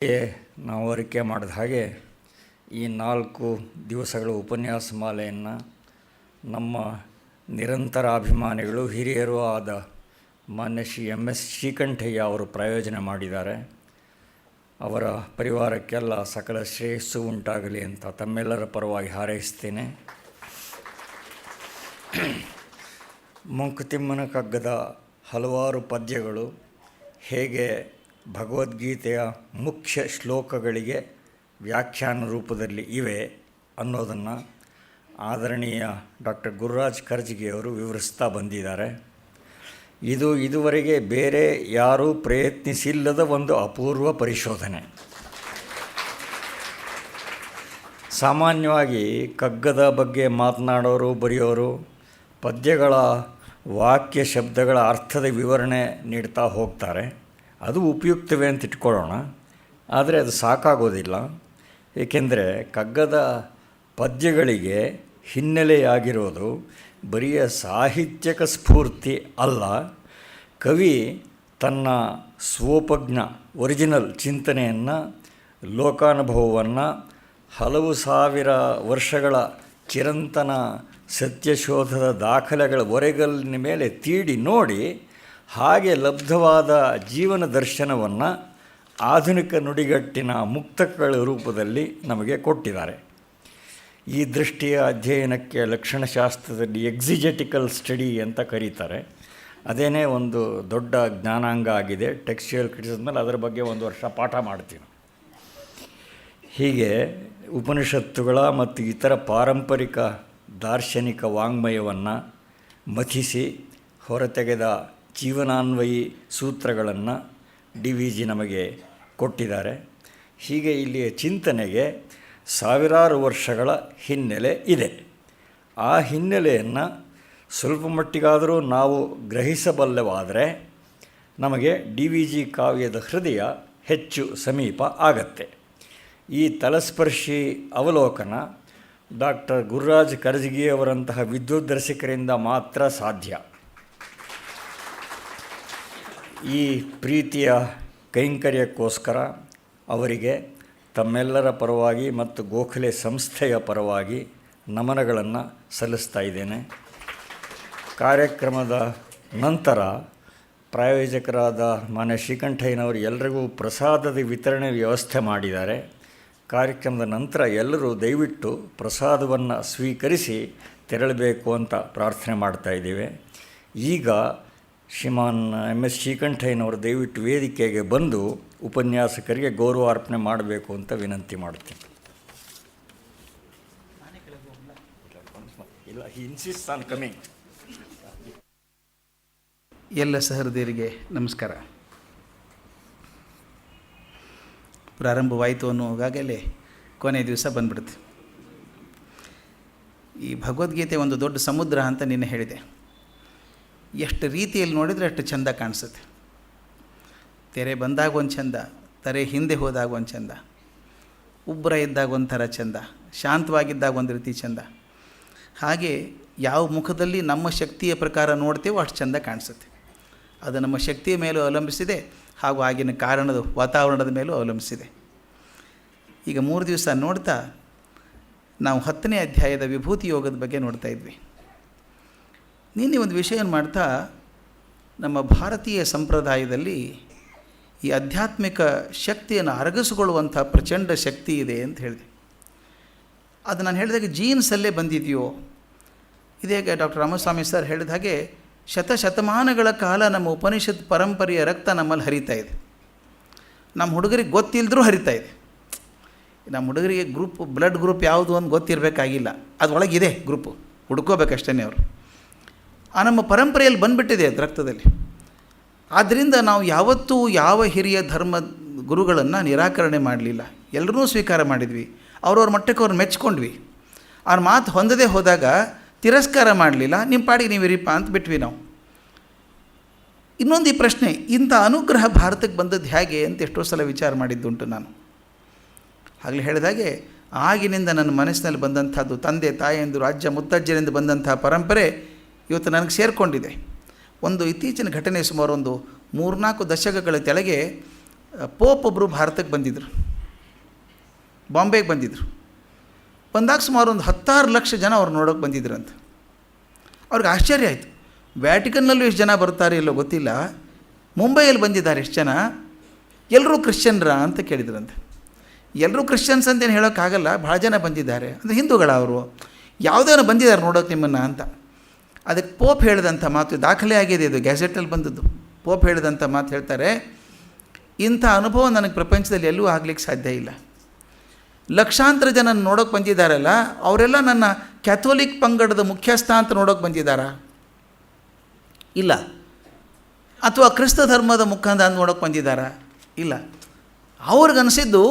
ನಾವು ಅರಿಕೆ ಮಾಡಿದ ಹಾಗೆ ಈ 4 ದಿವಸಗಳ ಉಪನ್ಯಾಸ ಮಾಲೆಯನ್ನು ನಮ್ಮ ನಿರಂತರ ಅಭಿಮಾನಿಗಳು ಹಿರಿಯರೂ ಆದ ಮಾನ್ಯ ಶ್ರೀ MS ಶ್ರೀಕಂಠಯ್ಯ ಅವರು ಪ್ರಾಯೋಜನೆ ಮಾಡಿದ್ದಾರೆ. ಅವರ ಪರಿವಾರಕ್ಕೆಲ್ಲ ಸಕಲ ಶ್ರೇಯಸ್ಸು ಉಂಟಾಗಲಿ ಅಂತ ತಮ್ಮೆಲ್ಲರ ಪರವಾಗಿ ಹಾರೈಸ್ತೇನೆ. ಮಂಕುತಿಮ್ಮನ ಕಗ್ಗದ ಹಲವಾರು ಪದ್ಯಗಳು ಹೇಗೆ ಭಗವದ್ಗೀತೆಯ ಮುಖ್ಯ ಶ್ಲೋಕಗಳಿಗೆ ವ್ಯಾಖ್ಯಾನ ರೂಪದಲ್ಲಿ ಇವೆ ಅನ್ನೋದನ್ನು ಆದರಣೀಯ ಡಾಕ್ಟರ್ ಗುರುರಾಜ್ ಕರ್ಜಗಿಯವರು ವಿವರಿಸ್ತಾ ಬಂದಿದ್ದಾರೆ. ಇದು ಇದುವರೆಗೆ ಬೇರೆ ಯಾರೂ ಪ್ರಯತ್ನಿಸಿಲ್ಲದ ಒಂದು ಅಪೂರ್ವ ಪರಿಶೋಧನೆ. ಸಾಮಾನ್ಯವಾಗಿ ಕಗ್ಗದ ಬಗ್ಗೆ ಮಾತನಾಡೋರು ಬರೆಯೋರು ಪದ್ಯಗಳ ವಾಕ್ಯ ಶಬ್ದಗಳ ಅರ್ಥದ ವಿವರಣೆ ನೀಡ್ತಾ ಹೋಗ್ತಾರೆ. ಅದು ಉಪಯುಕ್ತವೇ ಅಂತ ಇಟ್ಕೊಳ್ಳೋಣ, ಆದರೆ ಅದು ಸಾಕಾಗೋದಿಲ್ಲ. ಏಕೆಂದರೆ ಕಗ್ಗದ ಪದ್ಯಗಳಿಗೆ ಹಿನ್ನೆಲೆಯಾಗಿರೋದು ಬರಿಯ ಸಾಹಿತ್ಯಕ ಸ್ಫೂರ್ತಿ ಅಲ್ಲ, ಕವಿ ತನ್ನ ಸ್ವೋಪಜ್ಞ ಒರಿಜಿನಲ್ ಚಿಂತನೆಯನ್ನು, ಲೋಕಾನುಭವವನ್ನು ಹಲವು ಸಾವಿರ ವರ್ಷಗಳ ಚಿರಂತನ ಸತ್ಯಶೋಧದ ದಾಖಲೆಗಳ ಒರೆಗಲ್ಲಿನ ಮೇಲೆ ತೀಡಿ ನೋಡಿ ಹಾಗೆ ಲಬ್ಧವಾದ ಜೀವನ ದರ್ಶನವನ್ನು ಆಧುನಿಕ ನುಡಿಗಟ್ಟಿನ ಮುಕ್ತಕಗಳ ರೂಪದಲ್ಲಿ ನಮಗೆ ಕೊಟ್ಟಿದ್ದಾರೆ. ಈ ದೃಷ್ಟಿಯ ಅಧ್ಯಯನಕ್ಕೆ ಲಕ್ಷಣಶಾಸ್ತ್ರದಲ್ಲಿ ಎಕ್ಸಿಜೆಟಿಕಲ್ ಸ್ಟಡಿ ಅಂತ ಕರೀತಾರೆ. ಅದೇನೇ ಒಂದು ದೊಡ್ಡ ಜ್ಞಾನಾಂಗ ಆಗಿದೆ. ಟೆಕ್ಸ್ಚುಯಲ್ ಕ್ರಿಟಿಸಿಸಮ್ ಮೇಲೆ ಅದರ ಬಗ್ಗೆ ಒಂದು ವರ್ಷ ಪಾಠ ಮಾಡ್ತೀನಿ. ಹೀಗೆ ಉಪನಿಷತ್ತುಗಳ ಮತ್ತು ಇತರ ಪಾರಂಪರಿಕ ದಾರ್ಶನಿಕ ವಾಂಗ್ಮಯವನ್ನು ಮಥಿಸಿ ಹೊರತೆಗೆದ ಜೀವನಾನ್ವಯಿ ಸೂತ್ರಗಳನ್ನು DVG ನಮಗೆ ಕೊಟ್ಟಿದ್ದಾರೆ. ಹೀಗೆ ಇಲ್ಲಿಯ ಚಿಂತನೆಗೆ ಸಾವಿರಾರು ವರ್ಷಗಳ ಹಿನ್ನೆಲೆ ಇದೆ. ಆ ಹಿನ್ನೆಲೆಯನ್ನು ಸ್ವಲ್ಪ ಮಟ್ಟಿಗಾದರೂ ನಾವು ಗ್ರಹಿಸಬಲ್ಲವಾದರೆ ನಮಗೆ DVG ಕಾವ್ಯದ ಹೃದಯ ಹೆಚ್ಚು ಸಮೀಪ ಆಗತ್ತೆ. ಈ ತಲಸ್ಪರ್ಶಿ ಅವಲೋಕನ ಡಾಕ್ಟರ್ ಗುರುರಾಜ್ ಕರ್ಜಗಿಯವರಂತಹ ವಿದ್ಯುತ್ ರಸಿಕರಿಂದ ಮಾತ್ರ ಸಾಧ್ಯ. ಈ ಪ್ರೀತಿಯ ಕೈಂಕರ್ಯಕ್ಕೋಸ್ಕರ ಅವರಿಗೆ ತಮ್ಮೆಲ್ಲರ ಪರವಾಗಿ ಮತ್ತು ಗೋಖಲೆ ಸಂಸ್ಥೆಯ ಪರವಾಗಿ ನಮನಗಳನ್ನು ಸಲ್ಲಿಸ್ತಾ ಇದ್ದೇನೆ. ಕಾರ್ಯಕ್ರಮದ ನಂತರ ಪ್ರಾಯೋಜಕರಾದ ಮಾನ್ಯ ಶ್ರೀಕಂಠಯ್ಯನವರು ಎಲ್ಲರಿಗೂ ಪ್ರಸಾದದ ವಿತರಣೆ ವ್ಯವಸ್ಥೆ ಮಾಡಿದ್ದಾರೆ. ಕಾರ್ಯಕ್ರಮದ ನಂತರ ಎಲ್ಲರೂ ದಯವಿಟ್ಟು ಪ್ರಸಾದವನ್ನು ಸ್ವೀಕರಿಸಿ ತೆರಳಬೇಕು ಅಂತ ಪ್ರಾರ್ಥನೆ ಮಾಡ್ತಾ ಇದ್ದೀವಿ. ಈಗ ಶ್ರೀಮಾನ್ MS ಶ್ರೀಕಂಠಯ್ಯನವರು ದಯವಿಟ್ಟು ವೇದಿಕೆಗೆ ಬಂದು ಉಪನ್ಯಾಸಕರಿಗೆ ಗೌರವಾರ್ಪಣೆ ಮಾಡಬೇಕು ಅಂತ ವಿನಂತಿ ಮಾಡ್ತೀನಿ. ಇಲ್ಲ, ಹಿ ಇನ್ಸಿಸ್ಟ್ಸ್ ಆನ್ ಕಮಿಂಗ್. ಎಲ್ಲ ಸಹೃದಯರಿಗೆ ನಮಸ್ಕಾರ. ಪ್ರಾರಂಭವಾಯಿತು ಅನ್ನುವಾಗಲೇ ಕೊನೆಯ ದಿವಸ ಬಂದ್ಬಿಡುತ್ತೆ. ಈ ಭಗವದ್ಗೀತೆ ಒಂದು ದೊಡ್ಡ ಸಮುದ್ರ ಅಂತ ನಿನ್ನೆ ಹೇಳಿದೆ. ಎಷ್ಟು ರೀತಿಯಲ್ಲಿ ನೋಡಿದರೆ ಅಷ್ಟು ಚೆಂದ ಕಾಣಿಸುತ್ತೆ. ತೆರೆ ಬಂದಾಗ ಒಂದು ಚೆಂದ, ತೆರೆ ಹಿಂದೆ ಹೋದಾಗ ಒಂದು ಚೆಂದ, ಉಬ್ಬರ ಇದ್ದಾಗ ಒಂಥರ ಚೆಂದ, ಶಾಂತವಾಗಿದ್ದಾಗ ಒಂದು ರೀತಿ ಚೆಂದ. ಹಾಗೆ ಯಾವ ಮುಖದಲ್ಲಿ ನಮ್ಮ ಶಕ್ತಿಯ ಪ್ರಕಾರ ನೋಡ್ತೇವೋ ಅಷ್ಟು ಚೆಂದ ಕಾಣಿಸುತ್ತೆ. ಅದು ನಮ್ಮ ಶಕ್ತಿಯ ಮೇಲೂ ಅವಲಂಬಿಸಿದೆ, ಹಾಗೂ ಆಗಿನ ಕಾರಣದ ವಾತಾವರಣದ ಮೇಲೂ ಅವಲಂಬಿಸಿದೆ. ಈಗ 3 ದಿವಸ ನೋಡ್ತಾ ನಾವು 10ನೇ ಅಧ್ಯಾಯದ ವಿಭೂತಿ ಯೋಗದ ಬಗ್ಗೆ ನೋಡ್ತಾ ಇದ್ವಿ. ನಿನ್ನೆ ಒಂದು ವಿಷಯವನ್ನು ಮಾಡ್ತಾ ನಮ್ಮ ಭಾರತೀಯ ಸಂಪ್ರದಾಯದಲ್ಲಿ ಈ ಆಧ್ಯಾತ್ಮಿಕ ಶಕ್ತಿಯನ್ನು ಅರಗಿಸಿಕೊಳ್ಳುವಂಥ ಪ್ರಚಂಡ ಶಕ್ತಿ ಇದೆ ಅಂತ ಹೇಳಿದೆ. ಅದು ನಾನು ಹೇಳಿದಾಗ ಜೀನ್ಸಲ್ಲೇ ಬಂದಿದೆಯೋ, ಇದೇಗ ಡಾಕ್ಟರ್ ರಾಮಸ್ವಾಮಿ ಸರ್ ಹೇಳಿದ ಹಾಗೆ ಶತಮಾನಗಳ ಕಾಲ ನಮ್ಮ ಉಪನಿಷತ್ ಪರಂಪರೆಯ ರಕ್ತ ನಮ್ಮಲ್ಲಿ ಹರಿತಾ ಇದೆ. ನಮ್ಮ ಹುಡುಗರಿಗೆ ಗೊತ್ತಿಲ್ಲದ್ರೂ ಹರಿತಾ ಇದೆ. ನಮ್ಮ ಹುಡುಗರಿಗೆ ಬ್ಲಡ್ ಗ್ರೂಪ್ ಯಾವುದು ಅಂತ ಗೊತ್ತಿರಬೇಕಾಗಿಲ್ಲ, ಅದರೊಳಗಿದೆ ಗ್ರೂಪು, ಹುಡ್ಕೋಬೇಕಷ್ಟೇ ಅವರು. ನಮ್ಮ ಪರಂಪರೆಯಲ್ಲಿ ಬಂದುಬಿಟ್ಟಿದೆ ಅದು ರಕ್ತದಲ್ಲಿ. ಆದ್ದರಿಂದ ನಾವು ಯಾವತ್ತೂ ಯಾವ ಹಿರಿಯ ಧರ್ಮ ಗುರುಗಳನ್ನು ನಿರಾಕರಣೆ ಮಾಡಲಿಲ್ಲ, ಎಲ್ಲರೂ ಸ್ವೀಕಾರ ಮಾಡಿದ್ವಿ. ಅವ್ರವ್ರ ಮಟ್ಟಕ್ಕೆ ಅವ್ರು ಮೆಚ್ಕೊಂಡ್ವಿ. ಅವ್ರ ಮಾತು ಹೊಂದದೇ ಹೋದಾಗ ತಿರಸ್ಕಾರ ಮಾಡಲಿಲ್ಲ, ನಿಮ್ಮ ಪಾಡಿಗೆ ನೀವು ಇರಿಪ್ಪ ಅಂತ ಬಿಟ್ವಿ ನಾವು. ಇನ್ನೊಂದು ಈ ಪ್ರಶ್ನೆ, ಇಂಥ ಅನುಗ್ರಹ ಭಾರತಕ್ಕೆ ಬಂದದ್ದು ಹೇಗೆ ಅಂತ ಎಷ್ಟೋ ಸಲ ವಿಚಾರ ಮಾಡಿದ್ದುಂಟು ನಾನು. ಆಗಲೇ ಹೇಳಿದಾಗೆ ಆಗಿನಿಂದ ನನ್ನ ಮನಸ್ಸಿನಲ್ಲಿ ಬಂದಂಥದ್ದು ತಂದೆ ತಾಯಿಯಂದು ರಾಜ್ಯ ಮುತ್ತಜ್ಜರಿಂದ ಬಂದಂಥ ಪರಂಪರೆ ಇವತ್ತು ನನಗೆ ಸೇರಿಕೊಂಡಿದೆ. ಒಂದು ಇತ್ತೀಚಿನ ಘಟನೆ, ಸುಮಾರು ಒಂದು 3-4 ದಶಕಗಳ ಕೆಳಗೆ ಪೋಪ್ ಒಬ್ಬರು ಭಾರತಕ್ಕೆ ಬಂದಿದ್ದರು, ಬಾಂಬೆಗೆ ಬಂದಿದ್ದರು. ಬಂದಾಗ ಸುಮಾರು ಒಂದು 16 ಲಕ್ಷ ಜನ ಅವ್ರು ನೋಡೋಕೆ ಬಂದಿದ್ರಂತೆ. ಅವ್ರಿಗೆ ಆಶ್ಚರ್ಯ ಆಯಿತು, ವ್ಯಾಟಿಕನ್ನಲ್ಲೂ ಎಷ್ಟು ಜನ ಬರ್ತಾರೆ ಇಲ್ಲೋ ಗೊತ್ತಿಲ್ಲ, ಮುಂಬೈಯಲ್ಲಿ ಬಂದಿದ್ದಾರೆ ಎಷ್ಟು ಜನ, ಎಲ್ಲರೂ ಕ್ರಿಶ್ಚಿಯನ್ರಾ ಅಂತ ಕೇಳಿದ್ರಂತೆ. ಎಲ್ಲರೂ ಕ್ರಿಶ್ಚಿಯನ್ಸ್ ಅಂತೇನು ಹೇಳೋಕ್ಕಾಗಲ್ಲ, ಭಾಳ ಜನ ಬಂದಿದ್ದಾರೆ ಅಂದರೆ ಹಿಂದೂಗಳ ಅವರು, ಯಾವುದೇನೋ ಬಂದಿದ್ದಾರೆ ನೋಡೋಕೆ ನಿಮ್ಮನ್ನು ಅಂತ. ಅದಕ್ಕೆ ಪೋಪ್ ಹೇಳಿದಂಥ ಮಾತು ದಾಖಲೆ ಆಗಿದೆ, ಇದು ಗ್ಯಾಜೆಟಲ್ಲಿ ಬಂದದ್ದು. ಪೋಪ್ ಹೇಳಿದಂಥ ಮಾತು ಹೇಳ್ತಾರೆ, ಇಂಥ ಅನುಭವ ನನಗೆ ಪ್ರಪಂಚದಲ್ಲಿ ಎಲ್ಲೂ ಆಗಲಿಕ್ಕೆ ಸಾಧ್ಯ ಇಲ್ಲ. ಲಕ್ಷಾಂತರ ಜನ ನೋಡೋಕೆ ಬಂದಿದ್ದಾರಲ್ಲ, ಅವರೆಲ್ಲ ನನ್ನ ಕ್ಯಾಥೋಲಿಕ್ ಪಂಗಡದ ಮುಖ್ಯಸ್ಥ ಅಂತ ನೋಡೋಕೆ ಬಂದಿದ್ದಾರಾ? ಇಲ್ಲ. ಅಥವಾ ಕ್ರಿಸ್ತ ಧರ್ಮದ ಮುಖಂಡ ಅಂತ ನೋಡೋಕೆ ಬಂದಿದ್ದಾರಾ? ಇಲ್ಲ. ಅವ್ರಿಗನಿಸಿದ್ದು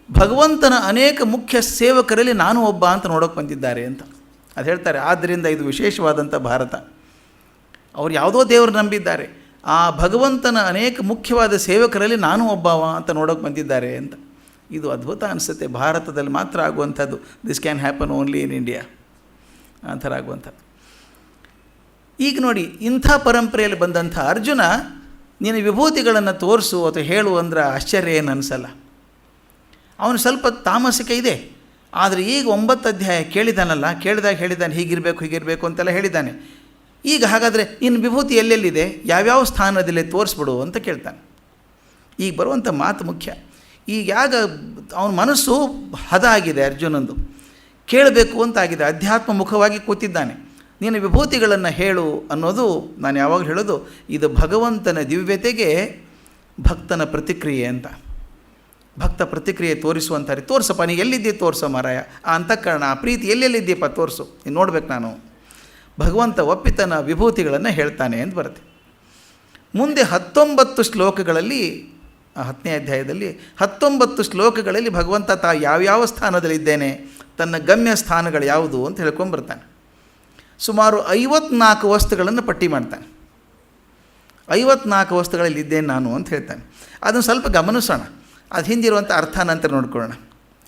ಭಗವಂತನ ಅನೇಕ ಮುಖ್ಯ ಸೇವಕರಲ್ಲಿ ನಾನು ಒಬ್ಬ ಅಂತ ನೋಡೋಕೆ ಬಂದಿದ್ದಾರೆ ಅಂತ. ಅದು ಹೇಳ್ತಾರೆ. ಆದ್ದರಿಂದ ಇದು ವಿಶೇಷವಾದಂಥ ಭಾರತ. ಅವ್ರು ಯಾವುದೋ ದೇವರು ನಂಬಿದ್ದಾರೆ, ಆ ಭಗವಂತನ ಅನೇಕ ಮುಖ್ಯವಾದ ಸೇವಕರಲ್ಲಿ ನಾನು ಒಬ್ಬವ ಅಂತ ನೋಡೋಕೆ ಬಂದಿದ್ದಾರೆ ಅಂತ. ಇದು ಅದ್ಭುತ ಅನಿಸುತ್ತೆ. ಭಾರತದಲ್ಲಿ ಮಾತ್ರ ಆಗುವಂಥದ್ದು. This can happen only in India, ಆ ಥರ ಆಗುವಂಥದ್ದು. ಈಗ ನೋಡಿ, ಇಂಥ ಪರಂಪರೆಯಲ್ಲಿ ಬಂದಂಥ ಅರ್ಜುನ ನೀನು ವಿಭೂತಿಗಳನ್ನು ತೋರಿಸು ಅಥವಾ ಹೇಳು ಅಂದ್ರೆ ಆಶ್ಚರ್ಯ ಏನು ಅನಿಸಲ್ಲ. ಅವನು ಸ್ವಲ್ಪ ತಾಮಸಿಕ ಇದೆ, ಆದರೆ ಈಗ 9 ಅಧ್ಯಾಯ ಕೇಳಿದಾನಲ್ಲ, ಕೇಳಿದಾಗ ಹೇಳಿದ್ದಾನೆ ಹೀಗಿರಬೇಕು ಅಂತೆಲ್ಲ ಹೇಳಿದ್ದಾನೆ. ಈಗ ಹಾಗಾದರೆ ಇನ್ನು ವಿಭೂತಿ ಎಲ್ಲೆಲ್ಲಿದೆ, ಯಾವ್ಯಾವ ಸ್ಥಾನದಲ್ಲಿ ತೋರಿಸ್ಬಿಡು ಅಂತ ಕೇಳ್ತಾನೆ. ಈಗ ಬರುವಂಥ ಮಾತು ಮುಖ್ಯ. ಈಗ ಯಾಗ ಅವನ ಮನಸ್ಸು ಹದ ಆಗಿದೆ, ಅರ್ಜುನಂದು ಕೇಳಬೇಕು ಅಂತಾಗಿದೆ, ಅಧ್ಯಾತ್ಮ ಮುಖವಾಗಿ ಕೂತಿದ್ದಾನೆ. ನೀನು ವಿಭೂತಿಗಳನ್ನು ಹೇಳು ಅನ್ನೋದು ನಾನು ಯಾವಾಗಲೂ ಹೇಳೋದು, ಇದು ಭಗವಂತನ ದಿವ್ಯತೆಗೆ ಭಕ್ತನ ಪ್ರತಿಕ್ರಿಯೆ ಅಂತ. ಭಕ್ತ ಪ್ರತಿಕ್ರಿಯೆ ತೋರಿಸುವಂತಾರೆ. ತೋರಿಸಪ್ಪ, ನೀ ಎಲ್ಲಿದ್ದಿ ತೋರಿಸೋ ಮಾರಾಯ, ಆ ಅಂತಃಕರಣ, ಆ ಪ್ರೀತಿ ಎಲ್ಲೆಲ್ಲಿದ್ದೀಯಪ್ಪ ತೋರಿಸು, ನೀನು ನೋಡ್ಬೇಕು ನಾನು. ಭಗವಂತ ಒಪ್ಪಿತನ ವಿಭೂತಿಗಳನ್ನು ಹೇಳ್ತಾನೆ ಅಂತ ಬರುತ್ತೆ. ಮುಂದೆ 19 ಶ್ಲೋಕಗಳಲ್ಲಿ, 10ನೇ ಅಧ್ಯಾಯದಲ್ಲಿ 19 ಶ್ಲೋಕಗಳಲ್ಲಿ ಭಗವಂತ ಯಾವ್ಯಾವ ಸ್ಥಾನದಲ್ಲಿದ್ದೇನೆ, ತನ್ನ ಗಮ್ಯ ಸ್ಥಾನಗಳು ಯಾವುದು ಅಂತ ಹೇಳ್ಕೊಂಬರ್ತಾನೆ. ಸುಮಾರು 54 ವಸ್ತುಗಳನ್ನು ಪಟ್ಟಿ ಮಾಡ್ತಾನೆ. 54 ವಸ್ತುಗಳಲ್ಲಿದ್ದೇನೆ ನಾನು ಅಂತ ಹೇಳ್ತಾನೆ. ಅದನ್ನು ಸ್ವಲ್ಪ ಗಮನಿಸೋಣ, ಅದು ಹಿಂದಿರುವಂಥ ಅರ್ಥ ನಂತರ ನೋಡ್ಕೊಳ್ಳೋಣ.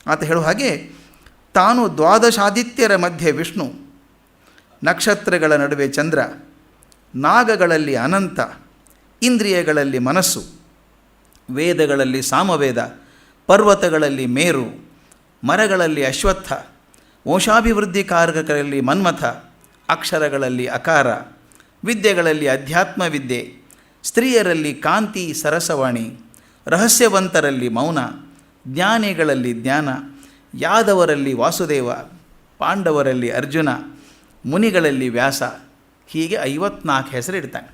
ಆತ ಹೇಳುವ ಹಾಗೆ, ತಾನು 12 ಆದಿತ್ಯರ ಮಧ್ಯೆ ವಿಷ್ಣು, ನಕ್ಷತ್ರಗಳ ನಡುವೆ ಚಂದ್ರ, ನಾಗಗಳಲ್ಲಿ ಅನಂತ, ಇಂದ್ರಿಯಗಳಲ್ಲಿ ಮನಸ್ಸು, ವೇದಗಳಲ್ಲಿ ಸಾಮವೇದ, ಪರ್ವತಗಳಲ್ಲಿ ಮೇರು, ಮರಗಳಲ್ಲಿ ಅಶ್ವತ್ಥ, ವಂಶಾಭಿವೃದ್ಧಿಕಾರಕರಲ್ಲಿ ಮನ್ಮಥ, ಅಕ್ಷರಗಳಲ್ಲಿ ಅಕಾರ, ವಿದ್ಯೆಗಳಲ್ಲಿ ಅಧ್ಯಾತ್ಮ ವಿದ್ಯೆ, ಸ್ತ್ರೀಯರಲ್ಲಿ ಕಾಂತಿ ಸರಸವಾಣಿ, ರಹಸ್ಯವಂತರಲ್ಲಿ ಮೌನ, ಜ್ಞಾನಿಗಳಲ್ಲಿ ಜ್ಞಾನ, ಯಾದವರಲ್ಲಿ ವಾಸುದೇವ, ಪಾಂಡವರಲ್ಲಿ ಅರ್ಜುನ, ಮುನಿಗಳಲ್ಲಿ ವ್ಯಾಸ. ಹೀಗೆ 54 ಹೆಸರು ಇಡ್ತಾನೆ.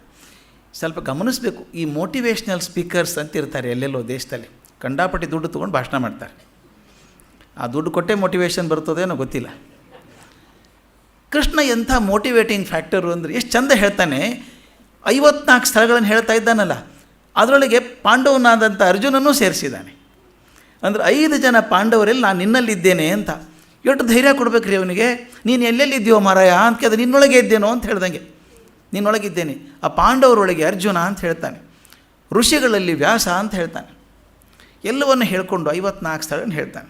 ಸ್ವಲ್ಪ ಗಮನಿಸಬೇಕು, ಈ ಮೋಟಿವೇಶ್ನಲ್ ಸ್ಪೀಕರ್ಸ್ ಅಂತ ಇರ್ತಾರೆ ಎಲ್ಲೆಲ್ಲೋ ದೇಶದಲ್ಲಿ, ಕಂಡಾಪಟ್ಟಿ ದುಡ್ಡು ತೊಗೊಂಡು ಭಾಷಣ ಮಾಡ್ತಾರೆ. ಆ ದುಡ್ಡು ಕೊಟ್ಟೆ ಮೋಟಿವೇಶನ್ ಬರ್ತದೇನೋ ಗೊತ್ತಿಲ್ಲ. ಕೃಷ್ಣ ಎಂಥ ಮೋಟಿವೇಟಿಂಗ್ ಫ್ಯಾಕ್ಟರು ಅಂದರೆ ಎಷ್ಟು ಚಂದ ಹೇಳ್ತಾನೆ. 54 ಸ್ಥಳಗಳನ್ನು ಹೇಳ್ತಾ ಇದ್ದಾನಲ್ಲ, ಅದರೊಳಗೆ ಪಾಂಡವನಾದಂಥ ಅರ್ಜುನನೂ ಸೇರಿಸಿದ್ದಾನೆ. ಅಂದರೆ 5 ಜನ ಪಾಂಡವರಲ್ಲಿ ನಾನು ನಿನ್ನಲ್ಲಿದ್ದೇನೆ ಅಂತ. ಎಷ್ಟು ಧೈರ್ಯ ಕೊಡಬೇಕ್ರಿ ಅವನಿಗೆ. ನೀನು ಎಲ್ಲೆಲ್ಲಿದ್ದೀಯೋ ಮಾರಾಯ ಅಂತ ಅದು ನಿನ್ನೊಳಗೆ ಇದ್ದೇನೋ ಅಂತ ಹೇಳ್ದಂಗೆ, ನಿನ್ನೊಳಗಿದ್ದೇನೆ. ಆ ಪಾಂಡವರೊಳಗೆ ಅರ್ಜುನ ಅಂತ ಹೇಳ್ತಾನೆ, ಋಷಿಗಳಲ್ಲಿ ವ್ಯಾಸ ಅಂತ ಹೇಳ್ತಾನೆ. ಎಲ್ಲವನ್ನು ಹೇಳ್ಕೊಂಡು 54 ಸ್ಥಳಗಳನ್ನು ಹೇಳ್ತಾನೆ.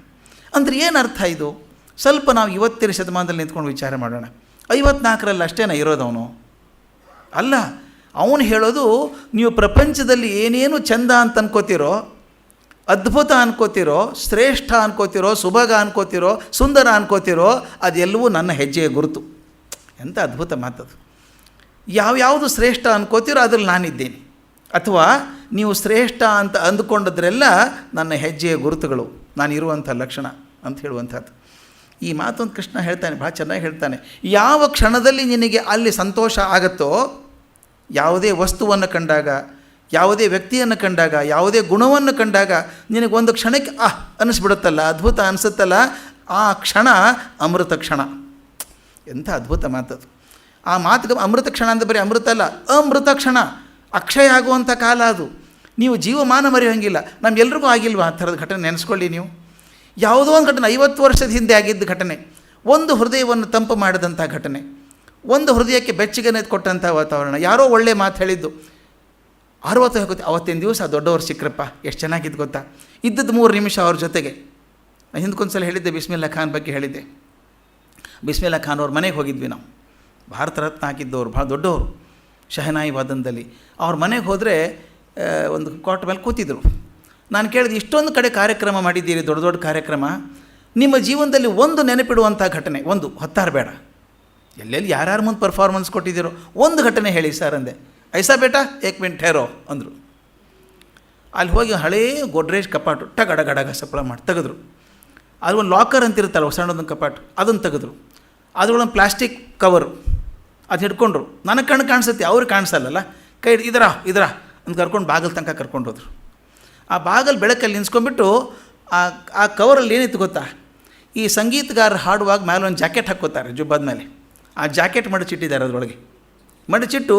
ಅಂದರೆ ಏನು ಅರ್ಥ ಇದು? ಸ್ವಲ್ಪ ನಾವು ಇವತ್ತಿನ ಶತಮಾನದಲ್ಲಿ ನಿಂತ್ಕೊಂಡು ವಿಚಾರ ಮಾಡೋಣ. 54ರಲ್ಲಿ ಅಷ್ಟೇನ ಇರೋದವನು ಅಲ್ಲ. ಅವನು ಹೇಳೋದು, ನೀವು ಪ್ರಪಂಚದಲ್ಲಿ ಏನೇನು ಚಂದ ಅಂತ ಅನ್ಕೋತಿರೋ, ಅದ್ಭುತ ಅನ್ಕೋತಿರೋ, ಶ್ರೇಷ್ಠ ಅನ್ಕೋತಿರೋ, ಸುಭಗ ಅನ್ಕೋತಿರೋ, ಸುಂದರ ಅನ್ಕೋತಿರೋ, ಅದೆಲ್ಲವೂ ನನ್ನ ಹೆಜ್ಜೆಯ ಗುರುತು. ಎಂಥ ಅದ್ಭುತ ಮಾತದು. ಯಾವ್ಯಾವುದು ಶ್ರೇಷ್ಠ ಅನ್ಕೋತಿರೋ ಅದ್ರಲ್ಲಿ ನಾನಿದ್ದೇನೆ, ಅಥವಾ ನೀವು ಶ್ರೇಷ್ಠ ಅಂತ ಅಂದುಕೊಂಡದ್ರೆಲ್ಲ ನನ್ನ ಹೆಜ್ಜೆಯ ಗುರುತುಗಳು, ನಾನು ಇರುವಂಥ ಲಕ್ಷಣ ಅಂತ ಹೇಳುವಂಥದ್ದು. ಈ ಮಾತೊಂದು ಕೃಷ್ಣ ಹೇಳ್ತಾನೆ, ಭಾಳ ಚೆನ್ನಾಗಿ ಹೇಳ್ತಾನೆ. ಯಾವ ಕ್ಷಣದಲ್ಲಿ ನಿನಗೆ ಅಲ್ಲಿ ಸಂತೋಷ ಆಗುತ್ತೋ, ಯಾವುದೇ ವಸ್ತುವನ್ನು ಕಂಡಾಗ, ಯಾವುದೇ ವ್ಯಕ್ತಿಯನ್ನು ಕಂಡಾಗ, ಯಾವುದೇ ಗುಣವನ್ನು ಕಂಡಾಗ ನಿನಗೊಂದು ಕ್ಷಣಕ್ಕೆ ಅನ್ನಿಸ್ಬಿಡುತ್ತಲ್ಲ, ಅದ್ಭುತ ಅನಿಸುತ್ತಲ್ಲ, ಆ ಕ್ಷಣ ಅಮೃತ ಕ್ಷಣ. ಎಂಥ ಅದ್ಭುತ ಮಾತದು. ಆ ಮಾತಿಗೆ ಅಮೃತ ಕ್ಷಣ ಅಂತ ಬರೀ ಅಮೃತ ಅಲ್ಲ, ಅಮೃತ ಕ್ಷಣ, ಅಕ್ಷಯ ಆಗುವಂಥ ಕಾಲ ಅದು. ನೀವು ಜೀವಮಾನ ಮರೆಯೋಂಗಿಲ್ಲ. ನಮಗೆಲ್ರಿಗೂ ಆಗಿಲ್ವಾ ಆ ಥರದ ಘಟನೆ? ನೆನೆಸ್ಕೊಳ್ಳಿ ನೀವು. ಯಾವುದೋ ಒಂದು ಘಟನೆ 50 ವರ್ಷದ ಹಿಂದೆ ಆಗಿದ್ದ ಘಟನೆ, ಒಂದು ಹೃದಯವನ್ನು ತಂಪು ಮಾಡಿದಂಥ ಘಟನೆ, ಒಂದು ಹೃದಯಕ್ಕೆ ಬೆಚ್ಚಗನೆ ಕೊಟ್ಟಂಥ ವಾತಾವರಣ. ಯಾರೋ ಒಳ್ಳೆ ಮಾತು ಹೇಳಿದ್ದು, 60 ಹೋಗುತ್ತೆ. ಅವತ್ತಿನ ದಿವಸ ದೊಡ್ಡವರು ಸಿಕ್ಕರಪ್ಪ, ಎಷ್ಟು ಚೆನ್ನಾಗಿದ್ದು ಗೊತ್ತಾ. ಇದ್ದದ್ದು 3 ನಿಮಿಷ ಅವ್ರ ಜೊತೆಗೆ. ನಾನು ಹಿಂದಕ್ಕೊಂದು ಸಲ ಹೇಳಿದ್ದೆ, ಬಿಸ್ಮಿಲ್ಲಾ ಖಾನ್ ಬಗ್ಗೆ ಹೇಳಿದ್ದೆ. ಬಿಸ್ಮಿಲ್ಲಾ ಖಾನ್ ಅವ್ರ ಮನೆಗೆ ಹೋಗಿದ್ವಿ ನಾವು. ಭಾರತ ರತ್ನ ಹಾಕಿದ್ದವರು, ಭಾಳ ದೊಡ್ಡವರು, ಶಹನಾಯಿ ವಾದನದಲ್ಲಿ. ಅವ್ರ ಮನೆಗೆ ಹೋದರೆ ಒಂದು ಕಾಟ್ ಮೇಲೆ ಕೂತಿದ್ರು. ನಾನು ಕೇಳಿದೆ, ಇಷ್ಟೊಂದು ಕಡೆ ಕಾರ್ಯಕ್ರಮ ಮಾಡಿದ್ದೀರಿ, ದೊಡ್ಡ ದೊಡ್ಡ ಕಾರ್ಯಕ್ರಮ, ನಿಮ್ಮ ಜೀವನದಲ್ಲಿ ಒಂದು ನೆನಪಿಡುವಂಥ ಘಟನೆ, ಒಂದು 10 ಬೇಡ, ಎಲ್ಲೆಲ್ಲಿ ಯಾರ್ಯಾರು ಮುಂದೆ ಪರ್ಫಾರ್ಮೆನ್ಸ್ ಕೊಟ್ಟಿದ್ದೀರೋ ಒಂದು ಘಟನೆ ಹೇಳಿ ಸರ್ ಅಂದೆ. ಐಸಾ ಬೇಟಾ ಏಕ್ ಮಿನಿಟ್ ಠೇರೋ ಅಂದರು. ಅಲ್ಲಿ ಹೋಗಿ ಹಳೇ ಗೋಡ್ರೇಜ್ ಕಪಾಟು ಟಗಡಗಡಗ ಸಪ್ಪಳ ಮಾಡಿ ತೆಗೆದ್ರು. ಅದು ಒಂದು ಲಾಕರ್ ಅಂತಿರುತ್ತಲ್ಲ ಸಣ್ಣದೊಂದು ಕಪಾಟು, ಅದನ್ನು ತೆಗೆದ್ರು. ಅದ್ರೊಳಗೆ ಪ್ಲಾಸ್ಟಿಕ್ ಕವರು ಅದು ಹಿಡ್ಕೊಂಡ್ರು. ನನಗೆ ಕಣ್ಣು ಕಾಣಿಸುತ್ತೆ, ಅವ್ರಿಗೆ ಕಾಣಿಸಲ್ಲ. ಕೈ ಇದರ ಅಂತ ಕರ್ಕೊಂಡು ಬಾಗಿಲು ತನಕ ಕರ್ಕೊಂಡು ಹೋದ್ರು. ಆ ಬಾಗಿಲು ಬೆಳಕಲ್ಲಿ ನಿನ್ಸ್ಕೊಂಡ್ಬಿಟ್ಟು ಆ ಕವರಲ್ಲಿ ಏನಿತ್ತು ಗೊತ್ತಾ, ಈ ಸಂಗೀತಗಾರರು ಹಾಡುವಾಗ ಮೇಲೆ ಒಂದು ಜಾಕೆಟ್ ಹಾಕ್ಕೋತಾರೆ ಜುಬ್ಬದ ಮೇಲೆ. ಆ ಜಾಕೆಟ್ ಮಡಚಿಟ್ಟಿದ್ದಾರೆ, ಅದರೊಳಗೆ ಮಡಚಿಟ್ಟು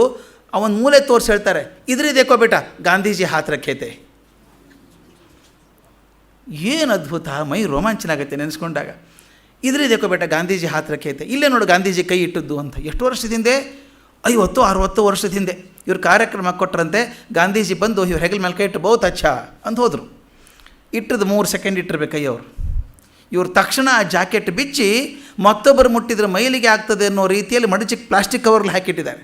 ಅವನ ಮೂಲೆ ತೋರಿಸಿ ಹೇಳ್ತಾರೆ, ಇದ್ರಿ ದೇಕೋ ಬೇಟ ಗಾಂಧೀಜಿ ಹಾತ್ ರಖೇತೆ. ಏನು ಅದ್ಭುತ, ಮೈ ರೋಮಾಂಚನ ಆಗುತ್ತೆ ನೆನೆಸ್ಕೊಂಡಾಗ. ಇದ್ರಿ ದೇಕೋ ಬೇಟ ಗಾಂಧೀಜಿ ಹಾತ್ ರಖೇತೆ, ಇಲ್ಲೇ ನೋಡು ಗಾಂಧೀಜಿ ಕೈ ಇಟ್ಟದ್ದು ಅಂತ. ಎಷ್ಟು ವರ್ಷದ ಹಿಂದೆ? 50-60 ವರ್ಷದ ಹಿಂದೆ ಇವ್ರು ಕಾರ್ಯಕ್ರಮ ಕೊಟ್ಟರಂತೆ. ಗಾಂಧೀಜಿ ಬಂದು ಇವ್ರು ಹೆಗಲ ಮೇಲೆ ಕೈ ಇಟ್ಟು ಬಹುತ್ ಅಚ್ಚಾ ಅಂತ ಹೋದರು. ಇಟ್ಟದ್ದು 3 ಸೆಕೆಂಡ್ ಇಟ್ಟಿರ್ಬೇಕು ಕೈ ಅವರು. ಇವ್ರು ತಕ್ಷಣ ಆ ಜಾಕೆಟ್ ಬಿಚ್ಚಿ ಮತ್ತೊಬ್ಬರು ಮುಟ್ಟಿದ್ರೆ ಮೈಲಿಗೆ ಆಗ್ತದೆ ಅನ್ನೋ ರೀತಿಯಲ್ಲಿ ಮಡಚಿ ಪ್ಲಾಸ್ಟಿಕ್ ಕವರ್ಲ್ಲಿ ಹಾಕಿಟ್ಟಿದ್ದಾರೆ.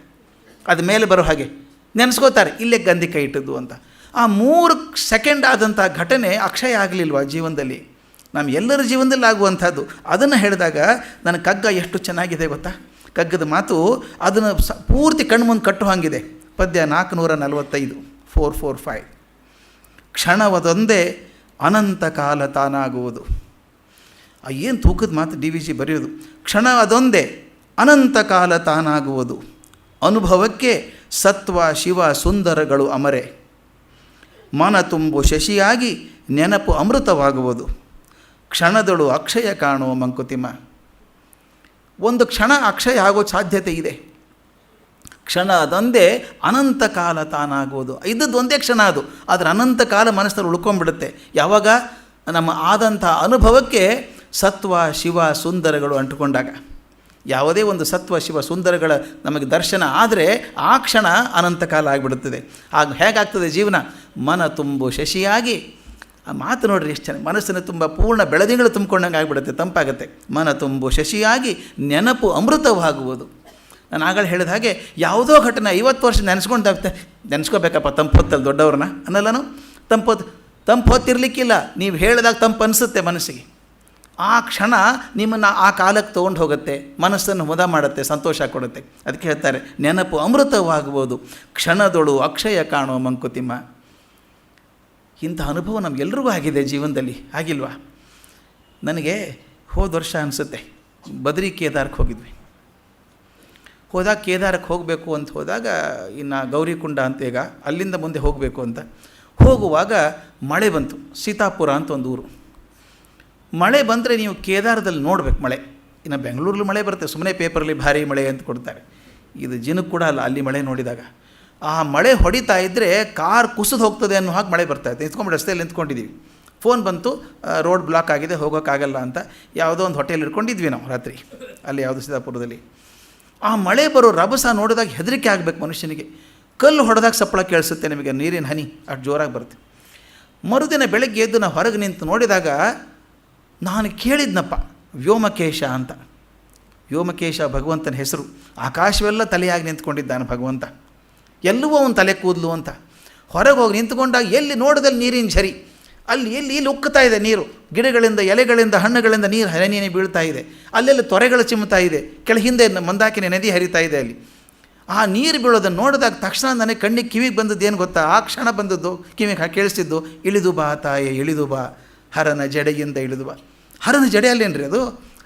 ಅದು ಮೇಲೆ ಬರೋ ಹಾಗೆ ನೆನೆಸ್ಕೋತಾರೆ, ಇಲ್ಲೇ ಗಾಂಧಿ ಕೈ ಇಟ್ಟದ್ದು ಅಂತ. ಆ 3 ಸೆಕೆಂಡ್ ಆದಂಥ ಘಟನೆ ಅಕ್ಷಯ ಆಗಲಿಲ್ವ ಜೀವನದಲ್ಲಿ? ನಮ್ಮ ಎಲ್ಲರ ಜೀವನದಲ್ಲಿ ಆಗುವಂಥದ್ದು. ಅದನ್ನು ಹೇಳಿದಾಗ ನನ್ನ ಕಗ್ಗ ಎಷ್ಟು ಚೆನ್ನಾಗಿದೆ ಗೊತ್ತಾ? ಕಗ್ಗದ ಮಾತು ಅದನ್ನು ಪೂರ್ತಿ ಕಣ್ಮುಂದೆ ಕಟ್ಟೋ ಹಾಗಿದೆ. ಪದ್ಯ 445 445. ಕ್ಷಣವದೊಂದೇ ಅನಂತ ಕಾಲ ತಾನಾಗುವುದು. ಏನು ತೂಕದ ಮಾತು DVG ಬರೆಯೋದು. ಕ್ಷಣ ಅದೊಂದೇ ಅನಂತ ಕಾಲ ತಾನಾಗುವುದು, ಅನುಭವಕ್ಕೆ ಸತ್ವ ಶಿವ ಸುಂದರಗಳು ಅಮರೆ, ಮನ ತುಂಬು ಶಶಿಯಾಗಿ ನೆನಪು ಅಮೃತವಾಗುವುದು, ಕ್ಷಣದಳು ಅಕ್ಷಯ ಕಾಣುವ ಮಂಕುತಿಮ್ಮ. ಒಂದು ಕ್ಷಣ ಅಕ್ಷಯ ಆಗೋ ಸಾಧ್ಯತೆ ಇದೆ. ಕ್ಷಣ ಅದೊಂದೇ ಅನಂತ ಕಾಲ ತಾನಾಗುವುದು. ಇದ್ದದ್ದು ಒಂದೇ ಕ್ಷಣ ಅದು, ಆದರೆ ಅನಂತ ಕಾಲ ಮನಸ್ಸಲ್ಲಿ ಉಳ್ಕೊಂಡ್ಬಿಡುತ್ತೆ. ಯಾವಾಗ ನಮ್ಮ ಆದಂಥ ಅನುಭವಕ್ಕೆ ಸತ್ವ ಶಿವ ಸುಂದರಗಳು ಅಂಟುಕೊಂಡಾಗ. ಯಾವುದೇ ಒಂದು ಸತ್ವ ಶಿವ ಸುಂದರಗಳ ನಮಗೆ ದರ್ಶನ ಆದರೆ ಆ ಕ್ಷಣ ಅನಂತ ಕಾಲ ಆಗಿಬಿಡುತ್ತದೆ. ಆಗ ಹೇಗಾಗ್ತದೆ ಜೀವನ? ಮನ ತುಂಬು ಶಶಿಯಾಗಿ. ಆ ಮಾತು ನೋಡ್ರಿ ಎಷ್ಟು ಚೆನ್ನಾಗಿ, ಮನಸ್ಸಿನ ತುಂಬ ಪೂರ್ಣ ಬೆಳದಿಂಗಳು ತುಂಬಿಕೊಂಡಂಗೆ ಆಗಿಬಿಡುತ್ತೆ, ತಂಪಾಗುತ್ತೆ. ಮನ ತುಂಬು ಶಶಿಯಾಗಿ ನೆನಪು ಅಮೃತವಾಗುವುದು. ನಾನು ಆಗಲೇ ಹೇಳಿದ ಹಾಗೆ ಯಾವುದೋ ಘಟನೆ 50 ವರ್ಷ ನೆನೆಸ್ಕೋಬೇಕಪ್ಪ ತಂಪೊತ್ತಲ್ಲಿ ದೊಡ್ಡವ್ರನ್ನ ಅನ್ನಲ್ಲನು. ತಂಪು ಹೊತ್ತಿರಲಿಕ್ಕಿಲ್ಲ, ನೀವು ಹೇಳಿದಾಗ ತಂಪು ಅನಿಸುತ್ತೆ ಮನಸ್ಸಿಗೆ. ಆ ಕ್ಷಣ ನಿಮ್ಮನ್ನು ಆ ಕಾಲಕ್ಕೆ ತೊಗೊಂಡು ಹೋಗುತ್ತೆ, ಮನಸ್ಸನ್ನು ಮುದ ಮಾಡುತ್ತೆ, ಸಂತೋಷ ಕೊಡುತ್ತೆ. ಅದಕ್ಕೆ ಹೇಳ್ತಾರೆ ನೆನಪು ಅಮೃತವಾಗುವುದು, ಕ್ಷಣದೊಳು ಅಕ್ಷಯ ಕಾಣುವ ಮಂಕುತಿಮ್ಮ. ಇಂಥ ಅನುಭವ ನಮಗೆಲ್ರಿಗೂ ಆಗಿದೆ ಜೀವನದಲ್ಲಿ, ಆಗಿಲ್ವಾ? ನನಗೆ ಹೋದ ವರ್ಷ ಅನಿಸುತ್ತೆ, ಬದ್ರಿ ಕೇದಾರಕ್ಕೆ ಹೋಗಿದ್ವಿ. ಹೋದಾಗ ಕೇದಾರಕ್ಕೆ ಹೋಗಬೇಕು ಅಂತ ಹೋದಾಗ, ಇನ್ನು ಗೌರಿಕುಂಡ ಅಂತ ಈಗ ಅಲ್ಲಿಂದ ಮುಂದೆ ಹೋಗಬೇಕು ಅಂತ ಹೋಗುವಾಗ ಮಳೆ ಬಂತು. ಸೀತಾಪುರ ಅಂತ ಒಂದು ಊರು. ಮಳೆ ಬಂದರೆ ನೀವು ಕೇದಾರದಲ್ಲಿ ನೋಡ್ಬೇಕು ಮಳೆ. ಇನ್ನು ಬೆಂಗಳೂರಲ್ಲಿ ಮಳೆ ಬರುತ್ತೆ, ಸುಮ್ಮನೆ ಪೇಪರಲ್ಲಿ ಭಾರಿ ಮಳೆ ಅಂತ ಕೊಡ್ತಾರೆ. ಇದು ಜಿನಕ್ಕೆ ಕೂಡ ಅಲ್ಲ, ಅಲ್ಲಿ ಮಳೆ ನೋಡಿದಾಗ ಆ ಮಳೆ ಹೊಡಿತಾ ಇದ್ದರೆ ಕಾರ್ ಕುಸಿದು ಹೋಗ್ತದೆ ಅನ್ನೋ ಹಾಗೆ ಮಳೆ ಬರ್ತಾಯಿತ್ತು. ನಿಂತ್ಕೊಂಡು ರಸ್ತೆಯಲ್ಲಿ ನಿಂತ್ಕೊಂಡಿದ್ದೀವಿ. ಫೋನ್ ಬಂತು, ರೋಡ್ ಬ್ಲಾಕ್ ಆಗಿದೆ, ಹೋಗೋಕ್ಕಾಗಲ್ಲ ಅಂತ. ಯಾವುದೋ ಒಂದು ಹೋಟೆಲ್ ಇಟ್ಕೊಂಡಿದ್ವಿ ನಾವು ರಾತ್ರಿ, ಅಲ್ಲಿ ಯಾವುದೋ ಸೀತಾಪುರದಲ್ಲಿ. ಆ ಮಳೆ ಬರೋ ರಭಸ ನೋಡಿದಾಗ ಹೆದರಿಕೆ ಆಗಬೇಕು ಮನುಷ್ಯನಿಗೆ. ಕಲ್ಲು ಹೊಡೆದಾಗ ಸಪ್ಪಳ ಕೇಳಿಸುತ್ತೆ ನಿಮಗೆ, ನೀರಿನ ಹನಿ ಅಷ್ಟು ಜೋರಾಗಿ ಬರುತ್ತೆ. ಮರುದಿನ ಬೆಳಗ್ಗೆ ಎದ್ದು ನಾವು ಹೊರಗೆ ನಿಂತು ನೋಡಿದಾಗ ನಾನು ಕೇಳಿದ್ನಪ್ಪ, ವ್ಯೋಮಕೇಶ ಅಂತ. ವ್ಯೋಮಕೇಶ ಭಗವಂತನ ಹೆಸರು. ಆಕಾಶವೆಲ್ಲ ತಲೆಯಾಗಿ ನಿಂತ್ಕೊಂಡಿದ್ದಾನೆ ಭಗವಂತ, ಎಲ್ಲವೂ ಅವನ ತಲೆ ಕೂದಲು ಅಂತ. ಹೊರಗೆ ಹೋಗಿ ನಿಂತ್ಕೊಂಡಾಗ ಎಲ್ಲಿ ನೋಡಿದಲ್ಲಿ ನೀರಿನ ಝರಿ, ಇಲ್ಲಿ ಉಕ್ಕುತ್ತಾ ಇದೆ ನೀರು, ಗಿಡಗಳಿಂದ ಎಲೆಗಳಿಂದ ಹಣ್ಣುಗಳಿಂದ ನೀರು ಹನಿನೇ ಬೀಳ್ತಾ ಇದೆ. ಅಲ್ಲೆಲ್ಲ ತೊರೆಗಳು ಚಿಮ್ಮುತ್ತಾ ಇದೆ, ಹಿಂದೆ ಮಂದಾಕಿನಿ ನದಿ ಹರಿತಾ ಇದೆ ಅಲ್ಲಿ. ಆ ನೀರು ಬೀಳೋದನ್ನು ನೋಡಿದಾಗ ತಕ್ಷಣ ನನಗೆ ಕಣ್ಣಿಗೆ ಕಿವಿಗೆ ಬಂದದ್ದು ಏನು ಗೊತ್ತಾ? ಆ ಕ್ಷಣ ಬಂದದ್ದು ಕಿವಿಗೆ ಕೇಳಿಸ್ತಿದ್ದು, ಇಳಿದು ಬಾ ತಾಯೆ ಇಳಿದು ಬಾ, ಹರನ ಜಡೆಯಿಂದ ಇಳಿದು ಬಾ. ಹರನ ಜಡೆ ಅಲ್ಲೇನ್ರಿ ಅದು?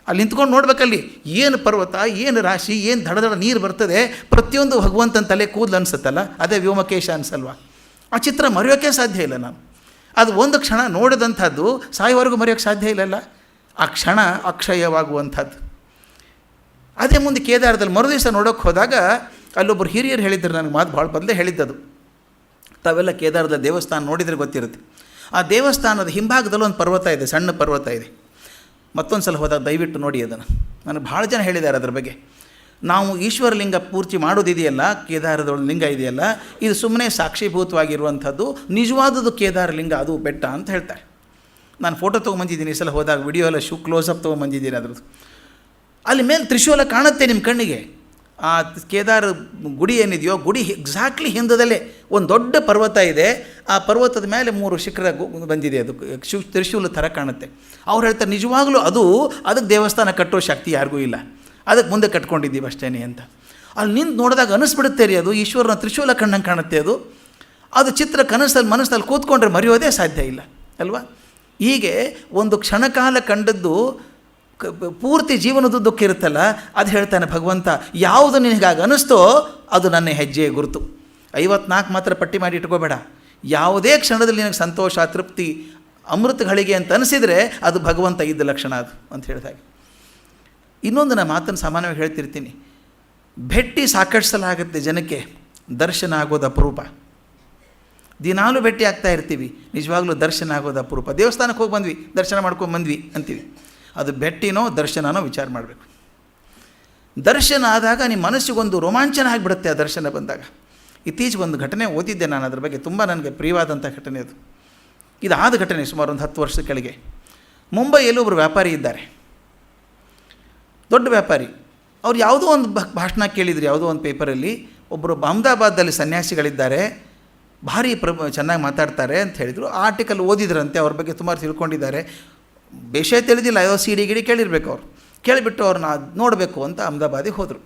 ಅಲ್ಲಿ ನಿಂತ್ಕೊಂಡು ನೋಡ್ಬೇಕಲ್ಲಿ ಏನು ಪರ್ವತ, ಏನು ರಾಶಿ, ಏನು ದಡ ನೀರು ಬರ್ತದೆ. ಪ್ರತಿಯೊಂದು ಭಗವಂತನ ತಲೆ ಕೂದಲು ಅನಿಸುತ್ತಲ್ಲ, ಅದೇ ವ್ಯೋಮಕೇಶ ಅನಿಸಲ್ವ? ಆ ಚಿತ್ರ ಮರೆಯೋಕ್ಕೆ ಸಾಧ್ಯ ಇಲ್ಲ ನಾನು. ಅದು ಒಂದು ಕ್ಷಣ ನೋಡಿದಂಥದ್ದು ಸಾಯೋವರೆಗೂ ಮರೆಯೋಕ್ಕೆ ಸಾಧ್ಯ ಇಲ್ಲಲ್ಲ. ಆ ಕ್ಷಣ ಅಕ್ಷಯವಾಗುವಂಥದ್ದು. ಅದೇ ಮುಂದೆ ಕೇದಾರದಲ್ಲಿ ಮರುದಿವಸ ನೋಡೋಕ್ಕೆ ಹೋದಾಗ ಅಲ್ಲೊಬ್ಬರು ಹಿರಿಯರು ಹೇಳಿದ್ರು, ನನಗೆ ಮಾತು ಭಾಳ ಬದಲೇ ಹೇಳಿದ್ದದು. ತಾವೆಲ್ಲ ಕೇದಾರದ ದೇವಸ್ಥಾನ ನೋಡಿದರೆ ಗೊತ್ತಿರುತ್ತೆ. ಆ ದೇವಸ್ಥಾನದ ಹಿಂಭಾಗದಲ್ಲೂ ಒಂದು ಪರ್ವತ ಇದೆ, ಸಣ್ಣ ಪರ್ವತ ಇದೆ. ಮತ್ತೊಂದು ಸಲ ಹೋದಾಗ ದಯವಿಟ್ಟು ನೋಡಿ ಅದನ್ನು. ನನಗೆ ಭಾಳ ಜನ ಹೇಳಿದ್ದಾರೆ ಅದ್ರ ಬಗ್ಗೆ. ನಾವು ಈಶ್ವರಲಿಂಗ ಪೂರ್ತಿ ಮಾಡೋದಿದೆಯಲ್ಲ, ಕೇದಾರದೊಳಗೆ ಲಿಂಗ ಇದೆಯಲ್ಲ, ಇದು ಸುಮ್ಮನೆ ಸಾಕ್ಷೀಭೂತವಾಗಿರುವಂಥದ್ದು, ನಿಜವಾದದ್ದು ಕೇದಾರ ಲಿಂಗ, ಅದು ಬೆಟ್ಟ ಅಂತ ಹೇಳ್ತಾರೆ. ನಾನು ಫೋಟೋ ತೊಗೊಂಬಂದಿದ್ದೀನಿ ಈ ಸಲ ಹೋದಾಗ, ವಿಡಿಯೋ ಎಲ್ಲ ಕ್ಲೋಸಪ್ ತೊಗೊಂಬಂದಿದ್ದೀನಿ ಅದ್ರದ್ದು. ಅಲ್ಲಿ ಮೇಲೆ ತ್ರಿಶೂಲ ಕಾಣುತ್ತೆ ನಿಮ್ಮ ಕಣ್ಣಿಗೆ. ಆ ಕೇದಾರ ಗುಡಿ ಏನಿದೆಯೋ, ಗುಡಿ ಎಕ್ಸಾಕ್ಟ್ಲಿ ಹಿಂದದಲ್ಲೇ ಒಂದು ದೊಡ್ಡ ಪರ್ವತ ಇದೆ. ಆ ಆ ಪರ್ವತದ ಮೇಲೆ 3 ಶಿಖರ ಬಂದಿದೆ, ಅದು ತ್ರಿಶೂಲ ಥರ ಕಾಣುತ್ತೆ. ಅವ್ರು ಹೇಳ್ತಾರೆ ನಿಜವಾಗ್ಲೂ ಅದಕ್ಕೆ ದೇವಸ್ಥಾನ ಕಟ್ಟೋ ಶಕ್ತಿ ಯಾರಿಗೂ ಇಲ್ಲ, ಅದಕ್ಕೆ ಮುಂದೆ ಕಟ್ಕೊಂಡಿದ್ದೀವಿ ಅಷ್ಟೇ ಅಂತ. ಅಲ್ಲಿ ನಿಂತು ನೋಡಿದಾಗ ಅನಿಸ್ಬಿಡುತ್ತೆ ರೀ, ಅದು ಈಶ್ವರನ ತ್ರಿಶೂಲ ಕಣ್ಣಂಗೆ ಕಾಣುತ್ತೆ. ಅದು ಚಿತ್ರ ಕನಸಲ್ಲಿ ಮನಸ್ಸಲ್ಲಿ ಕೂತ್ಕೊಂಡ್ರೆ ಮರೆಯೋದೇ ಸಾಧ್ಯ ಇಲ್ಲ ಅಲ್ವಾ. ಹೀಗೆ ಒಂದು ಕ್ಷಣಕಾಲ ಕಂಡದ್ದು ಪೂರ್ತಿ ಜೀವನದುದ್ದಕ್ಕೆ ಇರುತ್ತಲ್ಲ, ಅದು ಹೇಳ್ತಾನೆ ಭಗವಂತ, ಯಾವುದು ನಿನಗಾಗಿ ಅನ್ನಿಸ್ತೋ ಅದು ನನ್ನ ಹೆಜ್ಜೆಯ ಗುರುತು. 54 ಮಾತ್ರ ಪಟ್ಟಿ ಮಾಡಿ ಇಟ್ಕೋಬೇಡ. ಯಾವುದೇ ಕ್ಷಣದಲ್ಲಿ ನಿನಗೆ ಸಂತೋಷ, ತೃಪ್ತಿ, ಅಮೃತಗಳಿಗೆ ಅಂತ ಅನಿಸಿದರೆ ಅದು ಭಗವಂತ ಇದ್ದ ಲಕ್ಷಣ ಅದು ಅಂತ ಹೇಳಿದಾಗ. ಇನ್ನೊಂದು ನಾನು ಮಾತನ್ನು ಸಾಮಾನ್ಯವಾಗಿ ಹೇಳ್ತಿರ್ತೀನಿ, ಭೇಟಿ ಸಾಕಷ್ಟು ಸಲ ಆಗುತ್ತೆ ಜನಕ್ಕೆ, ದರ್ಶನ ಆಗೋದು ಅಪರೂಪ. ದಿನಾಲೂ ಭೇಟಿ ಆಗ್ತಾ ಇರ್ತೀವಿ, ನಿಜವಾಗ್ಲೂ ದರ್ಶನ ಆಗೋದು ಅಪರೂಪ. ದೇವಸ್ಥಾನಕ್ಕೆ ಹೋಗಿ ಬಂದ್ವಿ, ದರ್ಶನ ಮಾಡ್ಕೊಂಡು ಬಂದ್ವಿ ಅಂತೀವಿ, ಅದು ಭೇಟಿನೋ ದರ್ಶನನೋ ವಿಚಾರ ಮಾಡಬೇಕು. ದರ್ಶನ ಆದಾಗ ನಿಮ್ಮ ಮನಸ್ಸಿಗೊಂದು ರೋಮಾಂಚನ ಆಗಿಬಿಡುತ್ತೆ ಆ ದರ್ಶನ ಬಂದಾಗ. ಇತ್ತೀಚೆಗೆ ಒಂದು ಘಟನೆ ಓದಿದ್ದೆ ನಾನು, ಅದರ ಬಗ್ಗೆ ತುಂಬ ನನಗೆ ಪ್ರಿಯವಾದಂಥ ಘಟನೆ ಅದು. ಇದಾದ ಘಟನೆ ಸುಮಾರು ಒಂದು 10 ವರ್ಷದ ಕೆಳಗೆ. ಮುಂಬೈಯಲ್ಲಿ ಒಬ್ಬರು ವ್ಯಾಪಾರಿ ಇದ್ದಾರೆ, ದೊಡ್ಡ ವ್ಯಾಪಾರಿ. ಅವ್ರು ಯಾವುದೋ ಒಂದು ಭಾಷಣ ಕೇಳಿದ್ರು, ಯಾವುದೋ ಒಂದು ಪೇಪರಲ್ಲಿ. ಒಬ್ಬರು ಅಹಮದಾಬಾದಲ್ಲಿ ಸನ್ಯಾಸಿಗಳಿದ್ದಾರೆ, ಭಾರಿ ಚೆನ್ನಾಗಿ ಮಾತಾಡ್ತಾರೆ ಅಂತ ಹೇಳಿದರು. ಆರ್ಟಿಕಲ್ ಓದಿದ್ರಂತೆ, ಅವ್ರ ಬಗ್ಗೆ ಸುಮಾರು ತಿಳ್ಕೊಂಡಿದ್ದಾರೆ. ವಿಷಯ ತಿಳಿದಿಲ್ಲ, ಯಾವುದೋ CD ಗಿಡಿ ಕೇಳಿರ್ಬೇಕು. ಅವರು ಕೇಳಿಬಿಟ್ಟು ಅವ್ರನ್ನ ನೋಡಬೇಕು ಅಂತ ಅಹಮದಾಬಾದಿಗೆ ಹೋದರು.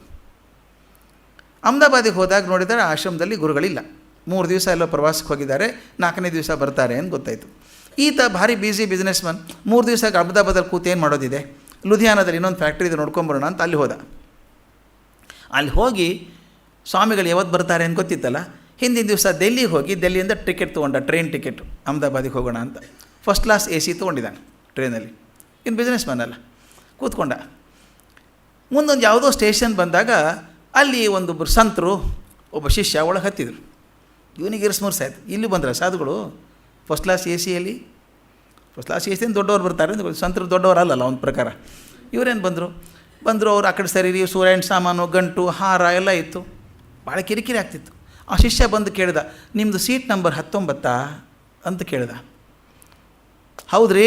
ಅಹಮದಾಬಾದಿಗೆ ಹೋದಾಗ ನೋಡಿದರೆ ಆಶ್ರಮದಲ್ಲಿ ಗುರುಗಳಿಲ್ಲ. 3 ದಿವಸ ಎಲ್ಲೋ ಪ್ರವಾಸಕ್ಕೆ ಹೋಗಿದ್ದಾರೆ, 4ನೇ ದಿವಸ ಬರ್ತಾರೆ ಅಂತ ಗೊತ್ತಾಯಿತು. ಈತ ಭಾರಿ ಬ್ಯುಸಿ ಬಿಸ್ನೆಸ್ ಮನ್, 3 ದಿವಸ ಅಹಮದಾಬಾದಲ್ಲಿ ಕೂತು ಏನು ಮಾಡೋದಿದೆ, ಲುಧಿಯಾನದಲ್ಲಿ ಇನ್ನೊಂದು ಫ್ಯಾಕ್ಟ್ರಿ ಇದೆ ನೋಡ್ಕೊಂಬರೋಣ ಅಂತ ಅಲ್ಲಿ ಹೋದ. ಅಲ್ಲಿ ಹೋಗಿ ಸ್ವಾಮಿಗಳು ಯಾವತ್ತು ಬರ್ತಾರೆ ಅಂತ ಗೊತ್ತಿತ್ತಲ್ಲ, ಹಿಂದಿನ ದಿವಸ ಡೆಲ್ಲಿಗೆ ಹೋಗಿ ಡೆಲ್ಲಿಯಿಂದ ಟಿಕೆಟ್ ತೊಗೊಂಡ, ಟ್ರೈನ್ ಟಿಕೆಟ್, ಅಹಮದಾಬಾದಿಗೆ ಹೋಗೋಣ ಅಂತ. ಫಸ್ಟ್ ಕ್ಲಾಸ್ AC ತೊಗೊಂಡಿದ್ದಾನೆ ಟ್ರೈನಲ್ಲಿ. ಇನ್ನು ಬಿಸ್ನೆಸ್ ಮ್ಯಾನ್ ಅಲ್ಲ, ಕೂತ್ಕೊಂಡ. ಮುಂದೊಂದು ಯಾವುದೋ ಸ್ಟೇಷನ್ ಬಂದಾಗ ಅಲ್ಲಿ ಒಂದೊಬ್ಬರು ಸಂತರು, ಒಬ್ಬ ಶಿಷ್ಯ ಒಳಗೆ ಹತ್ತಿದ್ರು. ಇವನಿಗೆ ಇರಿಸ್ಮೂರ್ಸ್ ಆಯಿತು, ಇಲ್ಲಿ ಬಂದ್ರೆ ಸಾಧುಗಳು first class AC first class AC ದೊಡ್ಡವ್ರು ಬರ್ತಾರೆ ಅಂತ, ಸಂತರು ದೊಡ್ಡವರು ಅಲ್ಲಲ್ಲ ಒಂದು ಪ್ರಕಾರ. ಇವರೇನು ಬಂದರು ಅವ್ರು ಆ ಕಡೆ ಸರಿ ಸೂರ್ಯನ ಸಾಮಾನು, ಗಂಟು, ಹಾರ ಎಲ್ಲ ಇತ್ತು. ಭಾಳ ಕಿರಿಕಿರಿ ಆಗ್ತಿತ್ತು. ಆ ಶಿಷ್ಯ ಬಂದು ಕೇಳಿದ, ನಿಮ್ಮದು ಸೀಟ್ ನಂಬರ್ 19 ಅಂತ ಕೇಳಿದ. ಹೌದ್ರಿ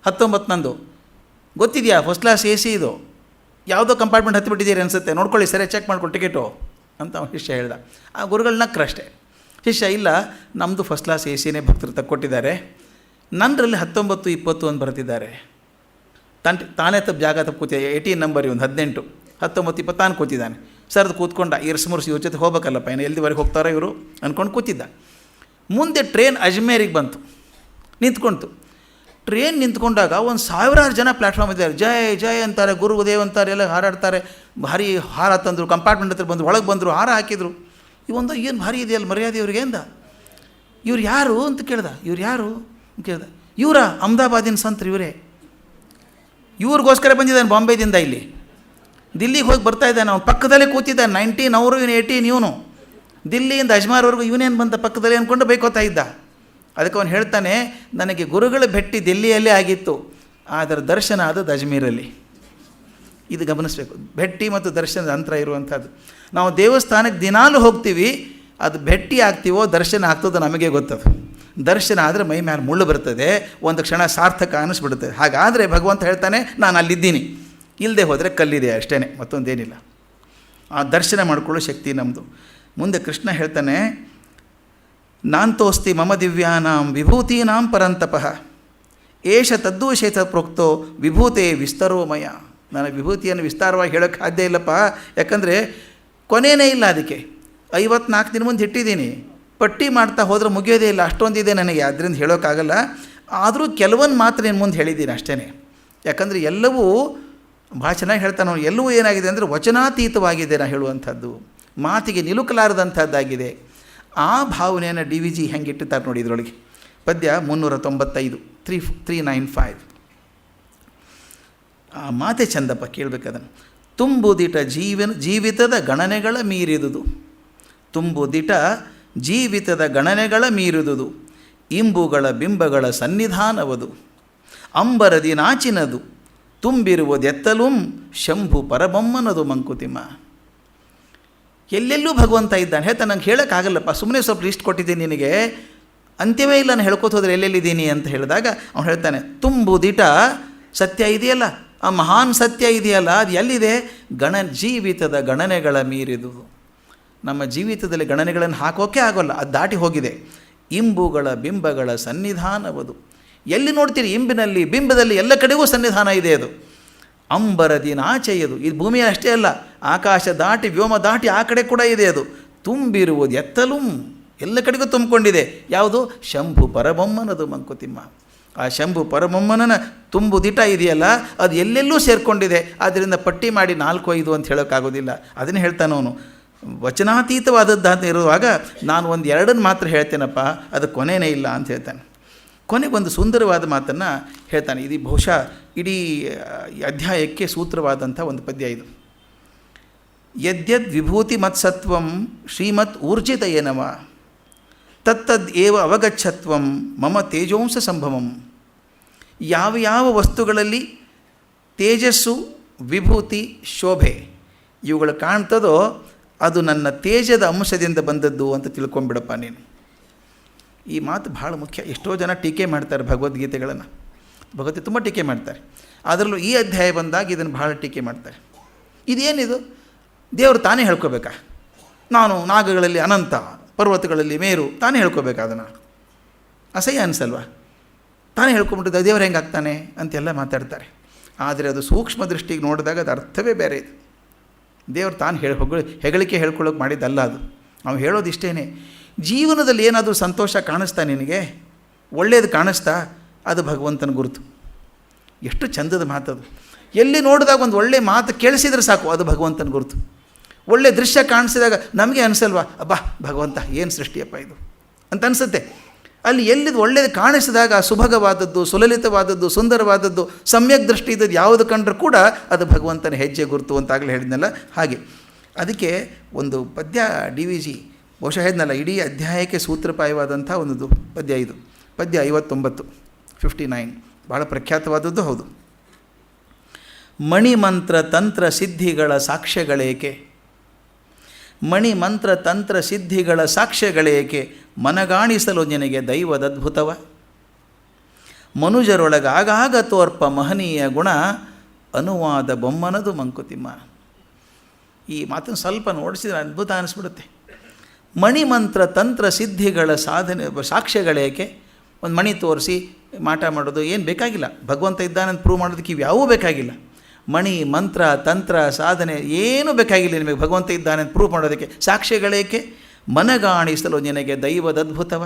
19 ನಂದು. ಗೊತ್ತಿದೆಯಾ ಫಸ್ಟ್ ಕ್ಲಾಸ್ AC ಇದು, ಯಾವುದೋ ಕಂಪಾರ್ಟ್ಮೆಂಟ್ ಹತ್ತಿಬಿಟ್ಟಿದ್ದೀರಿ ಅನಿಸುತ್ತೆ, ನೋಡ್ಕೊಳ್ಳಿ ಸರಿ ಚೆಕ್ ಮಾಡ್ಕೊಳ್ಳಿ ಟಿಕೆಟು ಅಂತ ಅವ್ನು ಶಿಷ್ಯ ಹೇಳ್ದ. ಆ ಗುರುಗಳು ನಕ್ರಷ್ಟೇ. ಶಿಷ್ಯ, ಇಲ್ಲ ನಮ್ಮದು ಫಸ್ಟ್ ಕ್ಲಾಸ್ AC ಭಕ್ತರು ತಕ್ಕೊಟ್ಟಿದ್ದಾರೆ, ನನ್ನರಲ್ಲಿ 19, 20 ಅಂತ ಬರ್ತಿದ್ದಾರೆ. ತಾನೇ ಜಾಗ ತಪ್ಪು ಕೂತಿದ್ದೆ, 18 ನಂಬರ್ ಇವನು 18, 19, 20 ತಾನು ಕೂತಿದ್ದಾನೆ. ಸರ್ದು ಕೂತ್ಕೊಂಡ, ಇರ್ಸ್ಮುರ್ಸಿ ಇವ್ರ ಜೊತೆ ಹೋಗ್ಬೇಕಲ್ಲಪ್ಪ, ಇನ್ನು ಎಲ್ಲಿವರೆಗೆ ಹೋಗ್ತಾರೋ ಇವರು ಅಂದ್ಕೊಂಡು ಕೂತಿದ್ದ. ಮುಂದೆ ಟ್ರೈನ್ ಅಜ್ಮೇರಿಗೆ ಬಂತು, ನಿಂತ್ಕೊಳ್ತು. ಟ್ರೈನ್ ನಿಂತ್ಕೊಂಡಾಗ 1,000 ಜನ ಪ್ಲ್ಯಾಟ್ಫಾರ್ಮ್ ಇದ್ದಾರೆ, ಜೈ ಜೈ ಅಂತಾರೆ, ಗುರುದೇವ್ ಅಂತಾರೆ, ಎಲ್ಲ ಹಾರಾಡ್ತಾರೆ. ಭಾರಿ ಹಾರ ತಂದರು, ಕಂಪಾರ್ಟ್ಮೆಂಟ್ ಹತ್ರ ಬಂದರು, ಒಳಗೆ ಬಂದರು, ಹಾರ ಹಾಕಿದರು. ಇವೊಂದು ಏನು ಭಾರಿ ಇದೆಯಲ್ಲ ಮರ್ಯಾದೆ ಇವ್ರಿಗೆ ಅಂದ. ಇವ್ರು ಯಾರು ಅಂತ ಕೇಳ್ದ. ಇವ್ರು ಯಾರು ಅಂತ ಕೇಳ್ದ. ಇವರ ಅಹಮದಾಬಾದಿನ ಸಂತರು ಇವರೇ, ಇವ್ರಿಗೋಸ್ಕರ ಬಂದಿದ್ದಾನೆ ಬಾಂಬೆದಿಂದ ಇಲ್ಲಿ, ದಿಲ್ಲಿಗೆ ಹೋಗಿ ಬರ್ತಾ ಇದ್ದಾನೆ. ಅವ್ನು ಪಕ್ಕದಲ್ಲೇ ಕೂತಿದ್ದಾನೆ, 19 ಅವರು, ಇವನು 18 ಇವನು. ದಿಲ್ಲಿಯಿಂದ ಅಜ್ಮಾರ್ವರೆಗೂ ಇವನೇನು ಬಂದ ಪಕ್ಕದಲ್ಲಿ ಅಂದ್ಕೊಂಡು ಬೈಕೋತಾ ಇದ್ದ. ಅದಕ್ಕೆ ಅವನು ಹೇಳ್ತಾನೆ, ನನಗೆ ಗುರುಗಳ ಭೇಟಿ ದಿಲ್ಲಿಯಲ್ಲೇ ಆಗಿತ್ತು, ಅದರ ದರ್ಶನ ಆದದ್ದು ಅಜ್ಮೀರಲ್ಲಿ. ಇದು ಗಮನಿಸಬೇಕು, ಭೇಟಿ ಮತ್ತು ದರ್ಶನದ ಅಂತರ ಇರುವಂಥದ್ದು. ನಾವು ದೇವಸ್ಥಾನಕ್ಕೆ ದಿನಾಲೂ ಹೋಗ್ತೀವಿ, ಅದು ಭೇಟಿ ಆಗ್ತೀವೋ ದರ್ಶನ ಆಗ್ತದೋ ನಮಗೆ ಗೊತ್ತದು. ದರ್ಶನ ಆದರೆ ಮೈ ಮೇಲೆ ಮುಳ್ಳು ಬರ್ತದೆ, ಒಂದು ಕ್ಷಣ ಸಾರ್ಥಕ ಅನ್ನಿಸ್ಬಿಡುತ್ತೆ. ಹಾಗಾದರೆ ಭಗವಂತ ಹೇಳ್ತಾನೆ, ನಾನು ಅಲ್ಲಿದ್ದೀನಿ, ಇಲ್ಲದೆ ಹೋದರೆ ಕಲ್ಲಿದೆ ಅಷ್ಟೇ, ಮತ್ತೊಂದೇನಿಲ್ಲ. ಆ ದರ್ಶನ ಮಾಡಿಕೊಳ್ಳೋ ಶಕ್ತಿ ನಮ್ಮದು. ಮುಂದೆ ಕೃಷ್ಣ ಹೇಳ್ತಾನೆ, ನಾಂತೋಸ್ತಿ ಮಮ ದಿವ್ಯಾನಾಂ ವಿಭೂತೀನಾಂ ಪರಂತಪಃ ಏಷ ತದ್ದೂಷೇತ ಪ್ರೋಕ್ತೋ ವಿಭೂತೆ ವಿಸ್ತರೋಮಯ. ನಾನು ವಿಭೂತಿಯನ್ನು ವಿಸ್ತಾರವಾಗಿ ಹೇಳೋಕ್ಕೆ ಸಾಧ್ಯ ಇಲ್ಲಪ್ಪ, ಯಾಕಂದರೆ ಕೊನೆಯೇ ಇಲ್ಲ. ಅದಕ್ಕೆ 54 ದಿನ ಮುಂದೆ ಇಟ್ಟಿದ್ದೀನಿ, ಪಟ್ಟಿ ಮಾಡ್ತಾ ಹೋದರೆ ಮುಗಿಯೋದೇ ಇಲ್ಲ, ಅಷ್ಟೊಂದಿದೆ ನನಗೆ, ಅದರಿಂದ ಹೇಳೋಕ್ಕಾಗಲ್ಲ. ಆದರೂ ಕೆಲವೊಂದು ಮಾತ್ರ ನಿನ್ನ ಮುಂದೆ ಹೇಳಿದ್ದೀನಿ ಅಷ್ಟೇ. ಯಾಕಂದರೆ ಎಲ್ಲವೂ ಭಾಳ ಚೆನ್ನಾಗಿ ಹೇಳ್ತಾನೆ ಅವನು. ಎಲ್ಲವೂ ಏನಾಗಿದೆ ಅಂದರೆ ವಚನಾತೀತವಾಗಿದೆ ನಾನು ಹೇಳುವಂಥದ್ದು, ಮಾತಿಗೆ ನಿಲುಕಲಾರದಂಥದ್ದಾಗಿದೆ. ಆ ಭಾವನೆಯನ್ನು DVG ಹೆಂಗೆ ಇಟ್ಟಿರ್ತಾರೆ ನೋಡಿ ಇದರೊಳಗೆ. ಪದ್ಯ 395, 395. ಆ ಮಾತೆ ಚಂದಪ್ಪ, ಕೇಳಬೇಕದನ್ನು. ತುಂಬುದಿಟ ಜೀವಿತದ ಗಣನೆಗಳ ಮೀರಿದುದು, ತುಂಬುದಿಟ ಜೀವಿತದ ಗಣನೆಗಳ ಮೀರಿದುದು, ಇಂಬುಗಳ ಬಿಂಬಗಳ ಸನ್ನಿಧಾನವದು, ಅಂಬರದಿ ನಾಚಿನದು, ತುಂಬಿರುವುದೆತ್ತಲುಂ ಶಂಭು ಪರಬೊಮ್ಮನದು ಮಂಕುತಿಮ್ಮ. ಎಲ್ಲೆಲ್ಲೂ ಭಗವಂತ ಇದ್ದಾನೆ. ಹೇಳ್ತಾ ನಂಗೆ ಹೇಳೋಕ್ಕಾಗಲ್ಲಪ್ಪ, ಸುಮ್ಮನೆ ಸ್ವಲ್ಪ ಲಿಸ್ಟ್ ಕೊಟ್ಟಿದ್ದೀನಿ ನಿನಗೆ, ಅಂತ್ಯವೇ ಇಲ್ಲ ನಾನು ಹೇಳ್ಕೊತ ಹೋದರೆ ಎಲ್ಲೆಲ್ಲಿದ್ದೀನಿ ಅಂತ ಹೇಳಿದಾಗ ಅವನು ಹೇಳ್ತಾನೆ, ತುಂಬುದಿಟ ಸತ್ಯ ಇದೆಯಲ್ಲ, ಆ ಮಹಾನ್ ಸತ್ಯ ಇದೆಯಲ್ಲ, ಅದು ಎಲ್ಲಿದೆ? ಜೀವಿತದ ಗಣನೆಗಳ ಮೀರಿದು. ನಮ್ಮ ಜೀವಿತದಲ್ಲಿ ಗಣನೆಗಳನ್ನು ಹಾಕೋಕ್ಕೆ ಆಗೋಲ್ಲ, ಅದು ದಾಟಿ ಹೋಗಿದೆ. ಇಂಬುಗಳ ಬಿಂಬಗಳ ಸನ್ನಿಧಾನವದು. ಎಲ್ಲಿ ನೋಡ್ತೀರಿ ಇಂಬಿನಲ್ಲಿ ಬಿಂಬದಲ್ಲಿ ಎಲ್ಲ ಕಡೆಗೂ ಸನ್ನಿಧಾನ ಇದೆ. ಅದು ಅಂಬರದಿನಾಚೆಯದು. ಇದು ಭೂಮಿಯ ಅಷ್ಟೇ ಅಲ್ಲ, ಆಕಾಶ ದಾಟಿ ವ್ಯೋಮ ದಾಟಿ ಆ ಕಡೆ ಕೂಡ ಇದೆ. ಅದು ತುಂಬಿರುವುದು ಎತ್ತಲೂ ಎಲ್ಲ ಕಡೆಗೂ ತುಂಬಿಕೊಂಡಿದೆ. ಯಾವುದು? ಶಂಭು ಪರಬೊಮ್ಮನದು ಮಂಕುತಿಮ್ಮ. ಆ ಶಂಭು ಪರಬೊಮ್ಮನ ತುಂಬು ದಿಟ ಇದೆಯಲ್ಲ, ಅದು ಎಲ್ಲೆಲ್ಲೂ ಸೇರಿಕೊಂಡಿದೆ. ಆದ್ದರಿಂದ ಪಟ್ಟಿ ಮಾಡಿ 4-5 ಅಂತ ಹೇಳೋಕ್ಕಾಗೋದಿಲ್ಲ. ಅದನ್ನು ಹೇಳ್ತಾನವನು. ವಚನಾತೀತವಾದದ್ದು ಇರುವಾಗ ನಾನು 1-2 ಮಾತ್ರ ಹೇಳ್ತೇನಪ್ಪ, ಅದು ಕೊನೆಯೇ ಇಲ್ಲ ಅಂತ ಹೇಳ್ತಾನೆ. ಕೊನೆಗೊಂದು ಸುಂದರವಾದ ಮಾತನ್ನು ಹೇಳ್ತಾನೆ. ಇದು ಬಹುಶಃ ಇಡೀ ಅಧ್ಯಾಯಕ್ಕೆ ಸೂತ್ರವಾದಂಥ ಒಂದು ಪದ್ಯ ಇದು. ಯದ್ಯದ್ ವಿಭೂತಿ ಮತ್ಸತ್ವಂ ಶ್ರೀಮತ್ ಊರ್ಜಿತ ಏನವ ತತ್ತದ್ ಏವ ಅವಗಚ್ಛತ್ವಂ ಮಮ ತೇಜೋಂಸ ಸಂಭವಂ. ಯಾವ ವಸ್ತುಗಳಲ್ಲಿ ತೇಜಸ್ಸು, ವಿಭೂತಿ, ಶೋಭೆ ಇವುಗಳು ಕಾಣ್ತದೋ ಅದು ನನ್ನ ತೇಜದ ಅಂಶದಿಂದ ಬಂದದ್ದು ಅಂತ ತಿಳ್ಕೊಂಬಿಡಪ್ಪ ನೀನು. ಈ ಮಾತು ಭಾಳ ಮುಖ್ಯ. ಎಷ್ಟೋ ಜನ ಟೀಕೆ ಮಾಡ್ತಾರೆ ಭಗವದ್ಗೀತೆಗಳನ್ನು. ಭಗವದ್ಗೀತೆ ತುಂಬ ಟೀಕೆ ಮಾಡ್ತಾರೆ. ಅದರಲ್ಲೂ ಈ ಅಧ್ಯಾಯ ಬಂದಾಗ ಇದನ್ನು ಭಾಳ ಟೀಕೆ ಮಾಡ್ತಾರೆ. ಇದೇನಿದು? ದೇವರು ತಾನೇ ಹೇಳ್ಕೋಬೇಕಾ? ನಾನು ನಾಗಗಳಲ್ಲಿ ಅನಂತ, ಪರ್ವತಗಳಲ್ಲಿ ಮೇರು, ತಾನೇ ಹೇಳ್ಕೋಬೇಕಾ? ಅದನ್ನು ಅಸಹ್ಯ ಅನಿಸಲ್ವ? ತಾನೇ ಹೇಳ್ಕೊಂಬಿಟ್ಟಿದ್ದ ದೇವರು ಹೆಂಗಾಗ್ತಾನೆ ಅಂತೆಲ್ಲ ಮಾತಾಡ್ತಾರೆ. ಆದರೆ ಅದು ಸೂಕ್ಷ್ಮ ದೃಷ್ಟಿಗೆ ನೋಡಿದಾಗ ಅದು ಅರ್ಥವೇ ಬೇರೆ ಇದೆ. ದೇವರು ತಾನು ಹೆಗಳಿಕೆ ಹೇಳ್ಕೊಳ್ಳೋಕೆ ಮಾಡಿದ್ದಲ್ಲ ಅದು. ನಾವು ಹೇಳೋದು ಇಷ್ಟೇ, ಜೀವನದಲ್ಲಿ ಏನಾದರೂ ಸಂತೋಷ ಕಾಣಿಸ್ತಾ ನಿನಗೆ, ಒಳ್ಳೆಯದು ಕಾಣಿಸ್ತಾ, ಅದು ಭಗವಂತನ ಗುರುತು. ಎಷ್ಟು ಚಂದದ ಮಾತದು. ಎಲ್ಲಿ ನೋಡಿದಾಗ ಒಂದು ಒಳ್ಳೆಯ ಮಾತು ಕೇಳಿಸಿದ್ರೆ ಸಾಕು, ಅದು ಭಗವಂತನ ಗುರುತು. ಒಳ್ಳೆಯ ದೃಶ್ಯ ಕಾಣಿಸಿದಾಗ ನಮಗೆ ಅನಿಸಲ್ವಾ, ಅಬ್ಬಾ ಭಗವಂತ ಏನು ಸೃಷ್ಟಿಯಪ್ಪ ಇದು ಅಂತ ಅನಿಸುತ್ತೆ. ಅಲ್ಲಿ ಎಲ್ಲಿದು ಒಳ್ಳೆಯದು ಕಾಣಿಸಿದಾಗ ಸುಭಗವಾದದ್ದು, ಸುಲಲಿತವಾದದ್ದು, ಸುಂದರವಾದದ್ದು, ಸಮ್ಯಕ್ ದೃಷ್ಟಿ ಇದ್ದದ್ದು ಯಾವುದು ಕಂಡ್ರೂ ಕೂಡ ಅದು ಭಗವಂತನ ಹೆಜ್ಜೆ ಗುರುತು ಅಂತಾಗಲೇ ಹೇಳಿದ್ನಲ್ಲ. ಹಾಗೆ ಅದಕ್ಕೆ ಒಂದು ಪದ್ಯ DVG ಬಹುಶಃ ಹೇಳಿದ್ನಲ್ಲ, ಇಡೀ ಅಧ್ಯಾಯಕ್ಕೆ ಸೂತ್ರಪಾಯವಾದಂಥ ಒಂದು ಪದ್ಯ ಇದು. ಪದ್ಯ 59 ಭಾಳ ಪ್ರಖ್ಯಾತವಾದದ್ದು ಹೌದು. ಮಣಿಮಂತ್ರ ತಂತ್ರ ಸಿದ್ಧಿಗಳ ಸಾಕ್ಷ್ಯಗಳೇಕೆ, ಮಣಿಮಂತ್ರ ತಂತ್ರ ಸಿದ್ಧಿಗಳ ಸಾಕ್ಷ್ಯಗಳೇಕೆ ಮನಗಾಣಿಸಲು ನಿನಗೆ ದೈವದದ್ಭುತವ. ಮನುಜರೊಳಗಾಗಾಗ ತೋರ್ಪ ಮಹನೀಯ ಗುಣ ಅನುವಾದ ಬೊಮ್ಮನದು ಮಂಕುತಿಮ್ಮ. ಈ ಮಾತನ್ನು ಸ್ವಲ್ಪ ನೋಡಿಸಿದ್ರೆ ಅದ್ಭುತ ಅನಿಸ್ಬಿಡುತ್ತೆ. ಮಣಿಮಂತ್ರ ತಂತ್ರ ಸಿದ್ಧಿಗಳ ಸಾಧನೆ ಸಾಕ್ಷ್ಯಗಳೇಕೆ. ಒಂದು ಮಣಿ ತೋರಿಸಿ ಮಾಟ ಮಾಡೋದು ಏನು ಬೇಕಾಗಿಲ್ಲ. ಭಗವಂತ ಇದ್ದಾನಂತ ಪ್ರೂವ್ ಮಾಡೋದಕ್ಕೆ ಇವ್ಯಾವೂ ಬೇಕಾಗಿಲ್ಲ. ಮಣಿ, ಮಂತ್ರ, ತಂತ್ರ, ಸಾಧನೆ ಏನೂ ಬೇಕಾಗಿಲ್ಲ ನಿಮಗೆ ಭಗವಂತ ಇದ್ದಾನೆ ಅಂತ ಪ್ರೂವ್ ಮಾಡೋದಕ್ಕೆ. ಸಾಕ್ಷ್ಯಗಳೇಕೆ ಮನಗಾಣಿಸಲು ನಿನಗೆ ದೈವದ ಅದ್ಭುತವ.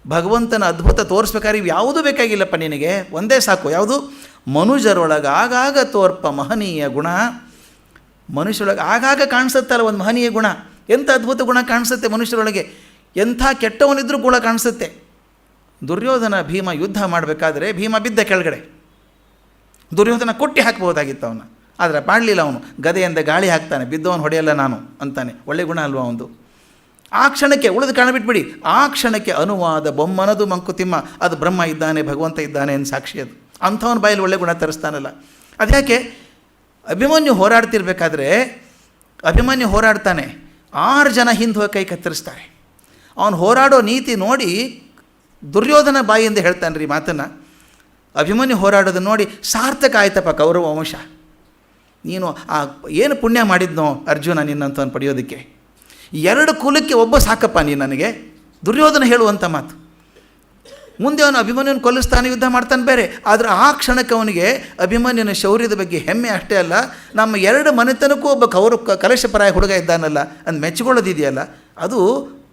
ಭಗವಂತನ ಅದ್ಭುತ ತೋರಿಸ್ಬೇಕಾದ್ರೆ ಇವು ಯಾವುದೂ ಬೇಕಾಗಿಲ್ಲಪ್ಪ ನಿನಗೆ, ಒಂದೇ ಸಾಕು. ಯಾವುದು? ಮನುಜರೊಳಗೆ ಆಗಾಗ ತೋರ್ಪ ಮಹನೀಯ ಗುಣ. ಮನುಷ್ಯರೊಳಗೆ ಆಗಾಗ ಕಾಣಿಸುತ್ತಲ್ಲ ಒಂದು ಮಹನೀಯ ಗುಣ. ಎಂಥ ಅದ್ಭುತ ಗುಣ ಕಾಣಿಸುತ್ತೆ ಮನುಷ್ಯರೊಳಗೆ. ಎಂಥ ಕೆಟ್ಟವನಿದ್ರೂ ಗುಣ ಕಾಣಿಸುತ್ತೆ. ದುರ್ಯೋಧನ ಭೀಮ ಯುದ್ಧ ಮಾಡಬೇಕಾದ್ರೆ ಭೀಮ ಬಿದ್ದ ಕೆಳಗಡೆ. ದುರ್ಯೋಧನ ಕೊಟ್ಟಿ ಹಾಕ್ಬೋದಾಗಿತ್ತು ಅವನ್ನ, ಆದರೆ ಮಾಡಲಿಲ್ಲ. ಅವನು ಗದೆಯಿಂದ ಗಾಳಿ ಹಾಕ್ತಾನೆ, ಬಿದ್ದವನು ಹೊಡೆಯಲ್ಲ ನಾನು ಅಂತಾನೆ. ಒಳ್ಳೆ ಗುಣ ಅಲ್ವ ಅವನು. ಆ ಕ್ಷಣಕ್ಕೆ ಉಳಿದು ಕಾಣಬಿಟ್ಬಿಡಿ, ಆ ಕ್ಷಣಕ್ಕೆ ಅನುವಾದ ಬೊಮ್ಮನದು ಮಂಕುತಿಮ್ಮ. ಅದು ಬ್ರಹ್ಮ ಇದ್ದಾನೆ, ಭಗವಂತ ಇದ್ದಾನೆ ಅಂತ ಸಾಕ್ಷಿ. ಅದು ಅಂಥವನ ಬಾಯಲ್ಲಿ ಒಳ್ಳೆ ಗುಣ ತರಿಸ್ತಾನಲ್ಲ. ಅದ್ಯಾಕೆ? ಅಭಿಮನ್ಯು ಹೋರಾಡ್ತಿರ್ಬೇಕಾದ್ರೆ ಅಭಿಮನ್ಯು ಹೋರಾಡ್ತಾನೆ, 6 ಜನ ಹಿಂದೆ ಹೋಗಿ ಕೈ ಕತ್ತರಿಸ್ತಾರೆ. ಅವನು ಹೋರಾಡೋ ನೀತಿ ನೋಡಿ ದುರ್ಯೋಧನ ಬಾಯಿಯಿಂದ ಹೇಳ್ತಾನೆ ರೀ ಮಾತನ್ನು. ಅಭಿಮನ್ಯು ಹೋರಾಡೋದನ್ನು ನೋಡಿ ಸಾರ್ಥಕ ಆಯ್ತಪ್ಪ ಕೌರವ ವಂಶ. ನೀನು ಏನು ಪುಣ್ಯ ಮಾಡಿದ್ನೋ ಅರ್ಜುನ ನಿನ್ನಂಥವನು ಪಡೆಯೋದಕ್ಕೆ. 2 ಕುಲಕ್ಕೆ ಒಬ್ಬ ಸಾಕಪ್ಪ ನೀನು ನನಗೆ. ದುರ್ಯೋಧನ ಹೇಳುವಂಥ ಮಾತು. ಮುಂದೆ ಅವನು ಅಭಿಮನ್ಯುನ ಕೊಲ್ಲಿಸ್ತಾನೆ, ಯುದ್ಧ ಮಾಡ್ತಾನೆ ಬೇರೆ. ಆದರೆ ಆ ಕ್ಷಣಕ್ಕೆ ಅವನಿಗೆ ಅಭಿಮನ್ಯುನ ಶೌರ್ಯದ ಬಗ್ಗೆ ಹೆಮ್ಮೆ ಅಷ್ಟೇ ಅಲ್ಲ, ನಮ್ಮ 2 ಮನೆತನಕ್ಕೂ ಒಬ್ಬ ಕಲಶಪರಾಯ ಹುಡುಗ ಇದ್ದಾನಲ್ಲ ಅಂತ ಮೆಚ್ಚಿಕೊಳ್ಳೋದಿದೆಯಲ್ಲ, ಅದು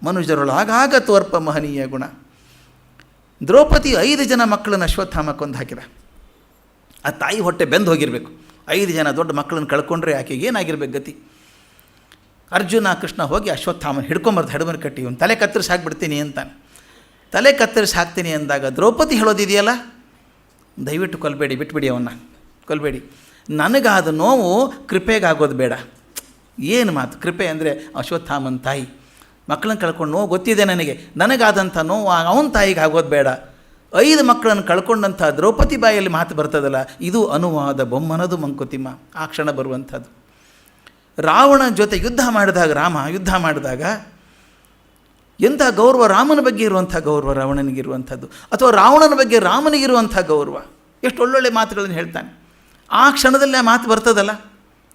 ಮನುಜರೊಳು ಆಗಾಗ ತೋರ್ಪ ಮಹನೀಯ ಗುಣ. ದ್ರೌಪದಿ 5 ಜನ ಮಕ್ಕಳನ್ನು ಅಶ್ವತ್ಥಾಮ ಕೊಂದು ಹಾಕಿದ. ಆ ತಾಯಿ ಹೊಟ್ಟೆ ಬೆಂದು ಹೋಗಿರಬೇಕು. 5 ಜನ ದೊಡ್ಡ ಮಕ್ಕಳನ್ನು ಕಳ್ಕೊಂಡ್ರೆ ಆಕೆಗೆ ಏನಾಗಿರ್ಬೇಕು ಗತಿ. ಅರ್ಜುನ ಕೃಷ್ಣ ಹೋಗಿ ಅಶ್ವತ್ಥಾಮನ ಹಿಡ್ಕೊಂಬರ್ದು ಹೆಡಮನ ಕಟ್ಟಿ ಇವನು ತಲೆ ಕತ್ತರಿಸಿ ಹಾಕ್ಬಿಡ್ತೀನಿ ಅಂತಾನೆ. ತಲೆ ಕತ್ತರಿಸಿ ಹಾಕ್ತೀನಿ ಅಂದಾಗ ದ್ರೌಪದಿ ಹೇಳೋದಿದೆಯಲ್ಲ, ದಯವಿಟ್ಟು ಕೊಲ್ಲಬೇಡಿ, ಬಿಟ್ಬಿಡಿ ಅವನ್ನ, ಕೊಲ್ಲಬೇಡಿ. ನನಗಾದ ನೋವು ಕೃಪೆಗಾಗೋದು ಬೇಡ. ಏನು ಮಾತು ಕೃಪೆ ಅಂದರೆ? ಅಶ್ವತ್ಥಾಮನ ತಾಯಿ ಮಕ್ಕಳನ್ನು ಕಳ್ಕೊಂಡು ನೋವು ಗೊತ್ತಿದೆ ನನಗೆ, ನನಗಾದಂಥ ನೋವು ಅವನ ತಾಯಿಗೆ ಆಗೋದು ಬೇಡ. 5 ಮಕ್ಕಳನ್ನು ಕಳ್ಕೊಂಡಂಥ ದ್ರೌಪದಿ ಬಾಯಲ್ಲಿ ಮಾತು ಬರ್ತದಲ್ಲ, ಇದು ಅನುವಾದ ಬೊಮ್ಮನದು ಮಂಕುತಿಮ್ಮ. ಆ ಕ್ಷಣ ಬರುವಂಥದ್ದು. ರಾವಣ ಜೊತೆ ರಾಮ ಯುದ್ಧ ಮಾಡಿದಾಗ ಎಂಥ ಗೌರವ ರಾಮನ ಬಗ್ಗೆ ಇರುವಂಥ ಗೌರವ ರಾವಣನಿಗಿರುವಂಥದ್ದು, ಅಥವಾ ರಾವಣನ ಬಗ್ಗೆ ರಾಮನಿಗಿರುವಂಥ ಗೌರವ. ಎಷ್ಟು ಒಳ್ಳೊಳ್ಳೆ ಮಾತುಗಳನ್ನು ಹೇಳ್ತಾನೆ. ಆ ಕ್ಷಣದಲ್ಲೇ ಆ ಮಾತು ಬರ್ತದಲ್ಲ,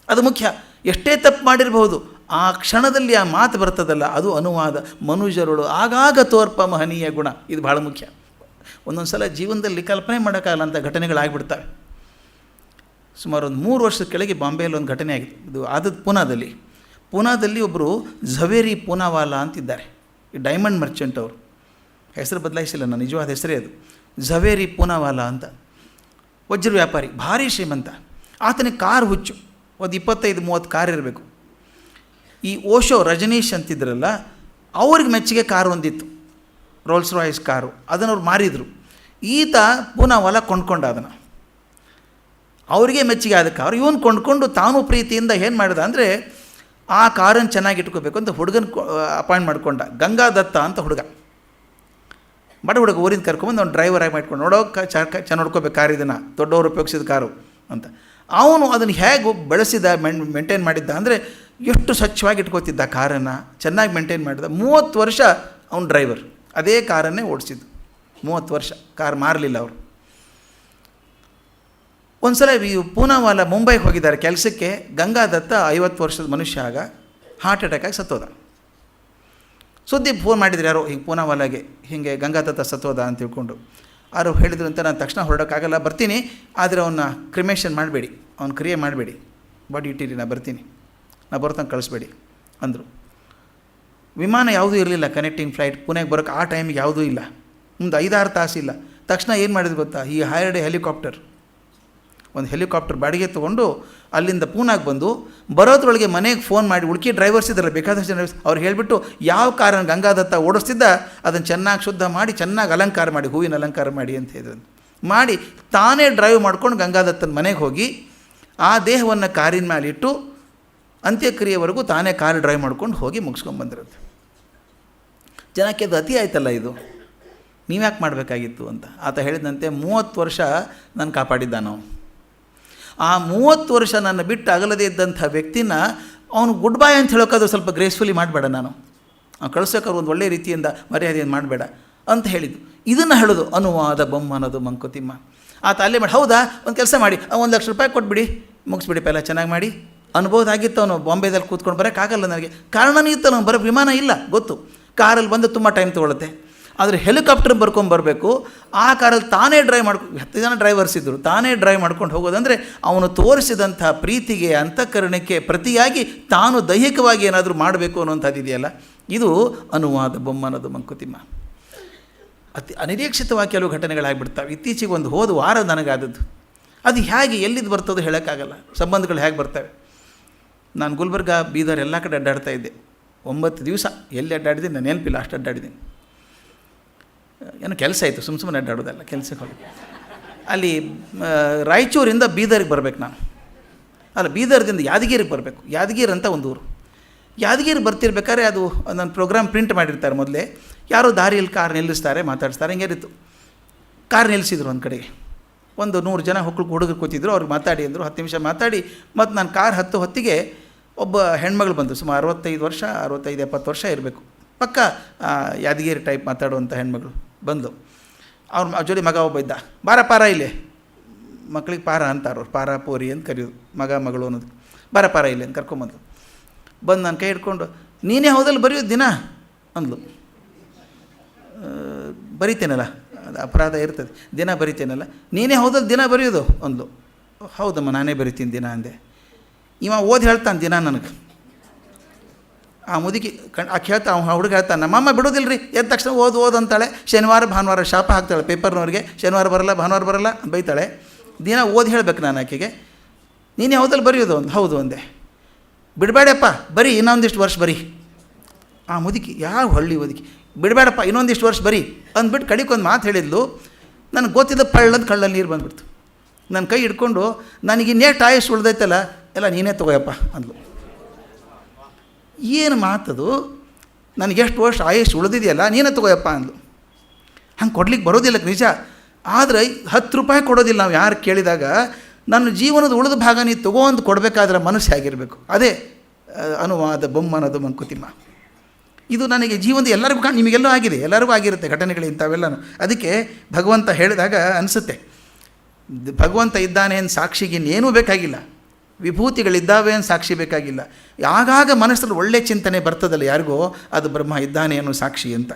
ಅದು ಮುಖ್ಯ. ಎಷ್ಟೇ ತಪ್ಪು ಮಾಡಿರಬಹುದು, ಆ ಕ್ಷಣದಲ್ಲಿ ಆ ಮಾತು ಬರ್ತದಲ್ಲ, ಅದು ಅನುವಾದ. ಮನುಜರುಳು ಆಗಾಗ ತೋರ್ಪ ಮಹನೀಯ ಗುಣ. ಇದು ಭಾಳ ಮುಖ್ಯ. ಒಂದೊಂದು ಸಲ ಜೀವನದಲ್ಲಿ ಕಲ್ಪನೆ ಮಾಡೋಕ್ಕಾಗಲ್ಲ ಅಂತ ಘಟನೆಗಳಾಗ್ಬಿಡ್ತವೆ. ಸುಮಾರು ಒಂದು 3 ವರ್ಷದ ಕೆಳಗೆ ಬಾಂಬೆಯಲ್ಲಿ ಒಂದು ಘಟನೆ ಆಗಿದೆ. ಇದು ಆದದ್ದು ಪೂನಾದಲ್ಲಿ ಒಬ್ಬರು ಝವೇರಿ ಪೂನಾವಾಲಾ ಅಂತಿದ್ದಾರೆ. ಈ ಡೈಮಂಡ್ ಮರ್ಚೆಂಟ್ ಅವರು. ಹೆಸರು ಬದಲಾಯಿಸಿಲ್ಲ, ನಾನು ನಿಜವಾದ ಹೆಸರೇ ಅದು. ಝವೇರಿ ಪೂನಾವಾಲಾ ಅಂತ, ವಜ್ರ ವ್ಯಾಪಾರಿ, ಭಾರಿ ಶ್ರೀಮಂತ. ಆತನಿಗೆ ಕಾರ್ ಹುಚ್ಚು. ಒಂದು 25-30 ಕಾರ್ ಇರಬೇಕು. ಈ ಓಶೋ ರಜನೀಶ್ ಅಂತಿದ್ರಲ್ಲ, ಅವ್ರಿಗೆ ಮೆಚ್ಚುಗೆ ಕಾರು ಒಂದಿತ್ತು, ರೋಲ್ಸ್ ರಾಯ್ಸ್ ಕಾರು. ಅದನ್ನು ಅವ್ರು ಮಾರಿದರು. ಈತ ಪೂನಾವಾಲಾ ಕೊಂಡ್ಕೊಂಡ ಅದನ್ನು. ಅವರಿಗೆ ಮೆಚ್ಚುಗೆ ಆದ ಕಾರು ಇವನು ಕೊಂಡ್ಕೊಂಡು ತಾನು ಪ್ರೀತಿಯಿಂದ ಏನು ಮಾಡಿದ ಅಂದರೆ, ಆ ಕಾರನ್ನು ಚೆನ್ನಾಗಿ ಇಟ್ಕೋಬೇಕು ಅಂತ ಹುಡುಗನ ಅಪಾಯಿಂಟ್ ಮಾಡ್ಕೊಂಡ. ಗಂಗಾದತ್ತ ಅಂತ ಹುಡುಗ, ಹುಡುಗ ಊರಿಂದ ಕರ್ಕೊಂಬಂದು ಅವ್ನು ಡ್ರೈವರ್ ಆಗಿ ಮಾಡ್ಕೊಂಡು, ಚೆನ್ನಾಗಿ ನೋಡ್ಕೋಬೇಕು ಕಾರ್, ಇದನ್ನು ದೊಡ್ಡವರು ಉಪಯೋಗಿಸಿದ ಕಾರು ಅಂತ. ಅವನು ಅದನ್ನು ಹೇಗೆ ಬೆಳೆಸಿದ, ಮೇಂಟೈನ್ ಮಾಡಿದ್ದ ಅಂದರೆ, ಎಷ್ಟು ಸ್ವಚ್ಛವಾಗಿ ಇಟ್ಕೋತಿದ್ದ ಕಾರನ್ನು, ಚೆನ್ನಾಗಿ ಮೇಂಟೈನ್ ಮಾಡಿದ. 30 ವರ್ಷ ಅವನು ಡ್ರೈವರ್, ಅದೇ ಕಾರನ್ನೇ ಓಡಿಸಿದ್ದು. 30 ವರ್ಷ ಕಾರ್ ಮಾರಲಿಲ್ಲ ಅವರು. ಒಂದು ಸಲ ಪೂನಾವಾಲಾ ಮುಂಬೈಗೆ ಹೋಗಿದ್ದಾರೆ ಕೆಲಸಕ್ಕೆ. ಗಂಗಾದತ್ತ 50 ವರ್ಷದ ಮನುಷ್ಯ ಆಗ ಹಾರ್ಟ್ ಅಟ್ಯಾಕಾಗಿ ಸತ್ತೋದ. ಸುದ್ದಿ ಫೋನ್ ಮಾಡಿದ್ರು ಯಾರೋ, ಹಿಂಗೆ ಪೂನಾವಾಲಾಗೆ ಹೀಗೆ ಗಂಗಾದತ್ತ ಸತ್ತೋದ ಅಂತ ತಿಳ್ಕೊಂಡು. ಯಾರು ಹೇಳಿದ್ರು ಅಂತ, ನಾನು ತಕ್ಷಣ ಹೊರಡೋಕ್ಕಾಗಲ್ಲ, ಬರ್ತೀನಿ, ಆದರೆ ಅವನ್ನ ಕ್ರಿಮೇಷನ್ ಮಾಡಬೇಡಿ, ಅವ್ನ ಕ್ರಿಯೆ ಮಾಡಬೇಡಿ, ಬಾಡಿ ಇಟ್ಟಿರಿ, ನಾನು ಬರ್ತೀನಿ, ನಾ ಬರ್ತಂಗೆ ಕಳಿಸ್ಬೇಡಿ ಅಂದರು. ವಿಮಾನ ಯಾವುದೂ ಇರಲಿಲ್ಲ, ಕನೆಕ್ಟಿಂಗ್ ಫ್ಲೈಟ್ ಪುಣೆಗೆ ಬರೋಕ್ಕೆ ಆ ಟೈಮಿಗೆ ಯಾವುದೂ ಇಲ್ಲ. ಮುಂದೆ 5-6 ತಾಸಿಲ್ಲ. ತಕ್ಷಣ ಏನು ಮಾಡಿದ್ರು ಗೊತ್ತಾ, ಈ ಹೈರ್ಡ್ ಹೆಲಿಕಾಪ್ಟರ್, ಒಂದು ಹೆಲಿಕಾಪ್ಟರ್ ಬಾಡಿಗೆ ತೊಗೊಂಡು ಅಲ್ಲಿಂದ ಪೂನಾಗೆ ಬಂದು, ಬರೋದ್ರೊಳಗೆ ಮನೆಗೆ ಫೋನ್ ಮಾಡಿ, ಉಳ್ಕಿ ಡ್ರೈವರ್ಸ್ ಇದ್ರಲ್ಲ ಬೇಕಾದಷ್ಟು ಜನ, ಅವ್ರು ಹೇಳಿಬಿಟ್ಟು ಯಾವ ಕಾರನ್ನು ಗಂಗಾದತ್ತ ಓಡಿಸ್ತಿದ್ದ ಅದನ್ನು ಚೆನ್ನಾಗಿ ಶುದ್ಧ ಮಾಡಿ, ಚೆನ್ನಾಗಿ ಅಲಂಕಾರ ಮಾಡಿ, ಹೂವಿನ ಅಲಂಕಾರ ಮಾಡಿ ಅಂತ ಹೇಳಿದ್ರು. ಮಾಡಿ ತಾನೇ ಡ್ರೈವ್ ಮಾಡ್ಕೊಂಡು ಗಂಗಾದತ್ತನ ಮನೆಗೆ ಹೋಗಿ ಆ ದೇಹವನ್ನು ಕಾರಿನ ಮೇಲೆ ಇಟ್ಟು ಅಂತ್ಯಕ್ರಿಯೆವರೆಗೂ ತಾನೇ ಕಾರ್ ಡ್ರೈವ್ ಮಾಡ್ಕೊಂಡು ಹೋಗಿ ಮುಗಿಸ್ಕೊಂಡ್ಬಂದಿರುತ್ತೆ. ಜನಕ್ಕೆ ಅದು ಅತಿ ಆಯ್ತಲ್ಲ, ಇದು ನೀವ್ಯಾಕೆ ಮಾಡಬೇಕಾಗಿತ್ತು ಅಂತ. ಆತ ಹೇಳಿದಂತೆ 30 ವರ್ಷ ನಾನು ಕಾಪಾಡಿದ್ದ. ನಾವು ಆ 30 ವರ್ಷ ನನ್ನ ಬಿಟ್ಟು ಅಗಲದೇ ಇದ್ದಂಥ ವ್ಯಕ್ತಿನ ಅವನು ಗುಡ್ ಬಾಯ್ ಅಂತ ಹೇಳೋಕ್ಕಾದ್ರೂ ಸ್ವಲ್ಪ ಗ್ರೇಸ್ಫುಲಿ ಮಾಡಬೇಡ, ನಾನು ಕಳ್ಸೋಕ್ಕಾದ್ರು ಒಂದು ಒಳ್ಳೆಯ ರೀತಿಯಿಂದ ಮರ್ಯಾದೆಯನ್ನು ಮಾಡಬೇಡ ಅಂತ ಹೇಳಿದ್ದು. ಇದನ್ನು ಹೇಳೋದು ಅನುವಾದ ಬೊಮ್ಮನದು ಮಂಕುತಿಮ್ಮ. ಆತ ಅಲ್ಲೇ ಮಾಡಿ, ಹೌದಾ ಒಂದು ಕೆಲಸ ಮಾಡಿ, 1 ಲಕ್ಷ ರೂಪಾಯಿ ಕೊಟ್ಬಿಡಿ, ಮುಗಿಸ್ಬಿಡಿ, ಪೆಲ್ಲ ಚೆನ್ನಾಗಿ ಮಾಡಿ ಅನ್ಬೋದಾಗಿತ್ತು. ಅವನು ಬಾಂಬೆದಲ್ಲಿ ಕೂತ್ಕೊಂಡು ಬರೋಕ್ಕಾಗಲ್ಲ ನನಗೆ, ಕಾರಣನೇ ಇತ್ತು, ಅವನು ಬರೋ ವಿಮಾನ ಇಲ್ಲ ಗೊತ್ತು, ಕಾರಲ್ಲಿ ಬಂದು ತುಂಬ ಟೈಮ್ ತೊಗೊಳುತ್ತೆ. ಆದರೆ ಹೆಲಿಕಾಪ್ಟರ್ ಬರ್ಕೊಂಬರಬೇಕು, ಆ ಕಾರಲ್ಲಿ ತಾನೇ ಡ್ರೈವ್ ಮಾಡ್ಕೊಂಡು, 10 ಜನ ಡ್ರೈವರ್ಸ್ ಇದ್ದರು, ತಾನೇ ಡ್ರೈವ್ ಮಾಡ್ಕೊಂಡು ಹೋಗೋದಂದರೆ ಅವನು ತೋರಿಸಿದಂಥ ಪ್ರೀತಿಗೆ, ಅಂತಃಕರಣಕ್ಕೆ ಪ್ರತಿಯಾಗಿ ತಾನು ದೈಹಿಕವಾಗಿ ಏನಾದರೂ ಮಾಡಬೇಕು ಅನ್ನುವಂಥದ್ದು ಇದೆಯಲ್ಲ, ಇದು ಅನುವಾದ ಬೊಮ್ಮನದು ಮಂಕುತಿಮ್ಮ. ಅತಿ ಅನಿರೀಕ್ಷಿತವಾಗಿ ಕೆಲವು ಘಟನೆಗಳಾಗಿಬಿಡ್ತಾವೆ. ಇತ್ತೀಚೆಗೆ ಒಂದು ಹೋದ ವಾರ ನನಗಾದದ್ದು, ಅದು ಹೇಗೆ ಎಲ್ಲಿದ್ದು ಬರ್ತದೋ ಹೇಳೋಕ್ಕಾಗಲ್ಲ, ಸಂಬಂಧಗಳು ಹೇಗೆ ಬರ್ತವೆ. ನಾನು ಗುಲ್ಬರ್ಗ, ಬೀದರ್ ಎಲ್ಲ ಕಡೆ ಅಡ್ಡಾಡ್ತಾ ಇದ್ದೆ. 9 ದಿವಸ ಎಲ್ಲಿ ಅಡ್ಡಾಡಿದ್ದೀನಿ ನಾನು ನೆನಪಿಲ್ಲ, ಅಷ್ಟು ಅಡ್ಡಾಡಿದ್ದೀನಿ. ಏನೋ ಕೆಲಸ ಆಯಿತು, ಸುಮ್ಮನೆ ಅಡ್ಡಾಡೋದಲ್ಲ, ಕೆಲಸಕ್ಕೆ ಹೋಗಿ ಅಲ್ಲಿ ರಾಯಚೂರಿಂದ ಬೀದರ್ಗೆ ಬರಬೇಕು ನಾನು, ಅಲ್ಲ ಬೀದರ್ದಿಂದ ಯಾದಗಿರಿಗೆ ಬರಬೇಕು. ಯಾದಗಿರಿ ಅಂತ ಒಂದು ಊರು. ಯಾದಗಿರಿ ಬರ್ತಿರ್ಬೇಕಾದ್ರೆ ಅದು ನನ್ನ ಪ್ರೋಗ್ರಾಮ್ ಪ್ರಿಂಟ್ ಮಾಡಿರ್ತಾರೆ ಮೊದಲೇ, ಯಾರೋ ದಾರಿಯಲ್ಲಿ ಕಾರ್ ನಿಲ್ಲಿಸ್ತಾರೆ, ಮಾತಾಡಿಸ್ತಾರೆ, ಹಿಂಗೇರಿತ್ತು. ಕಾರ್ ನಿಲ್ಲಿಸಿದ್ರು ಒಂದು ಕಡೆಗೆ, ಒಂದು 100 ಜನ ಹುಡುಗರು ಕೂತಿದ್ರು, ಅವ್ರಿಗೆ ಮಾತಾಡಿ ಅಂದರು. 10 ನಿಮಿಷ ಮಾತಾಡಿ ಮತ್ತು ನಾನು ಕಾರ್ ಹತ್ತೋ ಹೊತ್ತಿಗೆ ಒಬ್ಬ ಹೆಣ್ಮಗಳು ಬಂದು, ಸುಮಾರು 65 ವರ್ಷ, 65-70 ವರ್ಷ ಇರಬೇಕು, ಪಕ್ಕ ಯಾದಗಿರಿ ಟೈಪ್ ಮಾತಾಡುವಂಥ ಹೆಣ್ಮಗಳು ಬಂದು, ಅವ್ರ ಜೋಡಿ ಮಗ ಒಬ್ಬ ಇದ್ದ. ಬಾರ ಪಾರ ಇಲ್ಲೇ, ಮಕ್ಕಳಿಗೆ ಪಾರ ಅಂತಾರು, ಪಾರ ಪೋರಿ ಅಂತ ಕರೆಯೋದು, ಮಗ ಮಗಳು ಅನ್ನೋದು. ಬಾರ ಪಾರ ಇಲ್ಲೇ ಅಂತ ಕರ್ಕೊಂಬಂದು ಬಂದು ನಾನು ಕೈ ಹಿಡ್ಕೊಂಡು, ನೀನೇ ಹೌದಲ್ಲಿ ಬರೆಯೋದು ದಿನ ಅಂದ್ಲು. ಬರಿತೇನಲ್ಲ, ಅದು ಅಪರಾಧ ಇರ್ತದೆ, ದಿನ ಬರಿತೇನಲ್ಲ, ನೀನೇ ಹೌದಲ್ಲಿ ದಿನ ಬರೆಯೋದು ಅಂದ್ಲು. ಹೌದಮ್ಮ ನಾನೇ ಬರಿತೀನಿ ದಿನ ಅಂದೆ. ಇವ ಓದಿ ಹೇಳ್ತಾನೆ ದಿನ ನನಗೆ. ಆ ಮುದುಕಿ ಆಕೆ ಹೇಳ್ತಾ, ಹುಡುಗ ಹೇಳ್ತಾನೆ, ನಮ್ಮಮ್ಮ ಬಿಡೋದಿಲ್ಲ ರೀ, ಎದ್ದ ತಕ್ಷಣ ಓದು ಅಂತಾಳೆ. ಶನಿವಾರ ಭಾನುವಾರ ಶಾಪ ಹಾಕ್ತಾಳೆ ಪೇಪರ್ನವ್ರಿಗೆ, ಶನಿವಾರ ಬರಲ್ಲ ಭಾನುವಾರ ಬರಲ್ಲ ಅಂತ ಬೈತಾಳೆ. ದಿನ ಓದಿ ಹೇಳಬೇಕು ನಾನು ಆಕೆಗೆ. ನೀನೇ ಹೌದಲ್ಲಿ ಬರೆಯೋದು ಒಂದು, ಹೌದು ಅಂದೆ. ಬಿಡಬೇಡಪ್ಪ ಬರೀ ಇನ್ನೊಂದಿಷ್ಟು ವರ್ಷ ಬರೀ. ಆ ಮುದುಕಿ ಯಾವ ಹಳ್ಳಿ ಮುದುಕಿ, ಬಿಡಬೇಡಪ್ಪ ಇನ್ನೊಂದಿಷ್ಟು ವರ್ಷ ಬರೀ ಅಂದ್ಬಿಟ್ಟು ಕಡಿಕೊಂದು ಮಾತು ಹೇಳಿದ್ಲು. ನನಗೆ ಗೊತ್ತಿದ್ದ ಪಳ್ಳದ ಕಳ್ಳಲ್ಲಿ ನೀರು ಬಂದುಬಿಡ್ತು. ನನ್ನ ಕೈ ಹಿಡ್ಕೊಂಡು, ನನಗೆ ಇನ್ನೇಟು ಆಯುಷ್ ಉಳ್ದೈತಲ್ಲ ಎಲ್ಲ ನೀನೇ ತೊಗೋಯಪ್ಪ ಅಂದ್ಲು. ಏನು ಮಾತದು, ನನಗೆ ಎಷ್ಟು ವರ್ಷ ಆಯುಷ್ ಉಳಿದಿದೆಯಲ್ಲ ನೀನೇ ತೊಗೋಯಪ್ಪ ಅಂದ್ಲು. ಹಂಗೆ ಕೊಡ್ಲಿಕ್ಕೆ ಬರೋದಿಲ್ಲ ನಿಜ, ಆದರೆ 10 ರೂಪಾಯಿ ಕೊಡೋದಿಲ್ಲ ನಾವು ಯಾರು ಕೇಳಿದಾಗ. ನನ್ನ ಜೀವನದ ಉಳಿದ ಭಾಗ ನೀ ತಗೋ ಅಂತ ಕೊಡಬೇಕಾದ್ರೆ ಮನಸ್ಸು ಹೇಗಿರಬೇಕು. ಅದೇ ಅನುವಾದ ಬೊಮ್ಮನದು ಮಂಕುತಿಮ್ಮ. ಇದು ನನಗೆ ಜೀವನದ ಎಲ್ಲರಿಗೂ ನಿಮಗೆಲ್ಲೂ ಆಗಿದೆ, ಎಲ್ಲರಿಗೂ ಆಗಿರುತ್ತೆ ಘಟನೆಗಳು ಇಂಥವೆಲ್ಲನೂ. ಅದಕ್ಕೆ ಭಗವಂತ ಹೇಳಿದಾಗ ಅನಿಸುತ್ತೆ, ಭಗವಂತ ಇದ್ದಾನೆ ಅಂತ ಸಾಕ್ಷಿಗೆ ಇನ್ನೇನೂ ಬೇಕಾಗಿಲ್ಲ. ವಿಭೂತಿಗಳಿದ್ದಾವೆ ಅಂತ ಸಾಕ್ಷಿ ಬೇಕಾಗಿಲ್ಲ. ಆಗಾಗ ಮನಸ್ಸಲ್ಲಿ ಒಳ್ಳೆಯ ಚಿಂತನೆ ಬರ್ತದಲ್ಲ ಯಾರಿಗೋ, ಅದು ಬ್ರಹ್ಮ ಇದ್ದಾನೆ ಅನ್ನೋ ಸಾಕ್ಷಿ ಅಂತ.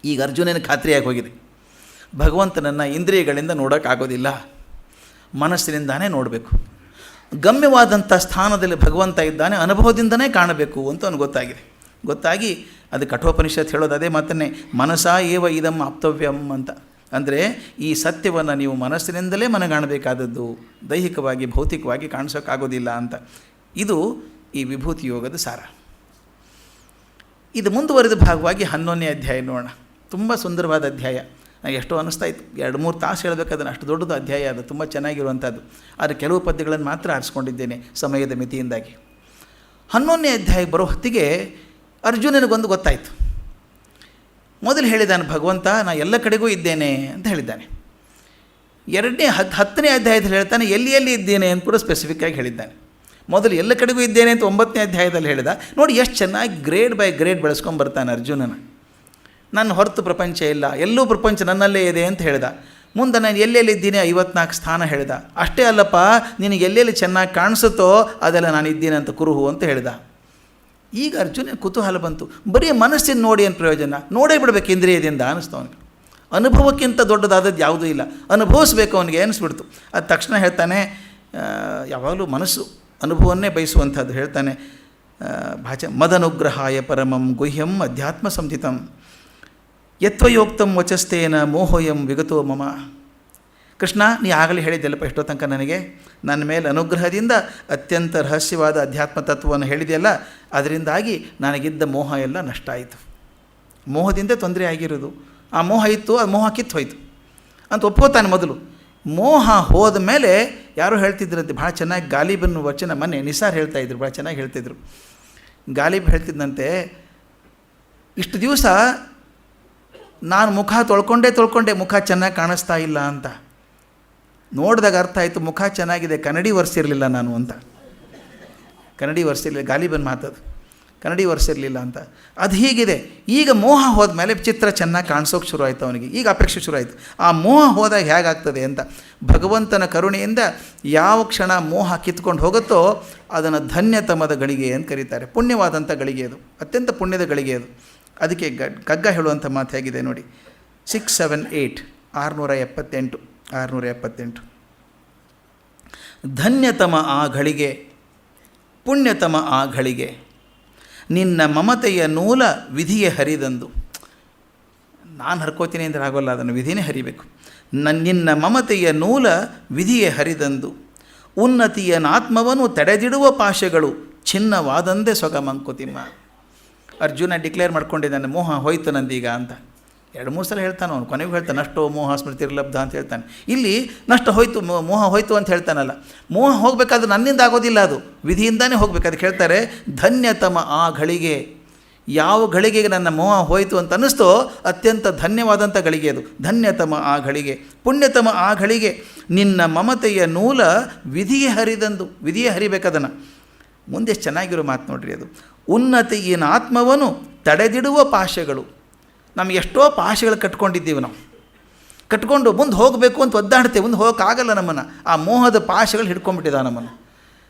ಈಗ ಅರ್ಜುನನ ಖಾತ್ರಿಯಾಗಿ ಹೋಗಿದೆ, ಭಗವಂತನನ್ನು ಇಂದ್ರಿಯಗಳಿಂದ ನೋಡೋಕ್ಕಾಗೋದಿಲ್ಲ, ಮನಸ್ಸಿನಿಂದಾನೇ ನೋಡಬೇಕು. ಗಮ್ಯವಾದಂಥ ಸ್ಥಾನದಲ್ಲಿ ಭಗವಂತ ಇದ್ದಾನೆ, ಅನುಭವದಿಂದನೇ ಕಾಣಬೇಕು ಅಂತ ಅವನು ಗೊತ್ತಾಗಿ ಅದು ಕಠೋಪನಿಷತ್ ಹೇಳೋದು ಅದೇ ಮಾತನ್ನೇ, ಮನಸಾ ಏವ ಇದಂ ಆಪ್ತವ್ಯಂ ಅಂತ. ಅಂದರೆ ಈ ಸತ್ಯವನ್ನು ನೀವು ಮನಸ್ಸಿನಿಂದಲೇ ಮನಗಾಣಬೇಕಾದದ್ದು, ದೈಹಿಕವಾಗಿ ಭೌತಿಕವಾಗಿ ಕಾಣಿಸೋಕ್ಕಾಗೋದಿಲ್ಲ ಅಂತ. ಇದು ಈ ವಿಭೂತಿ ಯೋಗದ ಸಾರ. ಇದು ಮುಂದುವರೆದ ಭಾಗವಾಗಿ 11ನೇ ಅಧ್ಯಾಯ ನೋಡೋಣ. ತುಂಬ ಸುಂದರವಾದ ಅಧ್ಯಾಯ. ನನಗೆ ಎಷ್ಟೋ ಅನ್ನಿಸ್ತಾ ಇತ್ತು, 2-3 ತಾಸು ಹೇಳಬೇಕಾದ್ರೆ ಅಷ್ಟು ದೊಡ್ಡದು ಅಧ್ಯಾಯ, ಅದು ತುಂಬ ಚೆನ್ನಾಗಿರುವಂಥದ್ದು. ಆದರೆ ಕೆಲವು ಪದ್ಯಗಳನ್ನು ಮಾತ್ರ ಆರಿಸ್ಕೊಂಡಿದ್ದೇನೆ ಸಮಯದ ಮಿತಿಯಿಂದಾಗಿ. 11ನೇ ಅಧ್ಯಾಯಕ್ಕೆ ಬರೋ ಹೊತ್ತಿಗೆ ಅರ್ಜುನನಿಗೊಂದು ಗೊತ್ತಾಯಿತು. ಮೊದಲು ಹೇಳಿದ್ದಾನೆ ಭಗವಂತ, ನಾ ಎಲ್ಲ ಕಡೆಗೂ ಇದ್ದೇನೆ ಅಂತ ಹೇಳಿದ್ದಾನೆ. 10ನೇ ಅಧ್ಯಾಯದಲ್ಲಿ ಹೇಳ್ತಾನೆ ಎಲ್ಲಿ ಇದ್ದೇನೆ ಅಂತ ಕೂಡ ಸ್ಪೆಸಿಫಿಕ್ಕಾಗಿ ಹೇಳಿದ್ದಾನೆ. ಮೊದಲು ಎಲ್ಲ ಕಡೆಗೂ ಇದ್ದೇನೆ ಅಂತ 9ನೇ ಅಧ್ಯಾಯದಲ್ಲಿ ಹೇಳಿದ. ನೋಡಿ ಎಷ್ಟು ಚೆನ್ನಾಗಿ ಗ್ರೇಡ್ ಬೈ ಗ್ರೇಡ್ ಬೆಳೆಸ್ಕೊಂಡು ಬರ್ತಾನೆ ಅರ್ಜುನನ. ನನ್ನ ಹೊರತು ಪ್ರಪಂಚ ಇಲ್ಲ, ಎಲ್ಲೂ ಪ್ರಪಂಚ ನನ್ನಲ್ಲೇ ಇದೆ ಅಂತ ಹೇಳಿದ. ಮುಂದೆ ನಾನು ಎಲ್ಲೆಲ್ಲಿದ್ದೀನಿ 54 ಸ್ಥಾನ ಹೇಳಿದ. ಅಷ್ಟೇ ಅಲ್ಲಪ್ಪ, ನಿನಗೆ ಎಲ್ಲೆಲ್ಲಿ ಚೆನ್ನಾಗಿ ಕಾಣಿಸುತ್ತೋ ಅದೆಲ್ಲ ನಾನು ಇದ್ದೀನಿ ಅಂತ ಕುರುಹು ಅಂತ ಹೇಳಿದ. ಈಗ ಅರ್ಜುನ ಕುತೂಹಲ ಬಂತು, ಬರೀ ಮನಸ್ಸಿನ ನೋಡಿ ಏನು ಪ್ರಯೋಜನ, ನೋಡೇ ಬಿಡಬೇಕು ಇಂದ್ರಿಯದಿಂದ ಅನ್ನಿಸ್ತು ಅವನಿಗೆ. ಅನುಭವಕ್ಕಿಂತ ದೊಡ್ಡದಾದದ್ದು ಯಾವುದೂ ಇಲ್ಲ, ಅನುಭವಿಸ್ಬೇಕು ಅವನಿಗೆ ಅನ್ನಿಸ್ಬಿಡ್ತು. ಅದು ತಕ್ಷಣ ಹೇಳ್ತಾನೆ, ಯಾವಾಗಲೂ ಮನಸ್ಸು ಅನುಭವನ್ನೇ ಬಯಸುವಂಥದ್ದು. ಹೇಳ್ತಾನೆ, ಮದನುಗ್ರಹಾಯ ಪರಮಂ ಗುಹ್ಯಂ ಅಧ್ಯಾತ್ಮ ಸಂಹಿತಂ ಯತ್ವಯೋಕ್ತಂ ವಚಸ್ತೇನ ಮೋಹೋಯಂ ವಿಗತೋ ಮಮ. ಕೃಷ್ಣ, ನೀ ಆಗಲೇ ಹೇಳಿದ್ದೆಲ್ಲಪ್ಪ ಎಷ್ಟೋ ತನಕ ನನಗೆ, ನನ್ನ ಮೇಲೆ ಅನುಗ್ರಹದಿಂದ ಅತ್ಯಂತ ರಹಸ್ಯವಾದ ಅಧ್ಯಾತ್ಮ ತತ್ವವನ್ನು ಹೇಳಿದೆಯಲ್ಲ, ಅದರಿಂದಾಗಿ ನನಗಿದ್ದ ಮೋಹ ಎಲ್ಲ ನಷ್ಟ ಆಯಿತು. ಮೋಹದಿಂದ ತೊಂದರೆ ಆಗಿರೋದು, ಆ ಮೋಹ ಇತ್ತು, ಆ ಮೋಹ ಕಿತ್ತು ಹೋಯಿತು ಅಂತ ಒಪ್ಕೋತಾನೆ ಮೊದಲು. ಮೋಹ ಹೋದ ಮೇಲೆ ಯಾರೋ ಹೇಳ್ತಿದ್ರಂತೆ ಭಾಳ ಚೆನ್ನಾಗಿ, ಗಾಲಿಬನ್ನು ವಚನ ಮೊನ್ನೆ ನಿಸಾರ್ ಹೇಳ್ತಾಯಿದ್ರು, ಭಾಳ ಚೆನ್ನಾಗಿ ಹೇಳ್ತಿದ್ರು. ಗಾಲಿಬ್ ಹೇಳ್ತಿದ್ದಂತೆ, ಇಷ್ಟು ದಿವಸ ನಾನು ಮುಖ ತೊಳ್ಕೊಂಡೆ ಮುಖ ಚೆನ್ನಾಗಿ ಕಾಣಿಸ್ತಾ ಇಲ್ಲ ಅಂತ. ನೋಡಿದಾಗ ಅರ್ಥ ಆಯಿತು, ಮುಖ ಚೆನ್ನಾಗಿದೆ, ಕನ್ನಡಿ ಒರೆಸಿರಲಿಲ್ಲ ನಾನು ಅಂತ. ಕನ್ನಡಿ ಒರೆಸಿರಲಿಲ್ಲ, ಗಾಲಿಬನ್ ಮಾತದು, ಕನ್ನಡಿ ಒರೆಸಿರಲಿಲ್ಲ ಅಂತ. ಅದು ಹೀಗಿದೆ. ಈಗ ಮೋಹ ಹೋದ ಮೇಲೆ ಚಿತ್ರ ಚೆನ್ನಾಗಿ ಕಾಣಿಸೋಕೆ ಶುರು ಆಯಿತು ಅವನಿಗೆ, ಈಗ ಅಪೇಕ್ಷೆ ಶುರು ಆಯಿತು. ಆ ಮೋಹ ಹೋದಾಗ ಹೇಗಾಗ್ತದೆ ಅಂತ, ಭಗವಂತನ ಕರುಣೆಯಿಂದ ಯಾವ ಕ್ಷಣ ಮೋಹ ಕಿತ್ಕೊಂಡು ಹೋಗುತ್ತೋ ಅದನ್ನು ಧನ್ಯತಮದ ಗಳಿಗೆ ಅಂತ ಕರೀತಾರೆ. ಪುಣ್ಯವಾದಂಥ ಗಳಿಗೆ ಅದು, ಅತ್ಯಂತ ಪುಣ್ಯದ ಗಳಿಗೆ ಅದು. ಅದಕ್ಕೆ ಕಗ್ಗ ಹೇಳುವಂಥ ಮಾತು ಹೇಗಿದೆ ನೋಡಿ, 678 678 ಧನ್ಯತಮ ಆ ಘಳಿಗೆ, ಪುಣ್ಯತಮ ಆ ಘಳಿಗೆ, ನಿನ್ನ ಮಮತೆಯ ನೂಲ ವಿಧಿಯೇ ಹರಿದಂದು. ನಾನು ಹರ್ಕೋತೀನಿ ಅಂದರೆ ಆಗೋಲ್ಲ, ಅದನ್ನು ವಿಧಿನೇ ಹರಿಬೇಕು. ನಿನ್ನ ಮಮತೆಯ ನೂಲ ವಿಧಿಯೇ ಹರಿದಂದು, ಉನ್ನತಿಯನಾತ್ಮವನ್ನು ತಡೆದಿಡುವ ಪಾಶಗಳು ಛಿನ್ನವಾದಂದೇ ಸೊಗ ಮಂಕುತಿಮ್ಮ. ಅರ್ಜುನ ಡಿಕ್ಲೇರ್ ಮಾಡ್ಕೊಂಡಿದ್ದಾನೆ, ಮೋಹ ಹೋಯ್ತು ನಂದೀಗ ಅಂತ. 2-3 ಸಲ ಹೇಳ್ತಾನೆ ಅವನು, ಕೊನೆಗೂ ಹೇಳ್ತಾನೆ ನಷ್ಟೋ ಮೋಹ ಸ್ಮೃತಿರ್ಲಬ್ಧ ಅಂತ ಹೇಳ್ತಾನೆ. ಇಲ್ಲಿ ನಷ್ಟ ಹೋಯ್ತು, ಮೋಹ ಹೋಯ್ತು ಅಂತ ಹೇಳ್ತಾನಲ್ಲ. ಮೋಹ ಹೋಗಬೇಕಾದ್ರೆ ನನ್ನಿಂದ ಆಗೋದಿಲ್ಲ, ಅದು ವಿಧಿಯಿಂದಾನೇ ಹೋಗ್ಬೇಕು. ಅದಕ್ಕೆ ಹೇಳ್ತಾರೆ ಧನ್ಯತಮ ಆ ಘಳಿಗೆ. ಯಾವ ಘಳಿಗೆಗೆ ನನ್ನ ಮೋಹ ಹೋಯಿತು ಅಂತ ಅನ್ನಿಸ್ತೋ ಅತ್ಯಂತ ಧನ್ಯವಾದಂಥ ಘಳಿಗೆ ಅದು. ಧನ್ಯತಮ ಆ ಘಳಿಗೆ, ಪುಣ್ಯತಮ ಆ ಘಳಿಗೆ, ನಿನ್ನ ಮಮತೆಯ ನೂಲ ವಿಧಿಯೇ ಹರಿದಂದು. ವಿಧಿಯೇ ಹರಿಬೇಕದನ್ನು. ಮುಂದೆ ಚೆನ್ನಾಗಿರೋ ಮಾತು ನೋಡ್ರಿ ಅದು. ಉನ್ನತಿಯಿನ ಆತ್ಮವನ್ನು ತಡೆದಿಡುವ ಪಾಶಗಳು. ನಮಗೆ ಎಷ್ಟೋ ಪಾಶಗಳು ಕಟ್ಕೊಂಡಿದ್ದೀವಿ, ನಾವು ಕಟ್ಕೊಂಡು ಮುಂದೆ ಹೋಗಬೇಕು ಅಂತ ಒದ್ದಾಡ್ತೇವೆ, ಮುಂದೆ ಹೋಗೋಕ್ಕಾಗಲ್ಲ ನಮ್ಮನ್ನು. ಆ ಮೋಹದ ಪಾಶಗಳು ಹಿಡ್ಕೊಂಡ್ಬಿಟ್ಟಿದ್ದಾವೆ ನಮ್ಮನ್ನು.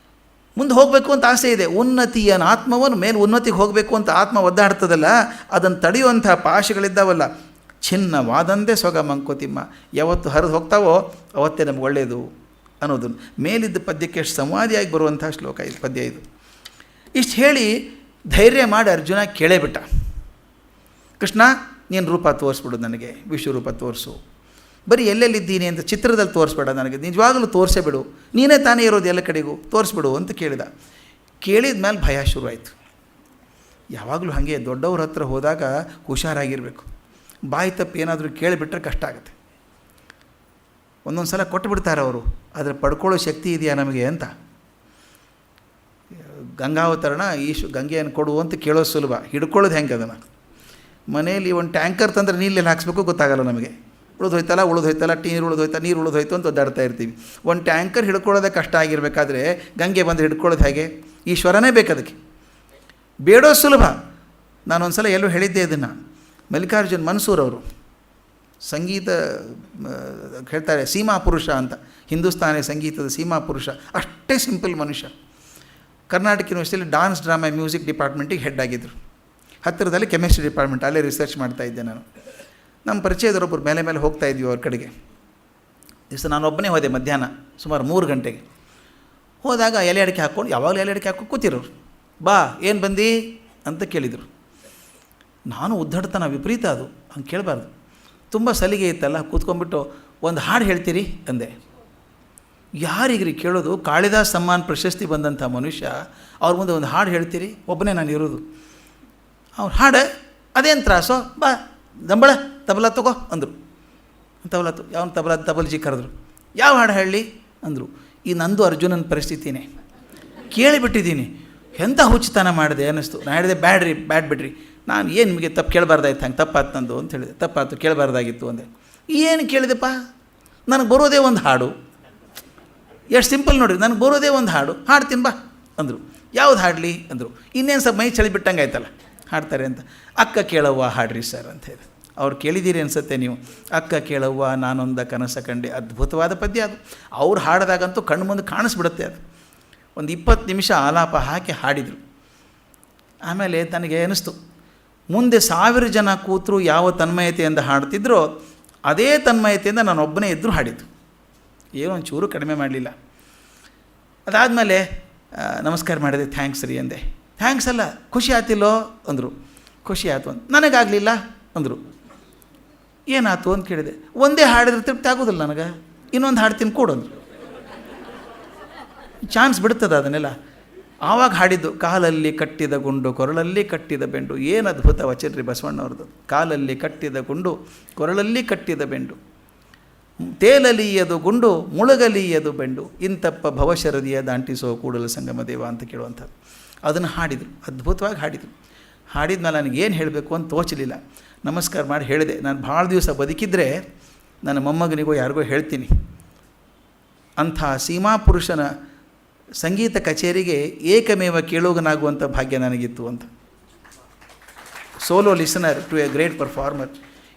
ಮುಂದೆ ಹೋಗಬೇಕು ಅಂತ ಆಸೆ ಇದೆ, ಉನ್ನತಿಯನ ಆತ್ಮವನ್ನು ಮೇಲೆ ಉನ್ನತಿಗೆ ಹೋಗಬೇಕು ಅಂತ ಆತ್ಮ ಒದ್ದಾಡ್ತದಲ್ಲ, ಅದನ್ನು ತಡೆಯುವಂಥ ಪಾಶಗಳಿದ್ದಾವಲ್ಲ, ಛಿನ್ನವಾದಂದೇ ಸೊಗ ಮಂಕುತಿಮ್ಮ. ಯಾವತ್ತು ಹರಿದು ಹೋಗ್ತಾವೋ ಅವತ್ತೇ ನಮ್ಗೆ ಒಳ್ಳೆಯದು ಅನ್ನೋದು ಮೇಲಿದ್ದ ಪದ್ಯಕ್ಕೆ ಎಷ್ಟು ಸಂವಾದಿಯಾಗಿ ಬರುವಂಥ ಶ್ಲೋಕ ಇದು, ಪದ್ಯ ಇದು. ಇಷ್ಟು ಹೇಳಿ ಧೈರ್ಯ ಮಾಡಿ ಅರ್ಜುನ ಕೇಳೇ ಬಿಟ್ಟ, ಕೃಷ್ಣ ನೀನು ರೂಪ ತೋರಿಸ್ಬಿಡು ನನಗೆ, ವಿಶ್ವರೂಪ ತೋರಿಸು, ಬರೀ ಎಲ್ಲೆಲ್ಲಿದ್ದೀನಿ ಅಂತ ಚಿತ್ರದಲ್ಲಿ ತೋರಿಸ್ಬೇಡ, ನನಗೆ ನಿಜವಾಗಲೂ ತೋರಿಸೇ ಬಿಡು, ನೀನೇ ತಾನೇ ಇರೋದು ಎಲ್ಲ ಕಡೆಗೂ, ತೋರಿಸ್ಬಿಡು ಅಂತ ಕೇಳಿದ. ಕೇಳಿದ ಮೇಲೆ ಭಯ ಶುರುವಾಯಿತು. ಯಾವಾಗಲೂ ಹಾಗೆ ದೊಡ್ಡವ್ರ ಹತ್ರ ಹೋದಾಗ ಹುಷಾರಾಗಿರಬೇಕು. ಬಾಯಿ ತಪ್ಪು ಏನಾದರೂ ಕೇಳಿಬಿಟ್ರೆ ಕಷ್ಟ ಆಗುತ್ತೆ. ಒಂದೊಂದು ಸಲ ಕೊಟ್ಟುಬಿಡ್ತಾರೆ ಅವರು, ಆದರೆ ಪಡ್ಕೊಳ್ಳೋ ಶಕ್ತಿ ಇದೆಯಾ ನಮಗೆ ಅಂತ. ಗಂಗಾವತರಣ ಗಂಗೆಯನ್ನು ಕೊಡು ಅಂತ ಕೇಳೋದು ಸುಲಭ, ಹಿಡ್ಕೊಳ್ಳೋದು ಹೆಂಗೆ ಅದನ್ನು? ಮನೆಯಲ್ಲಿ ಒಂದು ಟ್ಯಾಂಕರ್ ತಂದರೆ ನೀರಲ್ಲಿ ಹಾಕ್ಸ್ಬೇಕು ಗೊತ್ತಾಗಲ್ಲ ನಮಗೆ. ಉಳಿದೋಯ್ತಲ್ಲ ನೀರು ಉಳಿದೋಯ್ತು ಅಂತ ಒದ್ದಾಡ್ತಾ ಇರ್ತೀವಿ. ಒಂದು ಟ್ಯಾಂಕರ್ ಹಿಡ್ಕೊಳ್ಳೋದೇ ಕಷ್ಟ ಆಗಿರಬೇಕಾದ್ರೆ ಗಂಗೆ ಬಂದು ಹಿಡ್ಕೊಳ್ಳೋದು ಹೇಗೆ? ಈಶ್ವರನೇ ಬೇಕದಕ್ಕೆ. ಬೇಡೋ ಸುಲಭ. ನಾನೊಂದು ಸಲ ಎಲ್ಲೂ ಹೇಳಿದ್ದೆ ಇದನ್ನು. ಮಲ್ಲಿಕಾರ್ಜುನ್ ಮನ್ಸೂರ್ ಅವರು ಸಂಗೀತ ಹೇಳ್ತಾರೆ ಸೀಮಾ ಪುರುಷ ಅಂತ, ಹಿಂದೂಸ್ತಾನಿ ಸಂಗೀತದ ಸೀಮಾ ಪುರುಷ. ಅಷ್ಟೇ ಸಿಂಪಲ್ ಮನುಷ್ಯ. ಕರ್ನಾಟಕ ಯೂನಿವರ್ಸಿಟಿಯಲ್ಲಿ ಡಾನ್ಸ್ ಡ್ರಾಮಾ ಮ್ಯೂಸಿಕ್ ಡಿಪಾರ್ಟ್ಮೆಂಟಿಗೆ ಹೆಡ್ ಆಗಿದ್ದರು. ಹತ್ತಿರದಲ್ಲಿ ಕೆಮಿಸ್ಟ್ರಿ ಡಿಪಾರ್ಟ್ಮೆಂಟ್, ಅಲ್ಲೇ ರಿಸರ್ಚ್ ಮಾಡ್ತಾಯಿದ್ದೆ ನಾನು. ನಮ್ಮ ಪರಿಚಯದವರೊಬ್ಬರು ಮೇಲೆ ಮೇಲೆ ಹೋಗ್ತಾ ಇದ್ವಿ ಅವ್ರ ಕಡೆಗೆ. ದಿವಸ ನಾನೊಬ್ಬನೇ ಹೋದೆ ಮಧ್ಯಾಹ್ನ ಸುಮಾರು 3 ಗಂಟೆಗೆ. ಹೋದಾಗ ಎಲೆ ಅಡಿಕೆ ಹಾಕ್ಕೊಂಡು, ಯಾವಾಗಲೂ ಎಲೆ ಅಡಿಕೆ ಹಾಕ್ಕೊಂಡು ಕೂತಿರೋರು. ಬಾ ಏನು ಬಂದು ಅಂತ ಕೇಳಿದರು. ನಾನು ಉದ್ದಡ್ತನ ವಿಪರೀತ, ಅದು ಹಂಗೆ ಕೇಳಬಾರ್ದು. ತುಂಬ ಸಲಿಗೆ ಇತ್ತಲ್ಲ, ಕೂತ್ಕೊಂಡ್ಬಿಟ್ಟು ಒಂದು ಹಾಡು ಹೇಳ್ತೀರಿ ಅಂದೆ. ಯಾರಿಗ್ರಿ ಕೇಳೋದು? ಕಾಳಿದಾಸ್ ಸಮ್ಮಾನ್ ಪ್ರಶಸ್ತಿ ಬಂದಂಥ ಮನುಷ್ಯ ಅವ್ರ ಮುಂದೆ ಒಂದು ಹಾಡು ಹೇಳ್ತೀರಿ? ಒಬ್ಬನೇ ನಾನು ಇರೋದು. ಅವ್ರು ಹಾಡು ಅದೇನು ತ್ರಾಸೋ, ಬಾ ದಂಬಳ ತಬಲಾ ತಗೋ ಅಂದರು. ತಬಲಾ ಯಾವನು ತಬಲ್ಜಿ ಕರೆದ್ರು. ಯಾವ ಹಾಡು ಹೇಳಲಿ ಅಂದರು. ಈ ನಂದು ಅರ್ಜುನನ ಪರಿಸ್ಥಿತಿನೇ ಕೇಳಿಬಿಟ್ಟಿದ್ದೀನಿ. ಎಂಥ ಹುಚ್ಚುತನ ಮಾಡಿದೆ ಅನ್ನಿಸ್ತು. ನಾನು ಹೇಳಿದೆ ಬ್ಯಾಡ್ ಬಿಡ್ರಿ, ನಾನು ಏನು ನಿಮಗೆ ತಪ್ಪು ಕೇಳಬಾರ್ದಾಯ್ತು, ಹಂಗೆ ತಪ್ಪಾತು ನಂದು ಅಂತ ಹೇಳಿದೆ. ತಪ್ಪಾಯ್ತು, ಕೇಳಬಾರ್ದಾಗಿತ್ತು ಅಂದೆ. ಏನು ಕೇಳಿದೆಪ್ಪ, ನನಗೆ ಬರೋದೇ ಒಂದು ಹಾಡು. ಎಷ್ಟು ಸಿಂಪಲ್ ನೋಡಿರಿ, ನನಗೆ ಬರೋದೇ ಒಂದು ಹಾಡು, ಹಾಡ್ತೀನಿ ಬಾ ಅಂದರು. ಯಾವ್ದು ಹಾಡಲಿ ಅಂದರು. ಇನ್ನೇನು ಸ್ವಲ್ಪ ಮೈ ಚಳಿ ಬಿಟ್ಟಂಗೆ ಆಯ್ತಲ್ಲ, ಹಾಡ್ತಾರೆ ಅಂತ. ಅಕ್ಕ ಕೇಳವ್ವ ಹಾಡ್ರಿ ಸರ್ ಅಂತ ಹೇಳಿ. ಅವ್ರು ಕೇಳಿದ್ದೀರಿ ಅನಿಸುತ್ತೆ ನೀವು. ಅಕ್ಕ ಕೇಳವ್ವ ನಾನೊಂದ ಕನಸ ಕಂಡೆ, ಅದ್ಭುತವಾದ ಪದ್ಯ ಅದು. ಅವ್ರು ಹಾಡಿದಾಗಂತೂ ಕಣ್ಣು ಮುಂದೆ ಕಾಣಿಸ್ಬಿಡುತ್ತೆ ಅದು. ಒಂದು 20 ನಿಮಿಷ ಆಲಾಪ ಹಾಕಿ ಹಾಡಿದರು. ಆಮೇಲೆ ನನಗೆ ಅನ್ನಿಸ್ತು, ಮುಂದೆ 1000 ಜನ ಕೂತರು ಯಾವ ತನ್ಮಯತೆಯಿಂದ ಹಾಡ್ತಿದ್ರೋ ಅದೇ ತನ್ಮಯತೆಯಿಂದ ನಾನು ಒಬ್ಬನೇ ಇದ್ದರೂ ಹಾಡಿದ್ದು. ಏನೋ ಒಂಚೂರು ಕಡಿಮೆ ಮಾಡಲಿಲ್ಲ. ಅದಾದಮೇಲೆ ನಮಸ್ಕಾರ ಮಾಡಿದೆ, ಥ್ಯಾಂಕ್ಸ್ ರೀ ಅಂದೆ. ಥ್ಯಾಂಕ್ಸ್ ಅಲ್ಲ, ಖುಷಿ ಆಯ್ತಿಲ್ಲೋ ಅಂದರು. ಖುಷಿ ಆಯಿತು ಅಂತ. ನನಗಾಗಲಿಲ್ಲ ಅಂದರು. ಏನಾಯ್ತು ಅಂತ ಕೇಳಿದೆ. ಒಂದೇ ಹಾಡಿದ್ರೆ ತೃಪ್ತಿ ಆಗೋದಿಲ್ಲ ನನಗೆ, ಇನ್ನೊಂದು ಹಾಡ್ತೀನಿ ಕೊಡು ಅಂದರು. ಚಾನ್ಸ್ ಬಿಡ್ತದೆ ಅದನ್ನೆಲ್ಲ. ಆವಾಗ ಹಾಡಿದ್ದು ಕಾಲಲ್ಲಿ ಕಟ್ಟಿದ ಗುಂಡು ಕೊರಳಲ್ಲಿ ಕಟ್ಟಿದ ಬೆಂಡು. ಏನು ಅದ್ಭುತ ವಚನ ರೀ ಬಸವಣ್ಣವ್ರದ್ದು. ಕಾಲಲ್ಲಿ ಕಟ್ಟಿದ ಗುಂಡು ಕೊರಳಲ್ಲಿ ಕಟ್ಟಿದ ಬೆಂಡು, ತೇಲಲಿಯದು ಗುಂಡು ಮುಳುಗಲಿಯದು ಬೆಂಡು, ಇಂತಪ್ಪ ಭವಶರದಿಯ ದಾಂಟಿಸೋ ಕೂಡಲ ಸಂಗಮ ದೇವ ಅಂತ ಕೇಳುವಂಥದ್ದು. ಅದನ್ನು ಹಾಡಿದರು, ಅದ್ಭುತವಾಗಿ ಹಾಡಿದರು. ಹಾಡಿದ್ಮೇಲೆ ನನಗೇನು ಹೇಳಬೇಕು ಅಂತ ತೋಚಲಿಲ್ಲ. ನಮಸ್ಕಾರ ಮಾಡಿ ಹೇಳಿದೆ, ನಾನು ಭಾಳ ದಿವಸ ಬದುಕಿದ್ರೆ ನನ್ನ ಮೊಮ್ಮಗನಿಗೋ ಯಾರಿಗೋ ಹೇಳ್ತೀನಿ, ಅಂಥ ಸೀಮಾ ಪುರುಷನ ಸಂಗೀತ ಕಚೇರಿಗೆ ಏಕಮೇವ ಕೇಳುಗನಾಗುವಂಥ ಭಾಗ್ಯ ನನಗಿತ್ತು ಅಂತ. Solo listener to a great performer.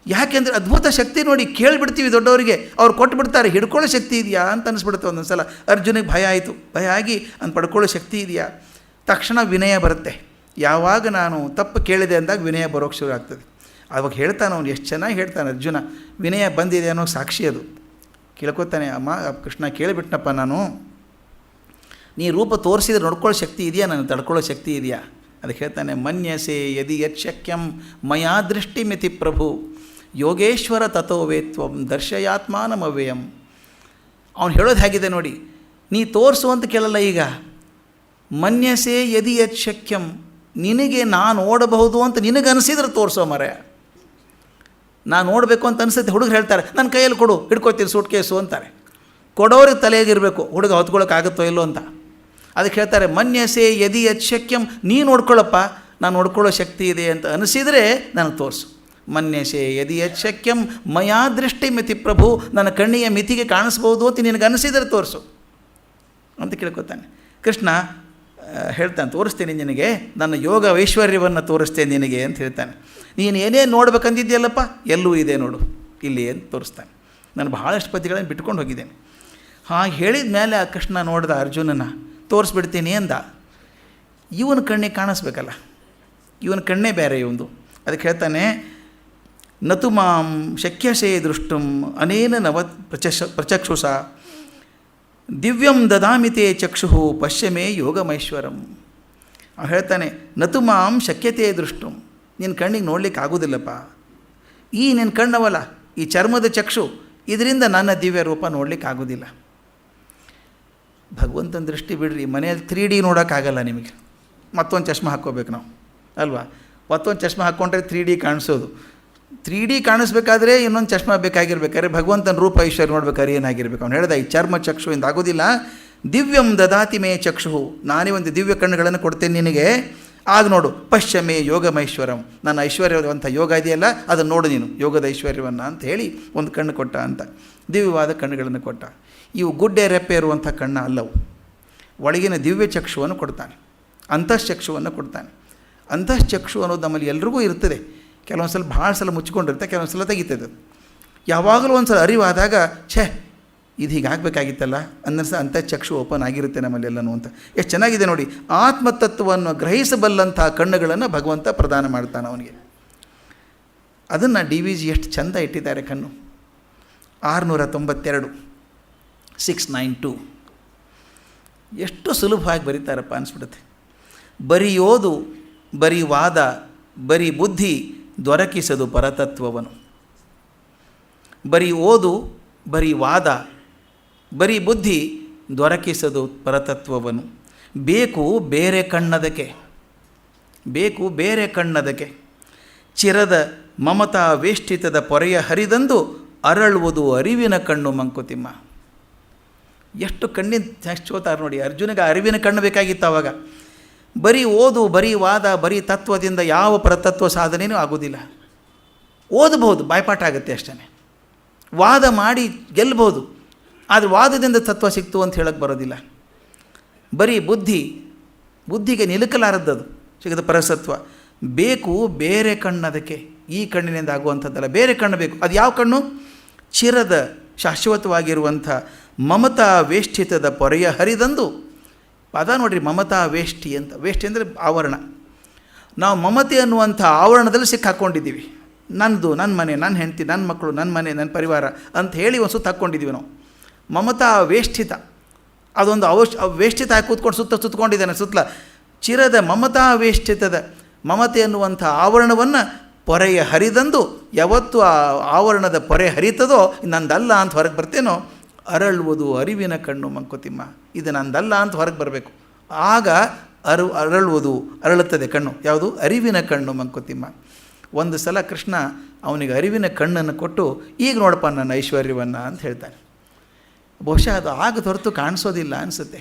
ಯಾಕೆಂದರೆ ಅದ್ಭುತ ಶಕ್ತಿ ನೋಡಿ, ಕೇಳಿಬಿಡ್ತೀವಿ ದೊಡ್ಡವರಿಗೆ, ಅವ್ರು ಕೊಟ್ಟುಬಿಡ್ತಾರೆ. ಹಿಡ್ಕೊಳ್ಳೋ ಶಕ್ತಿ ಇದೆಯಾ ಅಂತ ಅನಿಸ್ಬಿಡುತ್ತೆ ಒಂದೊಂದು ಸಲ. ಅರ್ಜುನಿಗೆ ಭಯ ಆಯಿತು. ಭಯ ಆಗಿ ಅವ್ನು ಪಡ್ಕೊಳ್ಳೋ ಶಕ್ತಿ ಇದೆಯಾ. ತಕ್ಷಣ ವಿನಯ ಬರುತ್ತೆ. ಯಾವಾಗ ನಾನು ತಪ್ಪು ಕೇಳಿದೆ ಅಂದಾಗ ವಿನಯ ಬರೋಕ್ಕೆ ಶುರು ಆಗ್ತದೆ. ಅವಾಗ ಹೇಳ್ತಾನೆ ಅವನು, ಎಷ್ಟು ಚೆನ್ನಾಗಿ ಹೇಳ್ತಾನೆ ಅರ್ಜುನ. ವಿನಯ ಬಂದಿದೆ ಅನ್ನೋ ಸಾಕ್ಷಿ ಅದು. ಕೇಳ್ಕೊತಾನೆ, ಅಮ್ಮ ಕೃಷ್ಣ ಕೇಳಿಬಿಟ್ನಪ್ಪ ನಾನು, ನೀ ರೂಪ ತೋರಿಸಿದ್ರೆ ನೋಡ್ಕೊಳ್ಳೋ ಶಕ್ತಿ ಇದೆಯಾ, ನಾನು ತಡ್ಕೊಳ್ಳೋ ಶಕ್ತಿ ಇದೆಯಾ? ಅದಕ್ಕೆ ಹೇಳ್ತಾನೆ, ಮನ್ಯಸೆ ಯದಿ ಯಚ್ಛಕ್ಯಂ ಮಯಾ ದೃಷ್ಟಿಮಿತಿ ಪ್ರಭು ಯೋಗೇಶ್ವರ ತಥೋ ವೇತ್ವಂ ದರ್ಶಯಾತ್ಮಾನಮವ್ಯಯಂ. ಅವನು ಹೇಳೋದು ಹೇಗಿದೆ ನೋಡಿ, ನೀ ತೋರಿಸು ಅಂತ ಕೇಳಲ್ಲ. ಈಗ ಮನ್ಯಸೆ ಯದಿ ಯಚ್ಛಕ್ಯಂ, ನಿನಗೆ ನಾನು ಓಡಬಹುದು ಅಂತ ನಿನಗನಿಸಿದ್ರೆ ತೋರಿಸೋ ಮರೆ. ನಾನು ನೋಡಬೇಕು ಅಂತ ಅನಿಸುತ್ತೆ. ಹುಡುಗರು ಹೇಳ್ತಾರೆ, ನನ್ನ ಕೈಯಲ್ಲಿ ಕೊಡು, ಹಿಡ್ಕೊತೀನಿ ಸೂಟ್ ಕೇಸು ಅಂತಾರೆ. ಕೊಡೋರಿಗೆ ತಲೆಯಾಗಿರಬೇಕು, ಹುಡುಗ ಹೊತ್ಕೊಳ್ಳೋಕ್ಕಾಗುತ್ತೋ ಇಲ್ಲೋ ಅಂತ. ಅದಕ್ಕೆ ಹೇಳ್ತಾರೆ, ಮನ್ಯಸೆ ಯದಿ ಯಚ್ಛಕ್ಯಂ, ನೀ ನೋಡ್ಕೊಳ್ಳಪ್ಪ, ನಾನು ನೋಡ್ಕೊಳ್ಳೋ ಶಕ್ತಿ ಇದೆ ಅಂತ ಅನಿಸಿದರೆ ನನಗೆ ತೋರಿಸು. ಮನ್ಯಸೆ ಯದಿ ಯಚ್ಛಕ್ಯಂ ಮಯಾ ದೃಷ್ಟಿ ಮಿತಿ ಪ್ರಭು, ನನ್ನ ಕಣ್ಣಿಯ ಮಿತಿಗೆ ಕಾಣಿಸ್ಬೋದು ಅಂತ ನಿನಗೆ ಅನಿಸಿದರೆ ತೋರಿಸು ಅಂತ ಕೇಳ್ಕೊತಾನೆ. ಕೃಷ್ಣ ಹೇಳ್ತಾನೆ, ತೋರಿಸ್ತೇನೆ ನಿನಗೆ, ನನ್ನ ಯೋಗ ಐಶ್ವರ್ಯವನ್ನು ತೋರಿಸ್ತೇನೆ ನಿನಗೆ ಅಂತ ಹೇಳ್ತಾನೆ. ನೀನು ಏನೇನು ನೋಡ್ಬೇಕಂದಿದ್ಯಲ್ಲಪ್ಪ, ಎಲ್ಲೂ ಇದೆ ನೋಡು ಇಲ್ಲಿ ಅಂತ ತೋರಿಸ್ತಾನೆ. ನಾನು ಬಹಳಷ್ಟು ಪದ್ಯಗಳನ್ನು ಬಿಟ್ಕೊಂಡು ಹೋಗಿದ್ದೇನೆ. ಹಾಗೆ ಹೇಳಿದ ಮೇಲೆ ಆ ಕೃಷ್ಣ ನೋಡ್ದ ಅರ್ಜುನನ, ತೋರಿಸ್ಬಿಡ್ತೀನಿ ಅಂದ. ಇವನ ಕಣ್ಣಿಗೆ ಕಾಣಿಸ್ಬೇಕಲ್ಲ, ಇವನ ಕಣ್ಣೇ ಬೇರೆ ಇವಂದು. ಅದಕ್ಕೆ ಹೇಳ್ತಾನೆ, ನತು ಮಾಂ ಶಕ್ಯಸೇ ದೃಷ್ಟುಂ ಅನೇನ ನವ ಪ್ರಚಕ್ಷುಷ ದಿವ್ಯಂ ದದಾಮಿತೆ ಚಕ್ಷು ಪಶ್ಯಮೇ ಯೋಗಮೈಶ್ವರಂ. ಅವ್ನು ಹೇಳ್ತಾನೆ, ನತು ಮಾಂ ಶಕ್ಯತೆ ದೃಷ್ಟುಂ, ನಿನ್ನ ಕಣ್ಣಿಗೆ ನೋಡ್ಲಿಕ್ಕೆ ಆಗೋದಿಲ್ಲಪ್ಪ. ಈ ನಿನ್ನ ಕಣ್ಣವಲ್ಲ, ಈ ಚರ್ಮದ ಚಕ್ಷು, ಇದರಿಂದ ನನ್ನ ದಿವ್ಯ ರೂಪ ನೋಡ್ಲಿಕ್ಕೆ ಆಗೋದಿಲ್ಲ. ಭಗವಂತನ ದೃಷ್ಟಿ ಬಿಡ್ರಿ, ಮನೆಯಲ್ಲಿ 3D ನೋಡೋಕ್ಕಾಗಲ್ಲ ನಿಮಗೆ. ಮತ್ತೊಂದು ಚಶ್ಮೆ ಹಾಕ್ಕೋಬೇಕು ನಾವು ಅಲ್ವಾ? ಮತ್ತೊಂದು ಚಶ್ಮೆ ಹಾಕ್ಕೊಂಡ್ರೆ 3D ಕಾಣಿಸೋದು. 3D ಕಾಣಿಸ್ಬೇಕಾದ್ರೆ ಇನ್ನೊಂದು ಚಶ್ಮೆ ಬೇಕಾಗಿರ್ಬೇಕಾದ್ರೆ ಭಗವಂತನ ರೂಪ ಐಶ್ವರ್ಯ ನೋಡ್ಬೇಕಾದ್ರೆ ಏನಾಗಿರ್ಬೇಕು? ಅವ್ನು ಹೇಳ್ದ, ಈ ಚರ್ಮ ಚಕ್ಷುವಿಂದ ಆಗೋದಿಲ್ಲ. ದಿವ್ಯಂ ದದಾತಿ ಮೇ ಚಕ್ಷು, ನಾನೇ ಒಂದು ದಿವ್ಯ ಕಣ್ಣುಗಳನ್ನು ಕೊಡ್ತೇನೆ ನಿನಗೆ, ಆಗ ನೋಡು. ಪಶ್ಯಮೇ ಯೋಗಮೈಶ್ವರಂ, ನನ್ನ ಐಶ್ವರ್ಯವಂಥ ಯೋಗ ಇದೆಯಲ್ಲ ಅದನ್ನು ನೋಡು ನೀನು, ಯೋಗದ ಐಶ್ವರ್ಯವನ್ನು ಅಂತ ಹೇಳಿ ಒಂದು ಕಣ್ಣು ಕೊಟ್ಟ ಅಂತ. ದಿವ್ಯವಾದ ಕಣ್ಣುಗಳನ್ನು ಕೊಟ್ಟ. ಇವು ಗುಡ್ಡೆ ರೆಪ್ಪೆ ಇರುವಂಥ ಕಣ್ಣ ಅಲ್ಲವು. ಒಳಗಿನ ದಿವ್ಯ ಚಕ್ಷುವನ್ನು ಕೊಡ್ತಾನೆ, ಅಂತಶ್ಚಕ್ಷುವನ್ನು ಕೊಡ್ತಾನೆ. ಅಂತಶ್ಚಕ್ಷು ಅನ್ನೋದು ನಮ್ಮಲ್ಲಿ ಎಲ್ರಿಗೂ ಇರ್ತದೆ. ಕೆಲವೊಂದು ಸಲ ಭಾಳ ಸಲ ಮುಚ್ಕೊಂಡಿರುತ್ತೆ, ಕೆಲವೊಂದು ಸಲ ತೆಗಿತದೆ. ಯಾವಾಗಲೂ ಒಂದು ಸಲ ಅರಿವಾದಾಗ ಛೇ ಇದು ಹೀಗಾಗಬೇಕಾಗಿತ್ತಲ್ಲ ಅಂಥ ಚಕ್ಷು ಓಪನ್ ಆಗಿರುತ್ತೆ ನಮ್ಮಲ್ಲೆಲ್ಲನೂ ಅಂತ. ಎಷ್ಟು ಚೆನ್ನಾಗಿದೆ ನೋಡಿ, ಆತ್ಮತತ್ವವನ್ನು ಗ್ರಹಿಸಬಲ್ಲಂಥ ಕಣ್ಣುಗಳನ್ನು ಭಗವಂತ ಪ್ರದಾನ ಮಾಡ್ತಾನೆ ಅವನಿಗೆ. ಅದನ್ನು DVG ಎಷ್ಟು ಚೆಂದ ಇಟ್ಟಿದ್ದಾರೆ ಕಣ್ಣು. 692 692 ಎಷ್ಟು ಸುಲಭವಾಗಿ ಬರೀತಾರಪ್ಪ ಅನಿಸ್ಬಿಡುತ್ತೆ. ಬರೀ ಓದು, ಬರೀ ವಾದ, ಬರೀ ಬುದ್ಧಿ ದೊರಕಿಸದು ಪರತತ್ವವನ್ನು. ಬರೀ ಓದು, ಬರೀ ವಾದ, ಬರೀ ಬುದ್ಧಿ ದೊರಕಿಸದು ಪರತತ್ವವನ್ನು. ಬೇಕು ಬೇರೆ ಕಣ್ಣದಕ್ಕೆ, ಬೇಕು ಬೇರೆ ಕಣ್ಣದಕ್ಕೆ. ಚಿರದ ಮಮತಾ ವೇಷ್ಟಿತದ ಪೊರೆಯ ಹರಿದಂದು ಅರಳುವುದು ಅರಿವಿನ ಕಣ್ಣು ಮಂಕುತಿಮ್ಮ. ಎಷ್ಟು ಕಣ್ಣಿನ ಚೋತಾರ ನೋಡಿ. ಅರ್ಜುನಿಗೆ ಅರಿವಿನ ಕಣ್ಣು ಬೇಕಾಗಿತ್ತು ಆವಾಗ. ಬರೀ ಓದು, ಬರೀ ವಾದ, ಬರೀ ತತ್ವದಿಂದ ಯಾವ ಪರತತ್ವ ಸಾಧನೆಯೂ ಆಗೋದಿಲ್ಲ. ಓದಬಹುದು, ಬಾಯ್ಪಾಠ ಆಗುತ್ತೆ ಅಷ್ಟೇ. ವಾದ ಮಾಡಿ ಗೆಲ್ಲಬಹುದು, ಆದರೆ ವಾದದಿಂದ ತತ್ವ ಸಿಕ್ತು ಅಂತ ಹೇಳಕ್ಕೆ ಬರೋದಿಲ್ಲ. ಬರೀ ಬುದ್ಧಿಗೆ ನಿಲುಕಲಾರದ್ದದು ಸಿಗದ ಪರಸತ್ವ. ಬೇಕು ಬೇರೆ ಕಣ್ಣದಕ್ಕೆ. ಈ ಕಣ್ಣಿನಿಂದ ಆಗುವಂಥದ್ದಲ್ಲ, ಬೇರೆ ಕಣ್ಣು ಬೇಕು. ಅದು ಯಾವ ಕಣ್ಣು? ಚಿರದ ಶಾಶ್ವತವಾಗಿರುವಂಥ ಮಮತಾ ವೇಷ್ಟಿತದ ಪೊರೆಯ ಹರಿದಂದು. ಪದ ನೋಡ್ರಿ, ಮಮತಾ ವೇಷ್ಟಿ ಅಂತ. ವೇಷ್ಟಿ ಅಂದರೆ ಆವರಣ. ನಾವು ಮಮತೆ ಅನ್ನುವಂಥ ಆವರಣದಲ್ಲಿ ಸಿಕ್ಕಾಕ್ಕೊಂಡಿದ್ದೀವಿ. ನನ್ನದು, ನನ್ನ ಮನೆ, ನನ್ನ ಹೆಂಡತಿ, ನನ್ನ ಮಕ್ಕಳು, ನನ್ನ ಮನೆ, ನನ್ನ ಪರಿವಾರ ಅಂತ ಹೇಳಿ ಒಂದು ಸುತ್ತ ಹಾಕ್ಕೊಂಡಿದ್ದೀವಿ ನಾವು. ಮಮತಾ ವೇಷ್ಟಿತ ಅದೊಂದು ವೇಷ್ಟಿತ ಹಾಕಿ ಕೂತ್ಕೊಂಡು ಸುತ್ತಕೊಂಡಿದ್ದಾನೆ ಸುತ್ತಲ. ಚಿರದ ಮಮತಾ ವೇಷ್ಟಿತದ ಮಮತೆ ಅನ್ನುವಂಥ ಆವರಣವನ್ನು ಪೊರೆಯ ಹರಿದಂದು ಯಾವತ್ತು ಆ ಆವರಣದ ಪೊರೆ ಹರಿತದೋ ನಂದಲ್ಲ ಅಂತ ಹೊರಗೆ ಬರ್ತೇನೋ ಅರಳುವುದು ಅರಿವಿನ ಕಣ್ಣು ಮಂಕುತಿಮ್ಮ. ಇದು ನಂದಲ್ಲ ಅಂತ ಹೊರಗೆ ಬರಬೇಕು. ಆಗ ಅರಳುತ್ತದೆ ಕಣ್ಣು. ಯಾವುದು? ಅರಿವಿನ ಕಣ್ಣು ಮಂಕುತಿಮ್ಮ. ಒಂದು ಸಲ ಕೃಷ್ಣ ಅವನಿಗೆ ಅರಿವಿನ ಕಣ್ಣನ್ನು ಕೊಟ್ಟು, ಈಗ ನೋಡಪ್ಪ ನನ್ನ ಐಶ್ವರ್ಯವನ್ನು ಅಂತ ಹೇಳ್ತಾನೆ. ಬಹುಶಃ ಅದು ಆಗ ಹೊರತು ಕಾಣಿಸೋದಿಲ್ಲ ಅನಿಸುತ್ತೆ.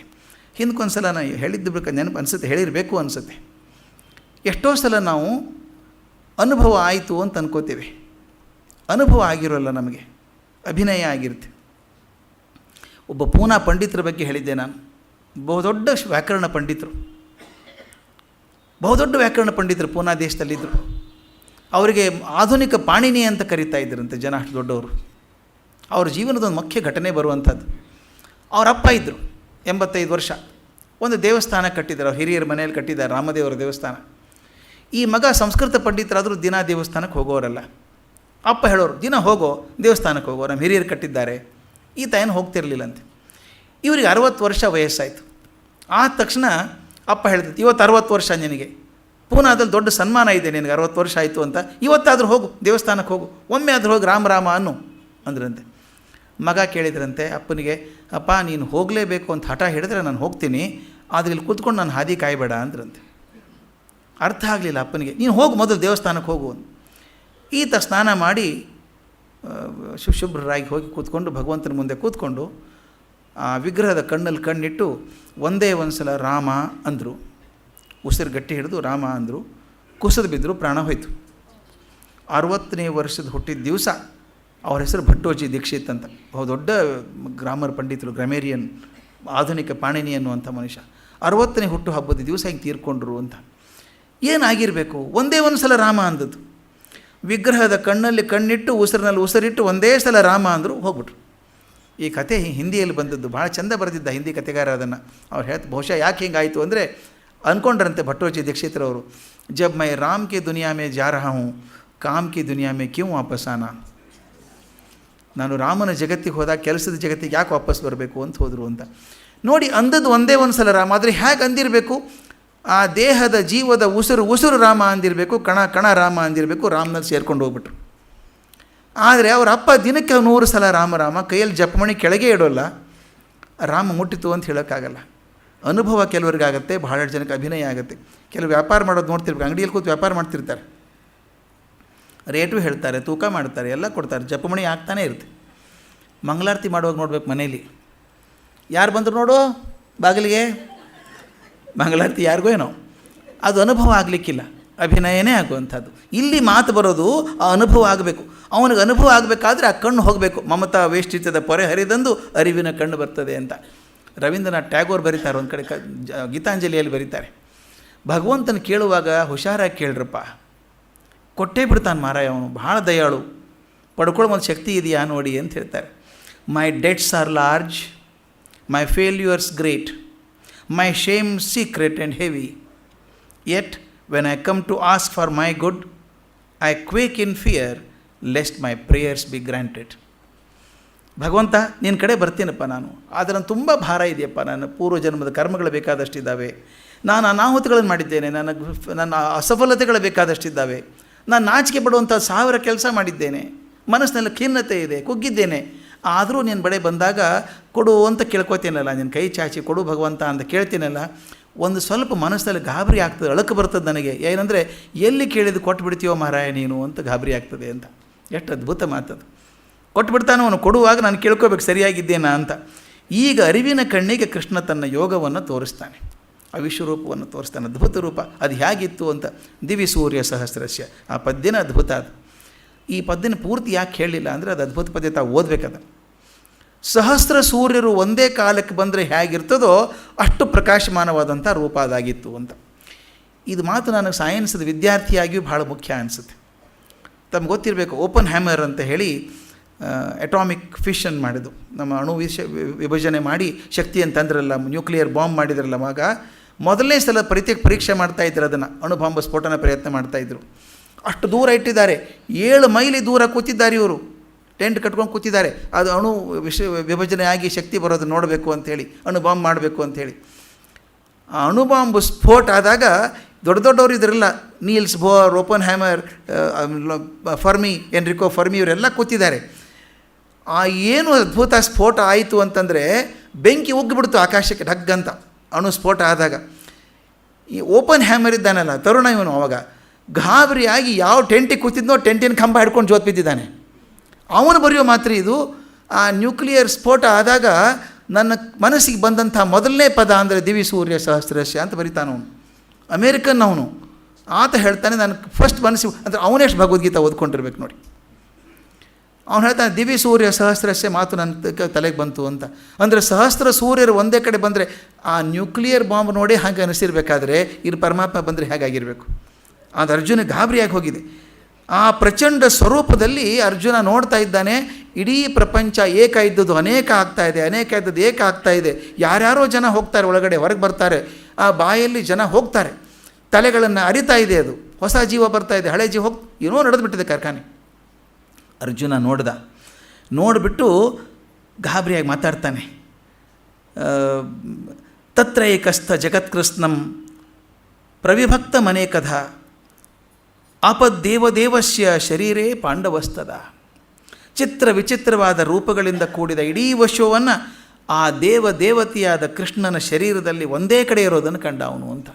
ಹಿಂದಕ್ಕೊಂದು ಸಲ ನಾನು ಹೇಳಿದ್ದು ನೆನಪು ಅನಿಸುತ್ತೆ, ಹೇಳಿರಬೇಕು ಅನಿಸುತ್ತೆ. ಎಷ್ಟೋ ಸಲ ನಾವು ಅನುಭವ ಆಯಿತು ಅಂತ ಅನ್ಕೋತೇವೆ. ಅನುಭವ ಆಗಿರೋಲ್ಲ, ನಮಗೆ ಅಭಿನಯ ಆಗಿರುತ್ತೆ. ಒಬ್ಬ ಪೂನಾ ಪಂಡಿತರ ಬಗ್ಗೆ ಹೇಳಿದ್ದೆ ನಾನು. ಬಹುದೊಡ್ಡ ವ್ಯಾಕರಣ ಪಂಡಿತರು ಪೂನಾ ದೇಶದಲ್ಲಿದ್ದರು. ಅವರಿಗೆ ಆಧುನಿಕ ಪಾಣಿನಿ ಅಂತ ಕರೀತಾ ಇದ್ದರಂತೆ ಜನ, ಅಷ್ಟು ದೊಡ್ಡವರು. ಅವ್ರ ಜೀವನದೊಂದು ಮುಖ್ಯ ಘಟನೆ ಬರುವಂಥದ್ದು. ಅವರ ಅಪ್ಪ ಇದ್ದರು, 85 ವರ್ಷ. ಒಂದು ದೇವಸ್ಥಾನ ಕಟ್ಟಿದ್ದಾರೆ, ಅವ್ರ ಹಿರಿಯರ ಮನೆಯಲ್ಲಿ ಕಟ್ಟಿದ್ದಾರೆ, ರಾಮದೇವರ ದೇವಸ್ಥಾನ. ಈ ಮಗ ಸಂಸ್ಕೃತ ಪಂಡಿತರಾದರೂ ದಿನ ದೇವಸ್ಥಾನಕ್ಕೆ ಹೋಗೋರಲ್ಲ. ಅಪ್ಪ ಹೇಳೋರು, ದಿನ ಹೋಗೋ ದೇವಸ್ಥಾನಕ್ಕೆ ಹೋಗೋ, ನಮ್ಮ ಹಿರಿಯರು ಕಟ್ಟಿದ್ದಾರೆ. ಈತ ಏನು ಹೋಗ್ತಿರ್ಲಿಲ್ಲಂತೆ. ಇವರಿಗೆ 60 ವರ್ಷ ವಯಸ್ಸಾಯಿತು. ಆದ ತಕ್ಷಣ ಅಪ್ಪ ಹೇಳ್ತೈತೆ, ಇವತ್ತು 60 ವರ್ಷ ನಿನಗೆ, ಪೂನಾದಲ್ಲಿ ದೊಡ್ಡ ಸನ್ಮಾನ ಇದೆ ನಿನಗೆ, 60 ವರ್ಷ ಆಯಿತು ಅಂತ. ಇವತ್ತಾದರೂ ಹೋಗು ದೇವಸ್ಥಾನಕ್ಕೆ ಹೋಗು, ಒಮ್ಮೆ ಆದರೂ ಹೋಗಿ ರಾಮ ರಾಮ ಅನ್ನು ಅಂದ್ರಂತೆ. ಮಗ ಕೇಳಿದ್ರಂತೆ ಅಪ್ಪನಿಗೆ, ಅಪ್ಪ ನೀನು ಹೋಗಲೇಬೇಕು ಅಂತ ಹಠ ಹಿಡಿದ್ರೆ ನಾನು ಹೋಗ್ತೀನಿ, ಆದರೆ ಇಲ್ಲಿ ಕೂತ್ಕೊಂಡು ನಾನು ಹಾದಿ ಕಾಯಬೇಡ ಅಂದ್ರಂತೆ. ಅರ್ಥ ಆಗಲಿಲ್ಲ ಅಪ್ಪನಿಗೆ. ನೀನು ಹೋಗು, ಮೊದಲು ದೇವಸ್ಥಾನಕ್ಕೆ ಹೋಗು. ಈತ ಸ್ನಾನ ಮಾಡಿ ಶುಭ್ರರಾಗಿ ಹೋಗಿ ಕೂತ್ಕೊಂಡು ಭಗವಂತನ ಮುಂದೆ ಕೂತ್ಕೊಂಡು ಆ ವಿಗ್ರಹದ ಕಣ್ಣಲ್ಲಿ ಕಣ್ಣಿಟ್ಟು ಒಂದೇ ಒಂದು ಸಲ ರಾಮ ಅಂದರು. ಉಸಿರು ಗಟ್ಟಿ ಹಿಡಿದು ರಾಮ ಅಂದರು. ಕುಸಿದು ಬಿದ್ದರು, ಪ್ರಾಣ ಹೋಯಿತು. 60ನೇ ವರ್ಷದ ಹುಟ್ಟಿದ ದಿವಸ. ಅವ್ರ ಹೆಸರು ಭಟ್ಟೋಜಿ ದೀಕ್ಷಿತ್ ಅಂತ. ದೊಡ್ಡ ಗ್ರಾಮರ್ ಪಂಡಿತರು, ಗ್ರಾಮೇರಿಯನ್, ಆಧುನಿಕ ಪಾಣಿನಿ ಅನ್ನುವಂಥ ಮನುಷ್ಯ. 60ನೇ ಹುಟ್ಟು ಹಬ್ಬದ ದಿವಸ ಹಿಂಗೆ ತೀರ್ಕೊಂಡ್ರು ಅಂತ. ಏನಾಗಿರಬೇಕು? ಒಂದೇ ಒಂದು ಸಲ ರಾಮ ಅಂದದ್ದು. ವಿಗ್ರಹದ ಕಣ್ಣಲ್ಲಿ ಕಣ್ಣಿಟ್ಟು ಉಸಿರಿನಲ್ಲಿ ಉಸಿರಿಟ್ಟು ಒಂದೇ ಸಲ ರಾಮ ಅಂದರು, ಹೋಗ್ಬಿಟ್ರು. ಈ ಕತೆ ಹಿಂದಿಯಲ್ಲಿ ಬಂದದ್ದು, ಭಾಳ ಚಂದ ಬರೆದಿದ್ದ ಹಿಂದಿ ಕತೆಗಾರ ಅದನ್ನು. ಅವ್ರು ಬಹುಶಃ ಯಾಕೆ ಹಿಂಗಾಯಿತು ಅಂದರೆ ಅಂದ್ಕೊಂಡ್ರಂತೆ ಭಟ್ಟೋಜಿ ದೀಕ್ಷಿತ್ರವರು, ಜಬ್ ಮೈ ರಾಮ್ ಕಿ ದುನಿಯಾ ಮೇ ಜಾ ರಹಾ ಹೂँ ಕಾಮ್ ಕಿ ದುನಿಯಾ ಮೇ ಕ್ಯೂँ ವಾಪಸ್ ಆನಾ. ನಾನು ರಾಮನ ಜಗತ್ತಿಗೆ ಹೋದಾಗ ಕೆಲಸದ ಜಗತ್ತಿಗೆ ಯಾಕೆ ವಾಪಸ್ ಬರಬೇಕು ಅಂತ ಹೋದರು ಅಂತ. ನೋಡಿ, ಅಂದದ್ದು ಒಂದೇ ಒಂದು ಸಲ ರಾಮ. ಆದರೆ ಹೇಗೆ ಅಂದಿರಬೇಕು? ಆ ದೇಹದ ಜೀವದ ಉಸಿರು ರಾಮ ಅಂದಿರಬೇಕು, ಕಣ ರಾಮ ಅಂದಿರಬೇಕು. ರಾಮನಲ್ಲಿ ಸೇರ್ಕೊಂಡು ಹೋಗ್ಬಿಟ್ರು. ಆದರೆ ಅವರ ಅಪ್ಪ ದಿನಕ್ಕೆ 100 ಸಲ ರಾಮ ಕೈಯಲ್ಲಿ ಜಪಮಣಿ ಕೆಳಗೆ ಇಡೋಲ್ಲ. ರಾಮ ಮುಟ್ಟಿತು ಅಂತ ಹೇಳೋಕ್ಕಾಗಲ್ಲ. ಅನುಭವ ಕೆಲವರಿಗಾಗತ್ತೆ, ಬಹಳಷ್ಟು ಜನಕ್ಕೆ ಅಭಿನಯ ಆಗುತ್ತೆ. ಕೆಲವು ವ್ಯಾಪಾರ ಮಾಡೋದು ನೋಡ್ತಿರ್ಬೇಕು, ಅಂಗಡಿಯಲ್ಲಿ ಕೂತು ವ್ಯಾಪಾರ ಮಾಡ್ತಿರ್ತಾರೆ, ರೇಟು ಹೇಳ್ತಾರೆ, ತೂಕ ಮಾಡ್ತಾರೆ, ಎಲ್ಲ ಕೊಡ್ತಾರೆ, ಜಪಮಣಿ ಆಗ್ತಾನೇ ಇರುತ್ತೆ. ಮಂಗಳಾರತಿ ಮಾಡುವಾಗ ನೋಡ್ಬೇಕು ಮನೇಲಿ, ಯಾರು ಬಂದರು ನೋಡು ಬಾಗಿಲಿಗೆ, ಮಂಗಳಾರತಿ ಯಾರಿಗೋ ಏನೋ, ಅದು ಅನುಭವ ಆಗಲಿಕ್ಕಿಲ್ಲ, ಅಭಿನಯನೇ ಆಗುವಂಥದ್ದು. ಇಲ್ಲಿ ಮಾತು ಬರೋದು ಆ ಅನುಭವ ಆಗಬೇಕು. ಅವನಿಗೆ ಅನುಭವ ಆಗಬೇಕಾದ್ರೆ ಆ ಕಣ್ಣು ಹೋಗಬೇಕು. ಮಮತಾ ವೇಷ್ಟಿತದ ಪೊರೆ ಹರಿದಂದು ಅರಿವಿನ ಕಣ್ಣು ಬರ್ತದೆ ಅಂತ ರವೀಂದ್ರನಾಥ್ ಟ್ಯಾಗೋರ್ ಬರೀತಾರೆ. ಒಂದು ಕಡೆ ಗೀತಾಂಜಲಿಯಲ್ಲಿ ಬರೀತಾರೆ, ಭಗವಂತನ ಕೇಳುವಾಗ ಹುಷಾರಾಗಿ ಕೇಳ್ರಪ್ಪ, ಕೊಟ್ಟೇ ಬಿಡ್ತಾನೆ ಮಾರಾಯ ಅವನು, ಭಾಳ ದಯಾಳು. ಪಡ್ಕೊಳ್ಳೋ ಒಂದು ಶಕ್ತಿ ಇದೆಯಾ ನೋಡಿ ಅಂತ ಹೇಳ್ತಾರೆ. My debts are large, my failures great, my shame secret and heavy, yet when I come to ask for my good I quake in fear lest my prayers be granted. ಭಗವಂತ ನಿನ್ನ ಕಡೆ ಬರ್ತೀನಪ್ಪ ನಾನು, ಆದರೆ ನಾನು ತುಂಬ ಭಾರ ಇದೆಯಪ್ಪ, ನನ್ನ ಪೂರ್ವಜನ್ಮದ ಕರ್ಮಗಳು ಬೇಕಾದಷ್ಟಿದ್ದಾವೆ, ನಾನು ಅನಾಹುತಗಳನ್ನು ಮಾಡಿದ್ದೇನೆ, ನನ್ನ ಅಸಫಲತೆಗಳು ಬೇಕಾದಷ್ಟಿದ್ದಾವೆ, ನಾನು ನಾಚಿಕೆ ಪಡುವಂಥ 1000 ಕೆಲಸ ಮಾಡಿದ್ದೇನೆ, ಮನಸ್ಸಿನಲ್ಲಿ ಖಿನ್ನತೆ ಇದೆ, ಕುಗ್ಗಿದ್ದೇನೆ. ಆದರೂ ನಿನ್ನ ಬಡೆ ಬಂದಾಗ ಕೊಡು ಅಂತ ಕೇಳ್ಕೊತೀನಲ್ಲ, ನಿನ್ನ ಕೈ ಚಾಚಿ ಕೊಡು ಭಗವಂತ ಅಂತ ಕೇಳ್ತೀನಲ್ಲ, ಒಂದು ಸ್ವಲ್ಪ ಮನಸ್ಸಲ್ಲಿ ಗಾಬರಿ ಆಗ್ತದೆ, ಅಳಕು ಬರ್ತದೆ ನನಗೆ. ಏನಂದರೆ ಎಲ್ಲಿ ಕೇಳಿದ್ದು ಕೊಟ್ಟು ಬಿಡ್ತೀವೋ ಮಾರಾಯ ನೀನು ಅಂತ ಗಾಬರಿ ಆಗ್ತದೆ ಅಂತ. ಎಷ್ಟು ಅದ್ಭುತ ಮಾತದು. ಕೊಟ್ಬಿಡ್ತಾನೆ ಅವನು, ಕೊಡುವಾಗ ನಾನು ಕೇಳ್ಕೋಬೇಕು ಸರಿಯಾಗಿದ್ದೇನಾ ಅಂತ. ಈಗ ಅರಿವಿನ ಕಣ್ಣಿಗೆ ಕೃಷ್ಣ ತನ್ನ ಯೋಗವನ್ನು ತೋರಿಸ್ತಾನೆ, ಅವಿಶ್ವರೂಪವನ್ನು ತೋರಿಸ್ತಾನೆ, ಅದ್ಭುತ ರೂಪ. ಅದು ಹೇಗಿತ್ತು ಅಂತ. ದಿವಿ ಸೂರ್ಯ ಸಹಸ್ರಸ್ಯ, ಆ ಪದ್ಯನ ಅದ್ಭುತ ಅದು. ಈ ಪದ್ಯನ ಪೂರ್ತಿ ಯಾಕೆ ಹೇಳಲಿಲ್ಲ ಅಂದರೆ ಅದು ಅದ್ಭುತ ಪದ್ಯ, ತಾವು ಓದಬೇಕದ. ಸಹಸ್ರ ಸೂರ್ಯರು ಒಂದೇ ಕಾಲಕ್ಕೆ ಬಂದರೆ ಹೇಗಿರ್ತದೋ ಅಷ್ಟು ಪ್ರಕಾಶಮಾನವಾದಂಥ ರೂಪ ಅದಾಗಿತ್ತು ಅಂತ. ಇದು ಮಾತು ನನಗೆ ಸೈನ್ಸ್ದ ವಿದ್ಯಾರ್ಥಿಯಾಗಿಯೂ ಭಾಳ ಮುಖ್ಯ ಅನಿಸುತ್ತೆ. ತಮ್ಗೆ ಗೊತ್ತಿರಬೇಕು, ಓಪನ್ ಹ್ಯಾಮರ್ ಅಂತ ಹೇಳಿ ಅಟಾಮಿಕ್ ಫಿಷನ್ ಮಾಡಿದ್ದು, ನಮ್ಮ ಅಣು ವಿಭಜನೆ ಮಾಡಿ ಶಕ್ತಿಯನ್ನು ತಂದ್ರಲ್ಲ, ನ್ಯೂಕ್ಲಿಯರ್ ಬಾಂಬ್ ಮಾಡಿದ್ರಲ್ಲ. ಆಗ ಮೊದಲನೇ ಸಲ ಪರೀಕ್ಷೆ ಮಾಡ್ತಾಯಿದ್ರು, ಅದನ್ನು ಅಣು ಬಾಂಬ್ ಸ್ಫೋಟನ ಪ್ರಯತ್ನ ಮಾಡ್ತಾಯಿದ್ರು. ಅಷ್ಟು ದೂರ ಇಟ್ಟಿದ್ದಾರೆ, 7 ಮೈಲಿ ದೂರ ಕೂತಿದ್ದಾರೆ ಇವರು, ಟೆಂಟ್ ಕಟ್ಕೊಂಡು ಕೂತಿದ್ದಾರೆ. ಅದು ಅಣು ವಿಭಜನೆ ಆಗಿ ಶಕ್ತಿ ಬರೋದು ನೋಡಬೇಕು ಅಂಥೇಳಿ, ಅಣು ಬಾಂಬ್ ಮಾಡಬೇಕು ಅಂಥೇಳಿ. ಆ ಅಣು ಬಾಂಬ್ ಸ್ಫೋಟ ಆದಾಗ ದೊಡ್ಡವರು ಇದರೆಲ್ಲ, Niels Bohr, Oppenheimer, Fermi, Enrico Fermi ಇವರೆಲ್ಲ ಕೂತಿದ್ದಾರೆ. ಆ ಏನು ಅದ್ಭುತ ಸ್ಫೋಟ ಆಯಿತು ಅಂತಂದರೆ ಬೆಂಕಿ ಉಗ್ಗಿಬಿಡ್ತು ಆಕಾಶಕ್ಕೆ ಢಗ್ಗಂತ ಅಣು ಸ್ಫೋಟ ಆದಾಗ. ಈ ಓಪನ್ ಹ್ಯಾಮರ್ ಇದ್ದಾನಲ್ಲ ತರುಣ, ಇವನು ಅವಾಗ ಗಾಬರಿಯಾಗಿ ಯಾವ ಟೆಂಟಿಗೆ ಕೂತಿದ್ನೋ ಟೆಂಟಿನ ಕಂಬ ಹಿಡ್ಕೊಂಡು ಜೋತ್ ಬಿದ್ದಿದ್ದಾನೆ. ಅವನು ಬರೆಯೋ ಮಾತ್ರ ಇದು, ಆ ನ್ಯೂಕ್ಲಿಯರ್ ಸ್ಫೋಟ ಆದಾಗ ನನ್ನ ಮನಸ್ಸಿಗೆ ಬಂದಂಥ ಮೊದಲನೇ ಪದ ಅಂದರೆ ದಿವಿ ಸೂರ್ಯ ಸಹಸ್ರಸ್ಯ ಅಂತ ಬರೀತಾನವನು. ಅಮೇರಿಕನ್ ಅವನು. ಆತ ಹೇಳ್ತಾನೆ, ನಾನು ಫಸ್ಟ್ ಮನಸ್ಸಿಗೆ ಅಂದರೆ ಅವನೆಷ್ಟು ಭಗವದ್ಗೀತಾ ಓದ್ಕೊಂಡಿರ್ಬೇಕು ನೋಡಿ. ಅವನು ಹೇಳ್ತಾನೆ ದಿವಿ ಸೂರ್ಯ ಸಹಸ್ರಸ್ಯ ಮಾತು ನನ್ನ ತಲೆಗೆ ಬಂತು ಅಂತ. ಅಂದರೆ ಸಹಸ್ರ ಸೂರ್ಯರು ಒಂದೇ ಕಡೆ ಬಂದರೆ ಆ ನ್ಯೂಕ್ಲಿಯರ್ ಬಾಂಬ್ ನೋಡಿ ಹಾಗೆ ಅನಿಸಿರ್ಬೇಕಾದ್ರೆ ಇಲ್ಲಿ ಪರಮಾತ್ಮ ಬಂದರೆ ಹೇಗಾಗಿರಬೇಕು. ಅದು ಅರ್ಜುನ ಗಾಬರಿಯಾಗಿ ಹೋಗಿದೆ. ಆ ಪ್ರಚಂಡ ಸ್ವರೂಪದಲ್ಲಿ ಅರ್ಜುನ ನೋಡ್ತಾ ಇದ್ದಾನೆ, ಇಡೀ ಪ್ರಪಂಚ ಏಕ ಇದ್ದದ್ದು ಅನೇಕ ಆಗ್ತಾಯಿದೆ, ಅನೇಕ ಇದ್ದದ್ದು ಏಕ ಆಗ್ತಾಯಿದೆ. ಯಾರ್ಯಾರೋ ಜನ ಹೋಗ್ತಾರೆ, ಒಳಗಡೆ ಹೊರಗೆ ಬರ್ತಾರೆ, ಆ ಬಾಯಲ್ಲಿ ಜನ ಹೋಗ್ತಾರೆ, ತಲೆಗಳನ್ನು ಅರಿತಾ ಇದೆ, ಅದು ಹೊಸ ಜೀವ ಬರ್ತಾಯಿದೆ, ಹಳೆ ಜೀವ ಏನೋ ನಡೆದುಬಿಟ್ಟಿದೆ ಕಾರ್ಖಾನೆ. ಅರ್ಜುನ ನೋಡಿಬಿಟ್ಟು ಗಾಬರಿಯಾಗಿ ಮಾತಾಡ್ತಾನೆ. ತತ್ರ ಏಕಸ್ಥ ಜಗತ್ಕೃಷ್ಣಂ ಪ್ರವಿಭಕ್ತ ಮನೇಕಧ ಆಪದ್ದೇವದೇವಸ್ಯ ಶರೀರೇ ಪಾಂಡವಸ್ತದ. ಚಿತ್ರ ವಿಚಿತ್ರವಾದ ರೂಪಗಳಿಂದ ಕೂಡಿದ ಇಡೀ ವಿಶ್ವವನ್ನು ಆ ದೇವತೆಯಾದ ಕೃಷ್ಣನ ಶರೀರದಲ್ಲಿ ಒಂದೇ ಕಡೆ ಇರೋದನ್ನು ಕಂಡ ಅವನು ಅಂತ.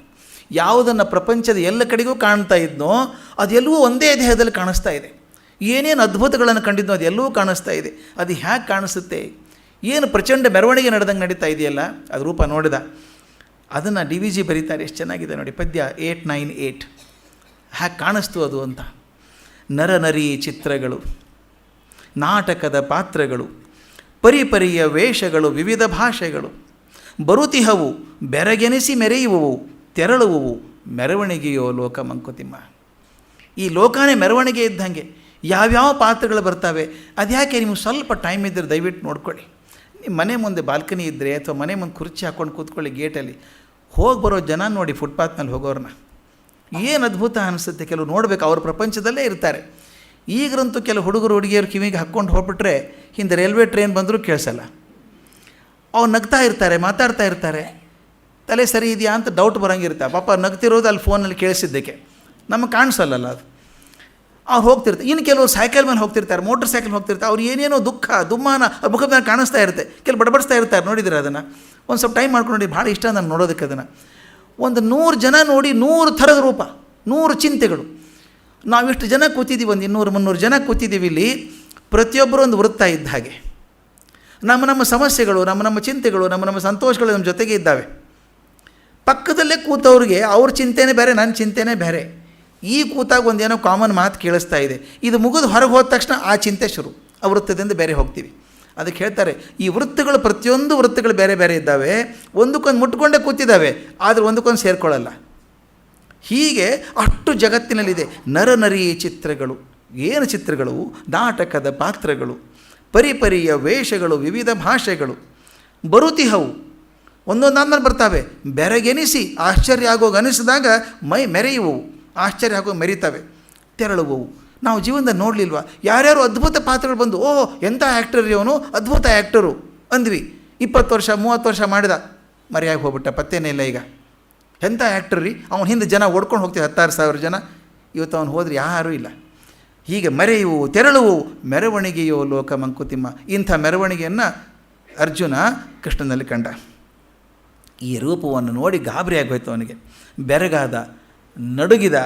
ಯಾವುದನ್ನು ಪ್ರಪಂಚದ ಎಲ್ಲ ಕಡೆಗೂ ಕಾಣ್ತಾ ಇದ್ನೋ ಅದೆಲ್ಲವೂ ಒಂದೇ ದೇಹದಲ್ಲಿ ಕಾಣಿಸ್ತಾ ಇದೆ. ಏನೇನು ಅದ್ಭುತಗಳನ್ನು ಕಂಡಿದ್ನೋ ಅದೆಲ್ಲವೂ ಕಾಣಿಸ್ತಾ ಇದೆ. ಅದು ಹ್ಯಾಗೆ ಕಾಣಿಸುತ್ತೆ, ಏನು ಪ್ರಚಂಡ ಮೆರವಣಿಗೆ ನಡೆದಂಗೆ ನಡೀತಾ ಇದೆಯಲ್ಲ, ಅದು ರೂಪ ನೋಡಿದ. ಅದನ್ನು DVG ಬರೀತಾರೆ, ಎಷ್ಟು ಚೆನ್ನಾಗಿದೆ ನೋಡಿ ಪದ್ಯ 898. ಹ್ಯಾಗೆ ಕಾಣಿಸ್ತು ಅದು ಅಂತ. ನರನರಿ ಚಿತ್ರಗಳು, ನಾಟಕದ ಪಾತ್ರಗಳು, ಪರಿಪರಿಯ ವೇಷಗಳು, ವಿವಿಧ ಭಾಷೆಗಳು ಬರುತಿಹವು, ಬೆರಗೆನಿಸಿ ಮೆರೆಯುವವು, ತೆರಳುವವು, ಮೆರವಣಿಗೆಯೋ ಲೋಕ ಮಂಕುತಿಮ್ಮ. ಈ ಲೋಕನೇ ಮೆರವಣಿಗೆ ಇದ್ದಂಗೆ ಯಾವ್ಯಾವ ಪಾತ್ರಗಳು ಬರ್ತವೆ. ಅದ್ಯಾಕೆ ನಿಮ್ಗೆ ಸ್ವಲ್ಪ ಟೈಮ್ ಇದ್ದರೆ ದಯವಿಟ್ಟು ನೋಡ್ಕೊಳ್ಳಿ. ನಿಮ್ಮ ಮನೆ ಮುಂದೆ ಬಾಲ್ಕನಿ ಇದ್ದರೆ ಅಥವಾ ಮನೆ ಮುಂದೆ ಕುರ್ಚಿ ಹಾಕ್ಕೊಂಡು ಕೂತ್ಕೊಳ್ಳಿ, ಗೇಟಲ್ಲಿ ಹೋಗಿ ಬರೋ ಜನ ನೋಡಿ, ಫುಟ್ಪಾತ್ನಲ್ಲಿ ಹೋಗೋರನ್ನ ಏನು ಅದ್ಭುತ ಅನಿಸುತ್ತೆ. ಕೆಲವು ನೋಡಬೇಕು, ಅವ್ರ ಪ್ರಪಂಚದಲ್ಲೇ ಇರ್ತಾರೆ. ಈಗರಂತೂ ಕೆಲವು ಹುಡುಗಿಯರು ಕಿವಿಗೆ ಹಾಕ್ಕೊಂಡು ಹೋಗ್ಬಿಟ್ರೆ ಹಿಂದೆ ರೈಲ್ವೆ ಟ್ರೈನ್ ಬಂದರೂ ಕೇಳಿಸಲ್ಲ. ಅವ್ರು ನಗ್ತಾ ಇರ್ತಾರೆ, ಮಾತಾಡ್ತಾ ಇರ್ತಾರೆ, ತಲೆ ಸರಿ ಇದೆಯಾ ಅಂತ ಡೌಟ್ ಬರೋಂಗಿರುತ್ತೆ. ಪಾಪ ನಗ್ತಿರೋದು ಅಲ್ಲಿ ಫೋನಲ್ಲಿ ಕೇಳಿಸಿದ್ದಕ್ಕೆ, ನಮಗೆ ಕಾಣಿಸಲ್ಲ ಅದು. ಅವ್ರು ಹೋಗ್ತಿರ್ತಾರೆ. ಇನ್ನು ಕೆಲವರು ಸೈಕಲ್ ಮೇಲೆ ಹೋಗ್ತಿರ್ತಾರೆ, ಮೋಟ್ರ್ ಸೈಕಲ್ ಹೋಗ್ತಿರ್ತಾರೆ. ಅವ್ರು ಏನೇನೋ ದುಃಖ ದುಮ್ಮಾನ ಮುಖದ ಮೇಲೆ ಕಾಣಿಸ್ತಾ ಇರುತ್ತೆ. ಕೆಲವು ಬಡಬಡಿಸ್ತಾ ಇರ್ತಾರೆ, ನೋಡಿದ್ರೆ ಅದನ್ನು ಒಂದು ಸ್ವಲ್ಪ ಟೈಮ್ ಮಾಡ್ಕೊಂಡು ನೋಡಿ. ಭಾಳ ಇಷ್ಟ ನಾನು ನೋಡೋದಕ್ಕೆ ಅದನ್ನು. ಒಂದು 100 ಜನ ನೋಡಿ, 100 ಥರದ ರೂಪ, 100 ಚಿಂತೆಗಳು. ನಾವಿಷ್ಟು ಜನ ಕೂತಿದ್ದೀವಿ, ಒಂದು 200-300 ಜನ ಕೂತಿದ್ದೀವಿ ಇಲ್ಲಿ. ಪ್ರತಿಯೊಬ್ಬರು ಒಂದು ವೃತ್ತ ಇದ್ದ ಹಾಗೆ ನಮ್ಮ ಸಮಸ್ಯೆಗಳು, ನಮ್ಮ ಚಿಂತೆಗಳು, ನಮ್ಮ ಸಂತೋಷಗಳು ನಮ್ಮ ಜೊತೆಗೆ ಇದ್ದಾವೆ. ಪಕ್ಕದಲ್ಲೇ ಕೂತವ್ರಿಗೆ ಅವ್ರ ಚಿಂತೆನೇ ಬೇರೆ, ನನ್ನ ಚಿಂತೆನೇ ಬೇರೆ. ಈ ಕೂತಾಗ ಒಂದೇನೋ ಕಾಮನ್ ಮಾತು ಕೇಳಿಸ್ತಾ ಇದೆ. ಇದು ಮುಗಿದು ಹೊರಗೆ ಹೋದ ತಕ್ಷಣ ಆ ಚಿಂತೆ ಶುರು, ಆ ವೃತ್ತದಿಂದ ಬೇರೆ ಹೋಗ್ತೀವಿ. ಅದಕ್ಕೆ ಹೇಳ್ತಾರೆ, ಈ ವೃತ್ತಗಳು, ಪ್ರತಿಯೊಂದು ವೃತ್ತಗಳು ಬೇರೆ ಬೇರೆ ಇದ್ದಾವೆ, ಒಂದಕ್ಕೊಂದು ಮುಟ್ಕೊಂಡೇ ಕೂತಿದ್ದಾವೆ, ಆದರೆ ಒಂದಕ್ಕೊಂದು ಸೇರ್ಕೊಳ್ಳಲ್ಲ. ಹೀಗೆ ಅಷ್ಟು ಜಗತ್ತಿನಲ್ಲಿದೆ. ನರನರಿ ಚಿತ್ರಗಳು, ಏನು ಚಿತ್ರಗಳು, ನಾಟಕದ ಪಾತ್ರಗಳು, ಪರಿಪರಿಯ ವೇಷಗಳು, ವಿವಿಧ ಭಾಷೆಗಳು ಬರುತ್ತಿಹವು, ಒಂದೊಂದಾದ್ಮೇಲೆ ಬರ್ತಾವೆ. ಬೆರಗೆನಿಸಿ ಆಶ್ಚರ್ಯ ಆಗೋಗಿ ಅನಿಸಿದಾಗ ಮೈ ಮೆರೆಯುವವು, ಆಶ್ಚರ್ಯ ಆಗೋಗಿ ಮೆರೀತವೆ, ತೆರಳುವವು. ನಾವು ಜೀವನದಲ್ಲಿ ನೋಡಲಿಲ್ವಾ, ಯಾರ್ಯಾರು ಅದ್ಭುತ ಪಾತ್ರಗಳು ಬಂದು, ಓಹ್ ಎಂಥ ಆ್ಯಕ್ಟರ್ ಇವನು, ಅದ್ಭುತ ಆ್ಯಕ್ಟರು ಅಂದ್ವಿ. 20 ವರ್ಷ 30 ವರ್ಷ ಮಾಡಿದ, ಮರೆಯಾಗಿ ಹೋಗ್ಬಿಟ್ಟ, ಪತ್ತೇನೇ ಇಲ್ಲ ಈಗ. ಎಂಥ ಆ್ಯಕ್ಟರ್ ರೀ, ಅವನ ಹಿಂದೆ ಜನ ಓಡ್ಕೊಂಡು ಹೋಗ್ತೀವಿ, 16,000 ಜನ. ಇವತ್ತು ಅವನು ಹೋದ್ರೆ ಯಾರೂ ಇಲ್ಲ. ಹೀಗೆ ಮರೆಯುವು, ತೆರಳುವು, ಮೆರವಣಿಗೆಯೋ ಲೋಕ ಮಂಕುತಿಮ್ಮ. ಇಂಥ ಮೆರವಣಿಗೆಯನ್ನು ಅರ್ಜುನ ಕೃಷ್ಣನಲ್ಲಿ ಕಂಡ. ಈ ರೂಪವನ್ನು ನೋಡಿ ಗಾಬರಿ ಆಗೋಯ್ತು ಅವನಿಗೆ. ಬೆರಗಾದ, ನಡುಗಿದ,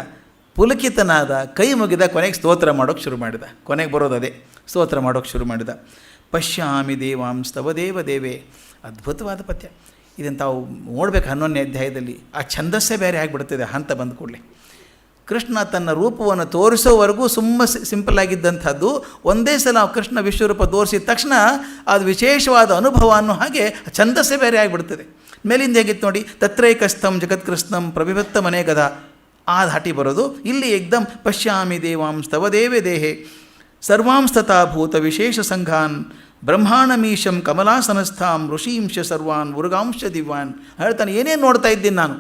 ಪುಲಕಿತನಾದ, ಕೈ ಮುಗಿದ, ಕೊನೆಗೆ ಸ್ತೋತ್ರ ಮಾಡೋಕ್ಕೆ ಶುರು ಮಾಡಿದ. ಕೊನೆಗೆ ಬರೋದು ಅದೇ, ಸ್ತೋತ್ರ ಮಾಡೋಕ್ಕೆ ಶುರು ಮಾಡಿದ. ಪಶ್ಯಾಮಿ ದೇವಾಂಸ್ತವ ದೇವ ದೇವೇ. ಅದ್ಭುತವಾದ ಪದ್ಯ. ಇದನ್ನು ತಾವು ನೋಡ್ಬೇಕು 11ನೇ ಅಧ್ಯಾಯದಲ್ಲಿ. ಆ ಛಂದಸ್ಸೇ ಬೇರೆ ಆಗಿಬಿಡ್ತಿದೆ ಹಂತ ಬಂದ ಕೂಡಲೇ. ಕೃಷ್ಣ ತನ್ನ ರೂಪವನ್ನು ತೋರಿಸೋವರೆಗೂ ಸಿಂಪಲ್ ಆಗಿದ್ದಂಥದ್ದು, ಒಂದೇ ಸಲ ಕೃಷ್ಣ ವಿಶ್ವರೂಪ ತೋರಿಸಿದ ತಕ್ಷಣ ಅದು ವಿಶೇಷವಾದ ಅನುಭವ ಅನ್ನೋ ಹಾಗೆ ಛಂದಸ್ಸೇ ಬೇರೆ ಆಗಿಬಿಡ್ತದೆ. ಮೇಲಿಂದ ಹೇಗಿತ್ತು ನೋಡಿ, ತತ್ರೈಕಸ್ಥಂ ಜಗತ್ಕೃಷ್ಣಂ ಪ್ರವಿಭತ್ತ ಮನೆ ಗದ, ಆ ಧಾಟಿ ಬರೋದು. ಇಲ್ಲಿ ಏಕ್ದಮ್ ಪಶ್ಯಾಮಿ ದೇವಾಂಸ್ತವ ದೇವೇ ದೇಹೆ ಸರ್ವಾಂಸ್ತತಾ ಭೂತ ವಿಶೇಷ ಸಂಘಾನ್ ಬ್ರಹ್ಮಾಣಮೀಶಂ ಕಮಲಾಸನಸ್ಥಾಂ ಋಷೀಂಶ ಸರ್ವಾನ್ ಉರುಗಾಂಶ ದಿವ್ಯಾನ್ ಹೇಳ್ತಾನೆ. ಏನೇನು ನೋಡ್ತಾ ಇದ್ದೀನಿ ನಾನು.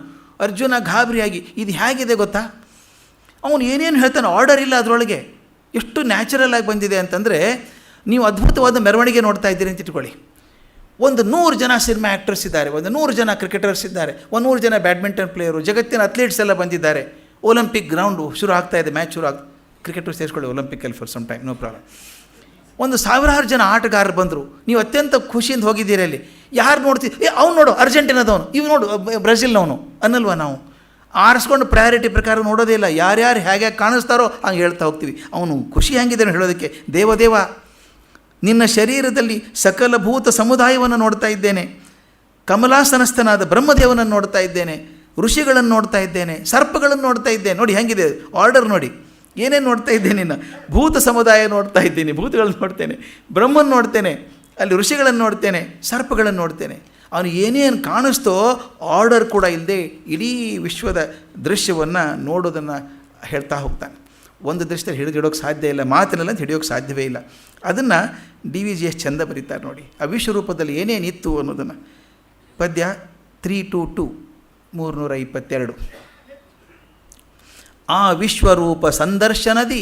ಅರ್ಜುನ ಗಾಬರಿಯಾಗಿ, ಇದು ಹೇಗಿದೆ ಗೊತ್ತಾ, ಅವನು ಏನೇನು ಹೇಳ್ತಾನೆ, ಆರ್ಡರ್ ಇಲ್ಲ ಅದರೊಳಗೆ. ಎಷ್ಟು ನ್ಯಾಚುರಲ್ ಆಗಿ ಬಂದಿದೆ ಅಂತಂದರೆ, ನೀವು ಅದ್ಭುತವಾದ ಮೆರವಣಿಗೆ ನೋಡ್ತಾ ಇದ್ದೀರಿ ಅಂತ ಇಟ್ಕೊಳ್ಳಿ. ಒಂದು 100 ಜನ ಸಿನಿಮಾ ಆ್ಯಕ್ಟರ್ಸ್ ಇದ್ದಾರೆ, ಒಂದು 100 ಜನ ಕ್ರಿಕೆಟರ್ಸ್ ಇದ್ದಾರೆ, ಒಂದು 100 ಜನ ಬ್ಯಾಡ್ಮಿಂಟನ್ ಪ್ಲೇಯರು, ಜಗತ್ತಿನ ಅಥ್ಲೀಟ್ಸ್ ಎಲ್ಲ ಬಂದಿದ್ದಾರೆ. ಒಲಿಂಪಿಕ್ ಗ್ರೌಂಡು ಶುರು ಆಗ್ತಾಯಿದೆ, ಮ್ಯಾಚ್ ಶುರು ಆಗ್ತದೆ. ಕ್ರಿಕೆಟರ್ ಸೇರಿಸ್ಕೊಳ್ಳಿ ಒಲಿಂಪಿಕಲ್ಲಿ for some time, no problem. ಒಂದು 1000 ಜನ ಆಟಗಾರರು ಬಂದರು, ನೀವು ಅತ್ಯಂತ ಖುಷಿಯಿಂದ ಹೋಗಿದ್ದೀರಿ. ಅಲ್ಲಿ ಯಾರು ನೋಡ್ತೀವಿ, ಅವ್ನು ನೋಡು ಅರ್ಜೆಂಟೀನಾದವನು, ಇವು ನೋಡು ಬ್ರೆಜಿಲ್ನವನು ಅನ್ನಲ್ವ. ನಾವು ಆರಿಸ್ಕೊಂಡು ಪ್ರಯಾರಿಟಿ ಪ್ರಕಾರ ನೋಡೋದೇ ಇಲ್ಲ. ಯಾರ್ಯಾರು ಹೇಗೆ ಕಾಣಿಸ್ತಾರೋ ಹಂಗೆ ಹೇಳ್ತಾ ಹೋಗ್ತೀವಿ. ಅವನು ಖುಷಿ ಹೆಂಗಿದ್ದಾನೆ ಹೇಳೋದಕ್ಕೆ. ದೇವದೇವ, ನಿನ್ನ ಶರೀರದಲ್ಲಿ ಸಕಲ ಭೂತ ಸಮುದಾಯವನ್ನು ನೋಡ್ತಾ ಇದ್ದೇನೆ, ಕಮಲಾಸನಸ್ಥನಾದ ಬ್ರಹ್ಮದೇವನನ್ನು ನೋಡ್ತಾ ಇದ್ದೇನೆ, ಋಷಿಗಳನ್ನು ನೋಡ್ತಾ ಇದ್ದೇನೆ, ಸರ್ಪಗಳನ್ನು ನೋಡ್ತಾ ಇದ್ದೇನೆ. ನೋಡಿ ಹೆಂಗಿದೆ ಆರ್ಡರ್ ನೋಡಿ, ಏನೇನು ನೋಡ್ತಾ ಇದ್ದೇನೆ. ನಿನ್ನ ಭೂತ ಸಮುದಾಯ ನೋಡ್ತಾ ಇದ್ದೀನಿ, ಭೂತಗಳನ್ನು ನೋಡ್ತೇನೆ, ಬ್ರಹ್ಮನ ನೋಡ್ತೇನೆ, ಅಲ್ಲಿ ಋಷಿಗಳನ್ನು ನೋಡ್ತೇನೆ, ಸರ್ಪಗಳನ್ನು ನೋಡ್ತೇನೆ. ಅವನು ಏನೇನು ಕಾಣಿಸ್ತೋ ಆರ್ಡರ್ ಕೂಡ ಇಲ್ಲದೆ ಇಡೀ ವಿಶ್ವದ ದೃಶ್ಯವನ್ನು ನೋಡೋದನ್ನು ಹೇಳ್ತಾ ಹೋಗ್ತಾನೆ. ಒಂದು ದೃಶ್ಯದಲ್ಲಿ ಹಿಡಿದಿಡೋಕ್ಕೆ ಸಾಧ್ಯ ಇಲ್ಲ, ಮಾತಿನಲ್ಲಿ ಅಂತ ಹಿಡಿಯೋಕ್ಕೆ ಸಾಧ್ಯವೇ ಇಲ್ಲ. ಅದನ್ನು DVGS ಚಂದ ಬರೀತಾರೆ ನೋಡಿ, ಆ ವಿಶ್ವರೂಪದಲ್ಲಿ ಏನೇನಿತ್ತು ಅನ್ನೋದನ್ನು. ಪದ್ಯ 322 322. ಆ ವಿಶ್ವರೂಪ ಸಂದರ್ಶನದಿ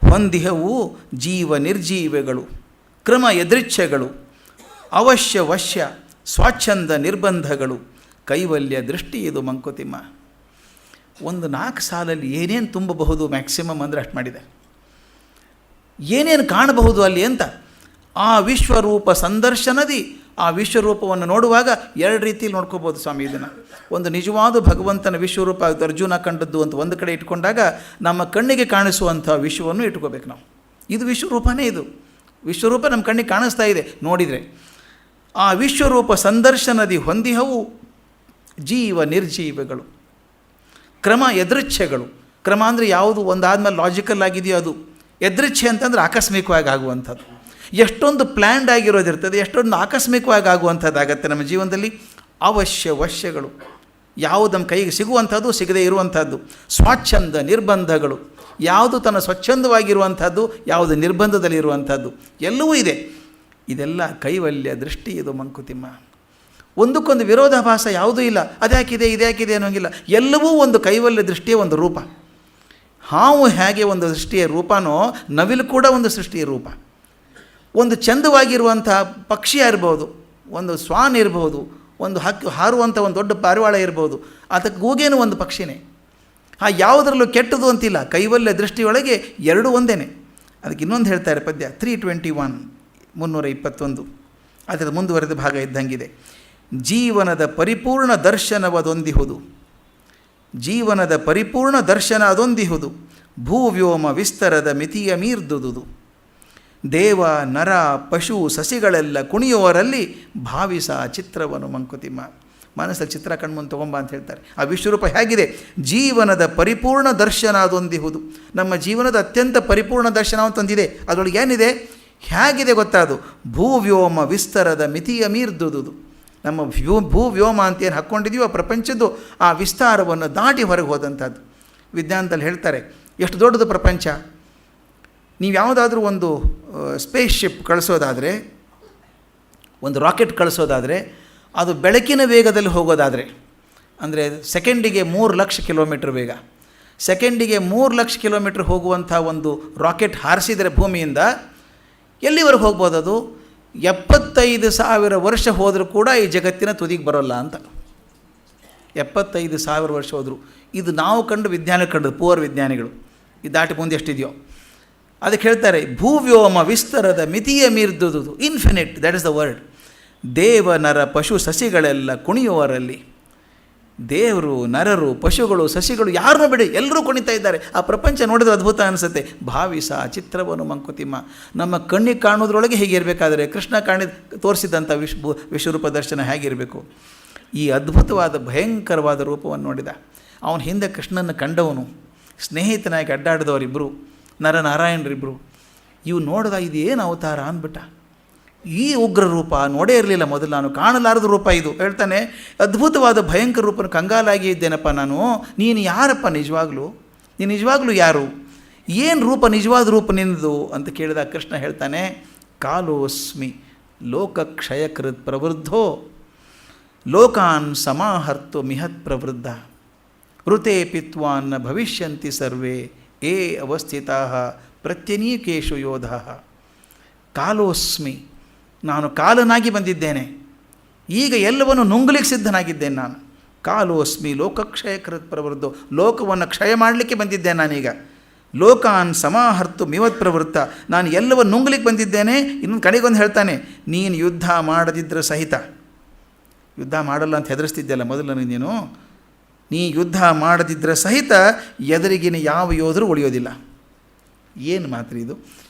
ಹೊಂದಿಹವು ಜೀವ ನಿರ್ಜೀವಗಳು, ಕ್ರಮ ಯದೃಚ್ಛೆಗಳು, ಅವಶ್ಯ ವಶ್ಯ ಸ್ವಾಚ್ಛಂದ ನಿರ್ಬಂಧಗಳು, ಕೈವಲ್ಯ ದೃಷ್ಟಿ ಇದು ಮಂಕುತಿಮ್ಮ. ಒಂದು 4 ಸಾಲಲ್ಲಿ ಏನೇನು ತುಂಬಬಹುದು, ಮ್ಯಾಕ್ಸಿಮಮ್ ಅಂದರೆ ಅಷ್ಟು ಮಾಡಿದೆ. ಏನೇನು ಕಾಣಬಹುದು ಅಲ್ಲಿ ಅಂತ. ಆ ವಿಶ್ವರೂಪ ಸಂದರ್ಶನದಿ, ಆ ವಿಶ್ವರೂಪವನ್ನು ನೋಡುವಾಗ 2 ರೀತಿಯಲ್ಲಿ ನೋಡ್ಕೋಬೋದು ಸ್ವಾಮಿ ಇದನ್ನು. ಒಂದು ನಿಜವಾದ ಭಗವಂತನ ವಿಶ್ವರೂಪ ಅರ್ಜುನ ಕಂಡದ್ದು ಅಂತ ಒಂದು ಕಡೆ ಇಟ್ಕೊಂಡಾಗ, ನಮ್ಮ ಕಣ್ಣಿಗೆ ಕಾಣಿಸುವಂಥ ವಿಶ್ವವನ್ನು ಇಟ್ಕೋಬೇಕು ನಾವು. ಇದು ವಿಶ್ವರೂಪನೇ. ಇದು ವಿಶ್ವರೂಪ ನಮ್ಮ ಕಣ್ಣಿಗೆ ಕಾಣಿಸ್ತಾ ಇದೆ ನೋಡಿದರೆ. ಆ ವಿಶ್ವರೂಪ ಸಂದರ್ಶನದಿ ಹೊಂದಿಹವು ಜೀವ ನಿರ್ಜೀವಗಳು, ಕ್ರಮ ಯದೃಚ್ಛೆಗಳು. ಕ್ರಮ ಅಂದರೆ ಯಾವುದು ಒಂದಾದ್ಮೇಲೆ ಲಾಜಿಕಲ್ ಆಗಿದೆಯೋ ಅದು. ಯದೃಚ್ಛೆ ಅಂತಂದರೆ ಆಕಸ್ಮಿಕವಾಗಿ ಆಗುವಂಥದ್ದು. ಎಷ್ಟೊಂದು ಪ್ಲ್ಯಾಂಡ್ ಆಗಿರೋದಿರ್ತದೆ, ಎಷ್ಟೊಂದು ಆಕಸ್ಮಿಕವಾಗಿ ಆಗುವಂಥದ್ದಾಗತ್ತೆ ನಮ್ಮ ಜೀವನದಲ್ಲಿ. ಅವಶ್ಯ ವಶ್ಯಗಳು, ಯಾವುದು ನಮ್ಮ ಕೈಗೆ ಸಿಗುವಂಥದ್ದು, ಸಿಗದೇ ಇರುವಂಥದ್ದು. ಸ್ವಾಚ್ಛಂದ ನಿರ್ಬಂಧಗಳು, ಯಾವುದು ತನ್ನ ಸ್ವಚ್ಛಂದವಾಗಿರುವಂಥದ್ದು, ಯಾವುದು ನಿರ್ಬಂಧದಲ್ಲಿರುವಂಥದ್ದು, ಎಲ್ಲವೂ ಇದೆ. ಇದೆಲ್ಲ ಕೈವಲ್ಯ ದೃಷ್ಟಿ ಇದು ಮಂಕುತಿಮ್ಮ. ಒಂದಕ್ಕೊಂದು ವಿರೋಧಾಭಾಸ ಯಾವುದೂ ಇಲ್ಲ. ಅದ್ಯಾಕಿದೆ ಇದ್ಯಾಕಿದೆ ಅನ್ನೋಂಗಿಲ್ಲ. ಎಲ್ಲವೂ ಒಂದು ಕೈವಲ್ಯ ದೃಷ್ಟಿಯ ಒಂದು ರೂಪ. ಹಾವು ಹೇಗೆ ಒಂದು ಸೃಷ್ಟಿಯ ರೂಪನೋ, ನವಿಲು ಕೂಡ ಒಂದು ಸೃಷ್ಟಿಯ ರೂಪ. ಒಂದು ಚಂದವಾಗಿರುವಂಥ ಪಕ್ಷಿ ಇರ್ಬೋದು, ಒಂದು ಸ್ವಾನ್ ಇರ್ಬೋದು, ಒಂದು ಹಕ್ಕಿ ಹಾರುವಂಥ ಒಂದು ದೊಡ್ಡ ಪಾರಿವಾಳ ಇರ್ಬೋದು, ಅದಕ್ಕೆ ಗೂಗೇನು ಒಂದು ಪಕ್ಷಿನೇ. ಯಾವುದರಲ್ಲೂ ಕೆಟ್ಟದು ಅಂತಿಲ್ಲ. ಕೈವಲ್ಯ ದೃಷ್ಟಿಯೊಳಗೆ ಎರಡೂ ಒಂದೇ. ಅದಕ್ಕೆ ಇನ್ನೊಂದು ಹೇಳ್ತಾರೆ ಪದ್ಯ 321 321. ಅದರ ಮುಂದುವರೆದ ಭಾಗ ಇದ್ದಂಗಿದೆ. ಜೀವನದ ಪರಿಪೂರ್ಣ ದರ್ಶನವದೊಂದಿಹುದು, ಜೀವನದ ಪರಿಪೂರ್ಣ ದರ್ಶನ ಅದೊಂದಿಹುದು, ಭೂವ್ಯೋಮ ವಿಸ್ತರದ ಮಿತಿಯ ಮೀರ್ದುದುದು. ದೇವ ನರ ಪಶು ಸಸಿಗಳೆಲ್ಲ ಕುಣಿಯುವವರಲ್ಲಿ ಭಾವಿಸ ಚಿತ್ರವನ್ನು ಮಂಕುತಿಮ್ಮ. ಮನಸ್ಸಲ್ಲಿ ಚಿತ್ರ ಕಣ್ಮುಂದೆ ತೊಗೊಂಬ ಅಂತ ಹೇಳ್ತಾರೆ. ಆ ವಿಶ್ವರೂಪ ಹೇಗಿದೆ, ಜೀವನದ ಪರಿಪೂರ್ಣ ದರ್ಶನ ಅದೊಂದಿಹುದು. ನಮ್ಮ ಜೀವನದ ಅತ್ಯಂತ ಪರಿಪೂರ್ಣ ದರ್ಶನ ಅಂತಂದಿದೆ. ಅದರೊಳಗೆ ಏನಿದೆ, ಹೇಗಿದೆ ಗೊತ್ತಾ, ಅದು ಭೂವ್ಯೋಮ ವಿಸ್ತರದ ಮಿತಿಯ ಮೀರ್ದುದುದು. ನಮ್ಮ ಭೂವ್ಯೋಮ ಅಂತ ಏನು ಹಾಕ್ಕೊಂಡಿದ್ದೀವೋ ಪ್ರಪಂಚದ್ದು ಆ ವಿಸ್ತಾರವನ್ನು ದಾಟಿ ಹೊರಗೆ ಹೋದಂಥದ್ದು. ವಿಜ್ಞಾನದಲ್ಲಿ ಹೇಳ್ತಾರೆ ಎಷ್ಟು ದೊಡ್ಡದು ಪ್ರಪಂಚ. ನೀವು ಯಾವುದಾದ್ರೂ ಒಂದು ಸ್ಪೇಸ್ ಶಿಪ್ ಕಳಿಸೋದಾದರೆ, ಒಂದು ರಾಕೆಟ್ ಕಳಿಸೋದಾದರೆ, ಅದು ಬೆಳಕಿನ ವೇಗದಲ್ಲಿ ಹೋಗೋದಾದರೆ, ಅಂದರೆ ಸೆಕೆಂಡಿಗೆ 3 ಲಕ್ಷ ಕಿಲೋಮೀಟ್ರ್ ವೇಗ, ಸೆಕೆಂಡಿಗೆ 3 ಲಕ್ಷ ಕಿಲೋಮೀಟ್ರ್ ಹೋಗುವಂಥ ಒಂದು ರಾಕೆಟ್ ಹಾರಿಸಿದರೆ ಭೂಮಿಯಿಂದ ಎಲ್ಲಿವರೆಗೆ ಹೋಗ್ಬೋದು? ಅದು 75,000 ವರ್ಷ ಹೋದರೂ ಕೂಡ ಈ ಜಗತ್ತಿನ ತುದಿಗೆ ಬರೋಲ್ಲ ಅಂತ. 75,000 ವರ್ಷ ಹೋದರು. ಇದು ನಾವು ಕಂಡು ವಿಜ್ಞಾನ ಕಂಡು ಪೂರ್ ವಿಜ್ಞಾನಿಗಳು ಇದು ದಾಟಿ ಮುಂದೆ ಎಷ್ಟಿದೆಯೋ ಅದಕ್ಕೆ ಹೇಳ್ತಾರೆ, ಭೂವ್ಯೋಮ ವಿಸ್ತರದ ಮಿತಿಯ ಮೀರ್ದುದು, infinite, that is the word. ದೇವ ನರ ಪಶು ಸಸಿಗಳೆಲ್ಲ ಕುಣಿಯುವರಲ್ಲಿ, ದೇವರು, ನರರು, ಪಶುಗಳು, ಸಸಿಗಳು ಯಾರನ್ನೂ ಬಿಡಿ ಎಲ್ಲರೂ ಕುಣಿತಾ ಇದ್ದಾರೆ. ಆ ಪ್ರಪಂಚ ನೋಡಿದ್ರೆ ಅದ್ಭುತ ಅನಿಸುತ್ತೆ. ಭಾವಿಸ ಚಿತ್ರವನ್ನು ಮಂಕುತಿಮ್ಮ, ನಮ್ಮ ಕಣ್ಣಿಗೆ ಕಾಣೋದ್ರೊಳಗೆ ಹೇಗಿರಬೇಕಾದರೆ ಕೃಷ್ಣ ತೋರಿಸಿದಂಥ ವಿಶ್ವರೂಪ ದರ್ಶನ ಹೇಗಿರಬೇಕು. ಈ ಅದ್ಭುತವಾದ ಭಯಂಕರವಾದ ರೂಪವನ್ನು ನೋಡಿದ. ಅವನ ಹಿಂದೆ ಕೃಷ್ಣನ ಕಂಡವನು, ಸ್ನೇಹಿತನಾಗಿ ಅಡ್ಡಾಡಿದವರಿಬ್ಬರು, ನರನಾರಾಯಣರಿಬ್ಬರು. ಇವು ನೋಡಿದ ಇದು ಏನು ಅವತಾರ ಅಂದ್ಬಿಟ್ಟ. ಈ ಉಗ್ರ ರೂಪ ನೋಡೇ ಇರಲಿಲ್ಲ ಮೊದಲು, ನಾನು ಕಾಣಲಾರದ ರೂಪ ಇದು. ಹೇಳ್ತಾನೆ, ಅದ್ಭುತವಾದ ಭಯಂಕರ ರೂಪನ ಕಂಗಾಲಾಗಿ ಇದ್ದೇನಪ್ಪ ನಾನು. ನೀನು ಯಾರಪ್ಪ ನಿಜವಾಗ್ಲೂ? ನೀನು ನಿಜವಾಗ್ಲೂ ಯಾರು? ಏನು ರೂಪ, ನಿಜವಾದ ರೂಪ ನಿನ್ನದು ಅಂತ ಕೇಳಿದ ಕೃಷ್ಣ ಹೇಳ್ತಾನೆ, ಕಾಲೋಸ್ಮಿ ಲೋಕಕ್ಷಯಕೃತ್ ಪ್ರವೃದ್ಧೋ ಲೋಕಾನ್ ಸಮಾಹರ್ತು ಮಿಹತ್ ಪ್ರವೃದ್ಧ ಋತೆ ಪಿತ್ವಾನ್ನ ಭವಿಷ್ಯಂತಿ ಸರ್ವೇ ಏ ಅವಸ್ಥಿತಾ ಪ್ರತ್ಯನೀಕೇಶು ಯೋಧಾ. ಕಾಲೋಸ್ಮಿ, ನಾನು ಕಾಲನಾಗಿ ಬಂದಿದ್ದೇನೆ, ಈಗ ಎಲ್ಲವನ್ನು ನುಂಗಲಿಕ್ಕೆ ಸಿದ್ಧನಾಗಿದ್ದೇನೆ ನಾನು. ಕಾಲೋಸ್ಮಿ ಲೋಕಕ್ಷಯಕೃತ್ ಪ್ರವೃದ್ಧೋ, ಲೋಕವನ್ನು ಕ್ಷಯ ಮಾಡಲಿಕ್ಕೆ ಬಂದಿದ್ದೇನೆ ನಾನೀಗ. ಲೋಕಾನ್ ಸಮಾಹರ್ತು ಮಿವತ್ ಪ್ರವೃತ್ತ, ನಾನು ಎಲ್ಲವನ್ನು ನುಂಗಲಿಕ್ಕೆ ಬಂದಿದ್ದೇನೆ. ಇನ್ನೊಂದು ಕಡೆಗೊಂದು ಹೇಳ್ತಾನೆ, ನೀನು ಯುದ್ಧ ಮಾಡದಿದ್ದರೆ ಸಹಿತ, ಯುದ್ಧ ಮಾಡಲ್ಲ ಅಂತ ಹೆದರಿಸ್ತಿದ್ದೆಲ್ಲ ಮೊದಲು ನೀನು, ನೀ ಯುದ್ಧ ಮಾಡದಿದ್ದರೆ ಸಹಿತ ಎದುರಿಗಿನ ಯಾವ ಯೋಧರು ಉಳಿಯೋದಿಲ್ಲ. ಏನು ಮಾತ್ರ ಇದು?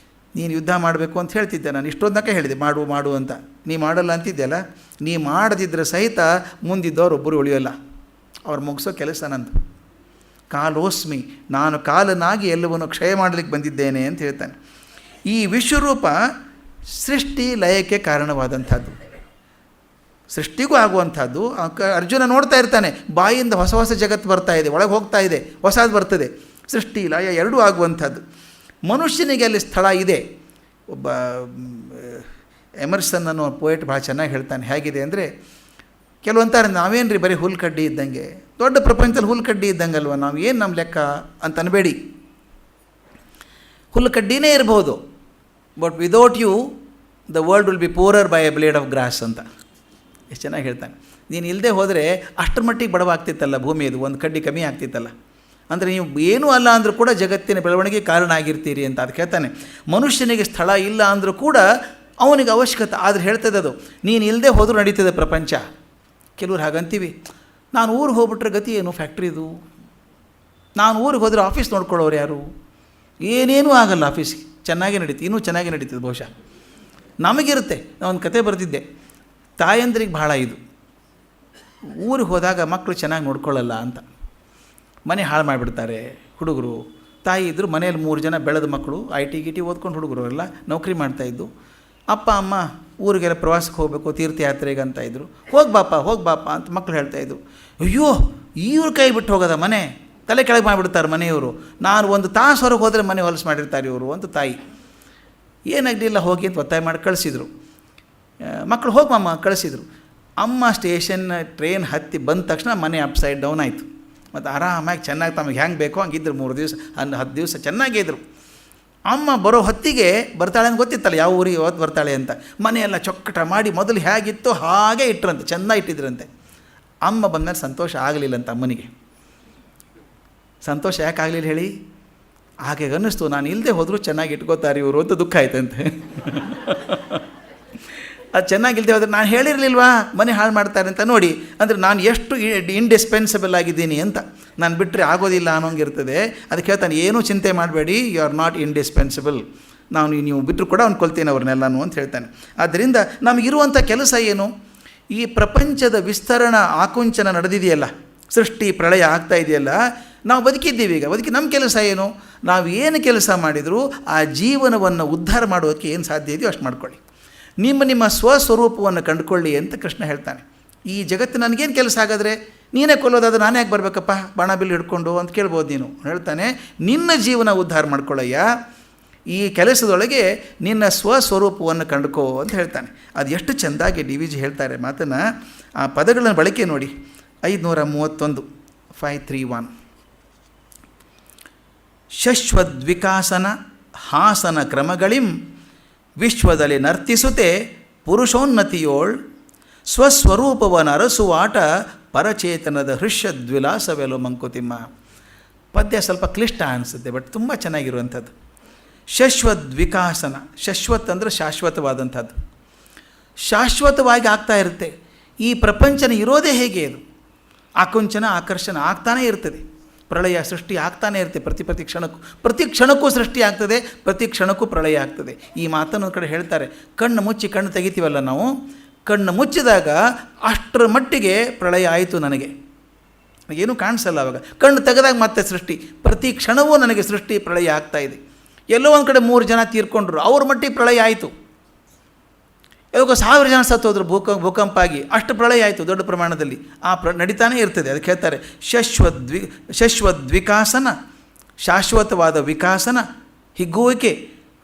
ನೀನು ಯುದ್ಧ ಮಾಡಬೇಕು ಅಂತ ಹೇಳ್ತಿದ್ದೆ, ನಾನು ಇಷ್ಟೊಂದಕ್ಕೆ ಹೇಳಿದೆ ಮಾಡು ಅಂತ. ನೀ ಮಾಡಲ್ಲ ಅಂತಿದ್ದೆಲ್ಲ, ನೀ ಮಾಡದಿದ್ದರೆ ಸಹಿತ ಮುಂದಿದ್ದವ್ರು ಒಬ್ಬರು ಉಳಿಯೋಲ್ಲ, ಅವ್ರು ಮುಗಿಸೋ ಕೆಲಸ ನಂದು. ಕಾಲೋಸ್ಮಿ, ನಾನು ಕಾಲನಾಗಿ ಎಲ್ಲವನ್ನು ಕ್ಷಯ ಮಾಡಲಿಕ್ಕೆ ಬಂದಿದ್ದೇನೆ ಅಂತ ಹೇಳ್ತಾನೆ. ಈ ವಿಶ್ವರೂಪ ಸೃಷ್ಟಿ ಲಯಕ್ಕೆ ಕಾರಣವಾದಂಥದ್ದು, ಸೃಷ್ಟಿಗೂ ಆಗುವಂಥದ್ದು. ಅರ್ಜುನ ನೋಡ್ತಾ ಇರ್ತಾನೆ, ಬಾಯಿಂದ ಹೊಸ ಹೊಸ ಜಗತ್ತು ಬರ್ತಾ ಇದೆ, ಒಳಗೆ ಹೋಗ್ತಾ ಇದೆ, ಹೊಸದು ಬರ್ತದೆ. ಸೃಷ್ಟಿ ಲಯ ಎರಡೂ ಆಗುವಂಥದ್ದು. ಮನುಷ್ಯನಿಗೆ ಅಲ್ಲಿ ಸ್ಥಳ ಇದೆ. ಒಬ್ಬ ಎಮರ್ಸನ್ ಅನ್ನೋ ಪೋಯೆಟ್ ಭಾಳ ಚೆನ್ನಾಗಿ ಹೇಳ್ತಾನೆ. ಹೇಗಿದೆ ಅಂದರೆ, ಕೆಲವಂತಾರೆ ನಾವೇನು ರೀ ಬರೀ ಹುಲ್ಕಡ್ಡಿ ಇದ್ದಂಗೆ, ದೊಡ್ಡ ಪ್ರಪಂಚದಲ್ಲಿ ಹುಲ್ಕಡ್ಡಿ ಇದ್ದಂಗಲ್ವ ನಾವು, ಏನು ನಮ್ಮ ಲೆಕ್ಕ ಅಂತ ಅನ್ಬೇಡಿ. ಹುಲ್ಕಡ್ಡಿನೇ ಇರ್ಬೋದು, but without you the world will be poorer by a blade of grass ಅಂತ ಎಷ್ಟು ಚೆನ್ನಾಗಿ ಹೇಳ್ತಾನೆ. ನೀನು ಇಲ್ಲದೆ ಹೋದರೆ ಅಷ್ಟರ ಮಟ್ಟಿಗೆ ಬಡವಾಗ್ತಿತ್ತಲ್ಲ ಭೂಮಿ, ಇದು ಒಂದು ಕಡ್ಡಿ ಕಮ್ಮಿ ಆಗ್ತಿತ್ತಲ್ಲ. ಅಂದರೆ ನೀವು ಏನೂ ಅಲ್ಲ ಅಂದರೂ ಕೂಡ ಜಗತ್ತಿನ ಬೆಳವಣಿಗೆ ಕಾರಣ ಆಗಿರ್ತೀರಿ ಅಂತ ಅದಕ್ಕೆ ಹೇಳ್ತಾನೆ. ಮನುಷ್ಯನಿಗೆ ಸ್ಥಳ ಇಲ್ಲ ಅಂದರೂ ಕೂಡ ಅವನಿಗೆ ಅವಶ್ಯಕತೆ ಆದರೆ ಹೇಳ್ತದೆ ಅದು, ನೀನು ಇಲ್ಲದೆ ಹೋದರೂ ನಡೀತದೆ ಪ್ರಪಂಚ. ಕೆಲವ್ರು ಹಾಗಂತೀವಿ, ನಾನು ಊರಿಗೆ ಹೋಗ್ಬಿಟ್ರೆ ಗತಿ ಏನು ಫ್ಯಾಕ್ಟ್ರಿದು, ನಾನು ಊರಿಗೆ ಹೋದರೆ ಆಫೀಸ್ ನೋಡ್ಕೊಳ್ಳೋರು ಯಾರು? ಏನೇನೂ ಆಗಲ್ಲ, ಆಫೀಸ್ಗೆ ಚೆನ್ನಾಗೇ ನಡೀತದೆ, ಇನ್ನೂ ಚೆನ್ನಾಗೇ ನಡೀತದೆ ಬಹುಶಃ. ನಮಗಿರುತ್ತೆ. ನಾನು ಒಂದು ಕತೆ ಬರೆದಿದ್ದೆ, ತಾಯಂದ್ರಿಗೆ ಭಾಳ ಇದು, ಊರಿಗೆ ಹೋದಾಗ ಮಕ್ಕಳು ಚೆನ್ನಾಗಿ ನೋಡ್ಕೊಳ್ಳಲ್ಲ ಅಂತ, ಮನೆ ಹಾಳು ಮಾಡಿಬಿಡ್ತಾರೆ ಹುಡುಗರು. ತಾಯಿ ಇದ್ದರು, ಮನೇಲಿ 3 ಜನ ಬೆಳೆದ ಮಕ್ಕಳು, ಗಿಟಿ ಓದ್ಕೊಂಡು ಹುಡುಗರು ಎಲ್ಲ ನೌಕರಿ ಮಾಡ್ತಾಯಿದ್ದು. ಅಪ್ಪ ಅಮ್ಮ ಊರಿಗೆಲ್ಲ ಪ್ರವಾಸಕ್ಕೆ ಹೋಗಬೇಕು, ತೀರ್ಥಯಾತ್ರೆಗೆ ಅಂತ ಇದ್ದರು. ಹೋಗಿ ಬಾಪ ಅಂತ ಮಕ್ಕಳು ಹೇಳ್ತಾಯಿದ್ರು. ಅಯ್ಯೋ, ಇವ್ರ ಕೈ ಬಿಟ್ಟು ಹೋಗೋದ ಮನೆ, ತಲೆ ಕೆಳಗೆ ಮಾಡಿಬಿಡ್ತಾರೆ ಮನೆಯವರು, ನಾನು 1 ತಾಸು ಹೊರಗೆ ಹೋದರೆ ಮನೆ ಹೊಲಸು ಮಾಡಿರ್ತಾರೆ ಇವರು ಅಂತ ತಾಯಿ. ಏನಾಗಲಿಲ್ಲ ಹೋಗಿ ಅಂತ ಒತ್ತಾಯ ಮಾಡಿ ಕಳಿಸಿದರು. ಮಕ್ಕಳು ಹೋಗಿ ಮಾಮ ಕಳಿಸಿದರು. ಅಮ್ಮ ಟ್ರೈನ್ ಹತ್ತಿ ಬಂದ ತಕ್ಷಣ ಮನೆ ಅಪ್ಸೈಡ್ ಡೌನ್ ಆಯಿತು. ಮತ್ತು ಆರಾಮಾಗಿ ಚೆನ್ನಾಗಿ ತಮಗೆ ಹೆಂಗೆ ಬೇಕೋ ಹಂಗಿದ್ರು. 3 ದಿವಸ 10 ದಿವಸ ಚೆನ್ನಾಗೇ ಇದ್ದರು. ಅಮ್ಮ ಬರೋ ಹೊತ್ತಿಗೆ ಬರ್ತಾಳೆ ಅಂತ ಗೊತ್ತಿತ್ತಲ್ಲ, ಯಾವ ಊರಿಗೆ ಯಾವತ್ತು ಬರ್ತಾಳೆ ಅಂತ. ಮನೆಯೆಲ್ಲ ಚೊಕ್ಕಟ ಮಾಡಿ ಮೊದಲು ಹೇಗಿತ್ತೋ ಹಾಗೆ ಇಟ್ಟರಂತೆ, ಚೆನ್ನಾಗಿ ಇಟ್ಟಿದ್ರಂತೆ. ಅಮ್ಮ ಬಂದಮೇಲೆ ಸಂತೋಷ ಆಗಲಿಲ್ಲಂತ ಅಮ್ಮನಿಗೆ. ಸಂತೋಷ ಯಾಕೆ ಆಗಲಿಲ್ಲ ಹೇಳಿ? ಹಾಗೆ ಅನ್ನಿಸ್ತು, ನಾನು ಇಲ್ಲದೆ ಹೋದರೂ ಚೆನ್ನಾಗಿ ಇಟ್ಕೋತಾರೆ ಇವರು ಅಂತ ದುಃಖ ಆಯ್ತಂತೆ. ಅದು ಚೆನ್ನಾಗಿಲ್ಲದೆ ಹೋದರೆ ನಾನು ಹೇಳಿರಲಿಲ್ವಾ ಮನೆ ಹಾಳು ಮಾಡ್ತಾರೆ ಅಂತ. ನೋಡಿ ಅಂದರೆ ನಾನು ಎಷ್ಟು ಇಂಡಿಸ್ಪೆನ್ಸಿಬಲ್ ಆಗಿದ್ದೀನಿ ಅಂತ, ನಾನು ಬಿಟ್ಟರೆ ಆಗೋದಿಲ್ಲ ಅನ್ನೋಂಗಿರ್ತದೆ. ಅದಕ್ಕೆ ಹೇಳ್ತಾನೆ, ಏನೂ ಚಿಂತೆ ಮಾಡಬೇಡಿ, ಯು ಆರ್ ನಾಟ್ ಇಂಡಿಸ್ಪೆನ್ಸಿಬಲ್, ನೀವು ಬಿಟ್ಟರು ಕೂಡ ಕೊಲ್ತೀನಿ ಅವ್ರನ್ನೆಲ್ಲನೂ ಅಂತ ಹೇಳ್ತಾನೆ. ಆದ್ದರಿಂದ ನಮಗಿರುವಂಥ ಕೆಲಸ ಏನು? ಈ ಪ್ರಪಂಚದ ವಿಸ್ತರಣಾ ಆಕುಂಚನ ನಡೆದಿದೆಯಲ್ಲ, ಸೃಷ್ಟಿ ಪ್ರಳಯ ಆಗ್ತಾ ಇದೆಯಲ್ಲ, ನಾವು ಬದುಕಿದ್ದೀವಿ. ಈಗ ಬದುಕಿ ನಮ್ಮ ಕೆಲಸ ಏನು? ನಾವು ಏನು ಕೆಲಸ ಮಾಡಿದರೂ ಆ ಜೀವನವನ್ನು ಉದ್ಧಾರ ಮಾಡೋದಕ್ಕೆ ಏನು ಸಾಧ್ಯ ಇದೆಯೋ ಅಷ್ಟು ಮಾಡ್ಕೊಳ್ಳಿ. ನಿಮ್ಮ ಸ್ವಸ್ವರೂಪವನ್ನು ಕಂಡುಕೊಳ್ಳಿ ಅಂತ ಕೃಷ್ಣ ಹೇಳ್ತಾನೆ. ಈ ಜಗತ್ತು ನನಗೇನು ಕೆಲಸ ಆಗಾದರೆ, ನೀನೇ ಕೊಲ್ಲೋದಾದ್ರೆ ನಾನೇ ಯಾಕೆ ಬರಬೇಕಪ್ಪ ಬಾಣ ಬಿಲ್ಲು ಹಿಡ್ಕೊಂಡು ಅಂತ ಕೇಳ್ಬೋದು ನೀನು. ಹೇಳ್ತಾನೆ, ನಿನ್ನ ಜೀವನ ಉದ್ಧಾರ ಮಾಡ್ಕೊಳ್ಳಯ್ಯ, ಈ ಕೆಲಸದೊಳಗೆ ನಿನ್ನ ಸ್ವಸ್ವರೂಪವನ್ನು ಕಂಡುಕೋ ಅಂತ ಹೇಳ್ತಾನೆ. ಅದು ಎಷ್ಟು ಚೆಂದಾಗಿ ಡಿ ವಿ ಜಿ ಹೇಳ್ತಾರೆ ಮಾತನ್ನು. ಆ ಪದಗಳನ್ನು ಬಳಕೆ ನೋಡಿ. 531 531 ಶಶ್ವದ್ವಿಕಾಸನ ಹಾಸನ ಕ್ರಮಗಳಿಂ ವಿಶ್ವದಲ್ಲಿ ನರ್ತಿಸುತ್ತೆ ಪುರುಷೋನ್ನತಿಯೋಳ್ ಸ್ವಸ್ವರೂಪವನ್ನು ಅರಸುವಾಟ ಪರಚೇತನದ ಹೃಷ್ಯದ್ವಿಲಾಸವೆಲು ಮಂಕುತಿಮ್ಮ. ಪದ್ಯ ಸ್ವಲ್ಪ ಕ್ಲಿಷ್ಟ ಅನಿಸುತ್ತೆ, ಬಟ್ ತುಂಬ ಚೆನ್ನಾಗಿರುವಂಥದ್ದು. ಶಶ್ವದ್ವಿಕಾಸನ, ಶಶ್ವತ್ ಅಂದರೆ ಶಾಶ್ವತವಾದಂಥದ್ದು, ಶಾಶ್ವತವಾಗಿ ಆಗ್ತಾ ಇರುತ್ತೆ. ಈ ಪ್ರಪಂಚನ ಇರೋದೇ ಹೇಗೆ? ಅದು ಆಕುಂಚನ ಆಕರ್ಷಣ ಆಗ್ತಾನೇ ಇರ್ತದೆ. ಪ್ರಳಯ ಸೃಷ್ಟಿ ಆಗ್ತಾನೇ ಇರುತ್ತೆ. ಪ್ರತಿ ಕ್ಷಣಕ್ಕೂ ಸೃಷ್ಟಿ ಆಗ್ತದೆ, ಪ್ರತಿ ಕ್ಷಣಕ್ಕೂ ಪ್ರಳಯ ಆಗ್ತದೆ. ಈ ಮಾತನ್ನು ಕಡೆ ಹೇಳ್ತಾರೆ. ಕಣ್ಣು ಮುಚ್ಚಿ ಕಣ್ಣು ತೆಗಿತೀವಲ್ಲ ನಾವು, ಕಣ್ಣು ಮುಚ್ಚಿದಾಗ ಅಷ್ಟರ ಮಟ್ಟಿಗೆ ಪ್ರಳಯ ಆಯಿತು ನನಗೆ, ಏನೂ ಕಾಣಿಸಲ್ಲ ಆವಾಗ. ಕಣ್ಣು ತೆಗೆದಾಗ ಮತ್ತೆ ಸೃಷ್ಟಿ, ಪ್ರತಿ ಕ್ಷಣವೂ ನನಗೆ ಸೃಷ್ಟಿ ಪ್ರಳಯ ಆಗ್ತಾಯಿದೆ. ಎಲ್ಲೋ ಒಂದು ಕಡೆ 3 ಜನ ತೀರ್ಕೊಂಡ್ರು, ಅವ್ರ ಮಟ್ಟಿಗೆ ಪ್ರಳಯ ಆಯಿತು. ಯಾವಾಗ 1000 ಜನ ಸತ್ತೋದ್ರು ಭೂಕಂಪ ಆಗಿ, ಅಷ್ಟು ಪ್ರಳಯ ಆಯಿತು ದೊಡ್ಡ ಪ್ರಮಾಣದಲ್ಲಿ. ನಡೀತಾನೇ ಇರ್ತದೆ. ಅದಕ್ಕೆ ಹೇಳ್ತಾರೆ ಶಶ್ವದ್ವಿಕಾಸನ, ಶಾಶ್ವತವಾದ ವಿಕಾಸನ, ಹಿಗ್ಗುವಿಕೆ,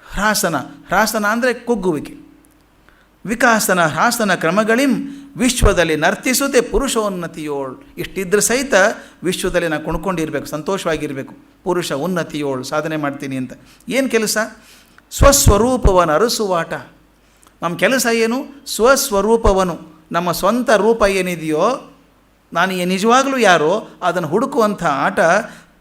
ಹ್ರಾಸನ ಅಂದರೆ ಕುಗ್ಗುವಿಕೆ, ವಿಕಾಸನ ಹ್ರಾಸನ ಕ್ರಮಗಳಿಂ ವಿಶ್ವದಲ್ಲಿ ನರ್ತಿಸುತ್ತೆ ಪುರುಷೋನ್ನತಿಯೋಳು. ಇಷ್ಟಿದ್ರೆ ಸಹಿತ ವಿಶ್ವದಲ್ಲಿ ನಾನು ಕುಣ್ಕೊಂಡಿರಬೇಕು, ಸಂತೋಷವಾಗಿರಬೇಕು. ಪುರುಷ ಉನ್ನತಿಯೋಳು, ಸಾಧನೆ ಮಾಡ್ತೀನಿ ಅಂತ. ಏನು ಕೆಲಸ? ಸ್ವಸ್ವರೂಪವನ್ನು ಅರಸುವಾಟ. ನಮ್ಮ ಕೆಲಸ ಏನು? ಸ್ವಸ್ವರೂಪವನ್ನು, ನಮ್ಮ ಸ್ವಂತ ರೂಪ ಏನಿದೆಯೋ, ನಾನು ನಿಜವಾಗಲೂ ಯಾರೋ ಅದನ್ನು ಹುಡುಕುವಂಥ ಆಟ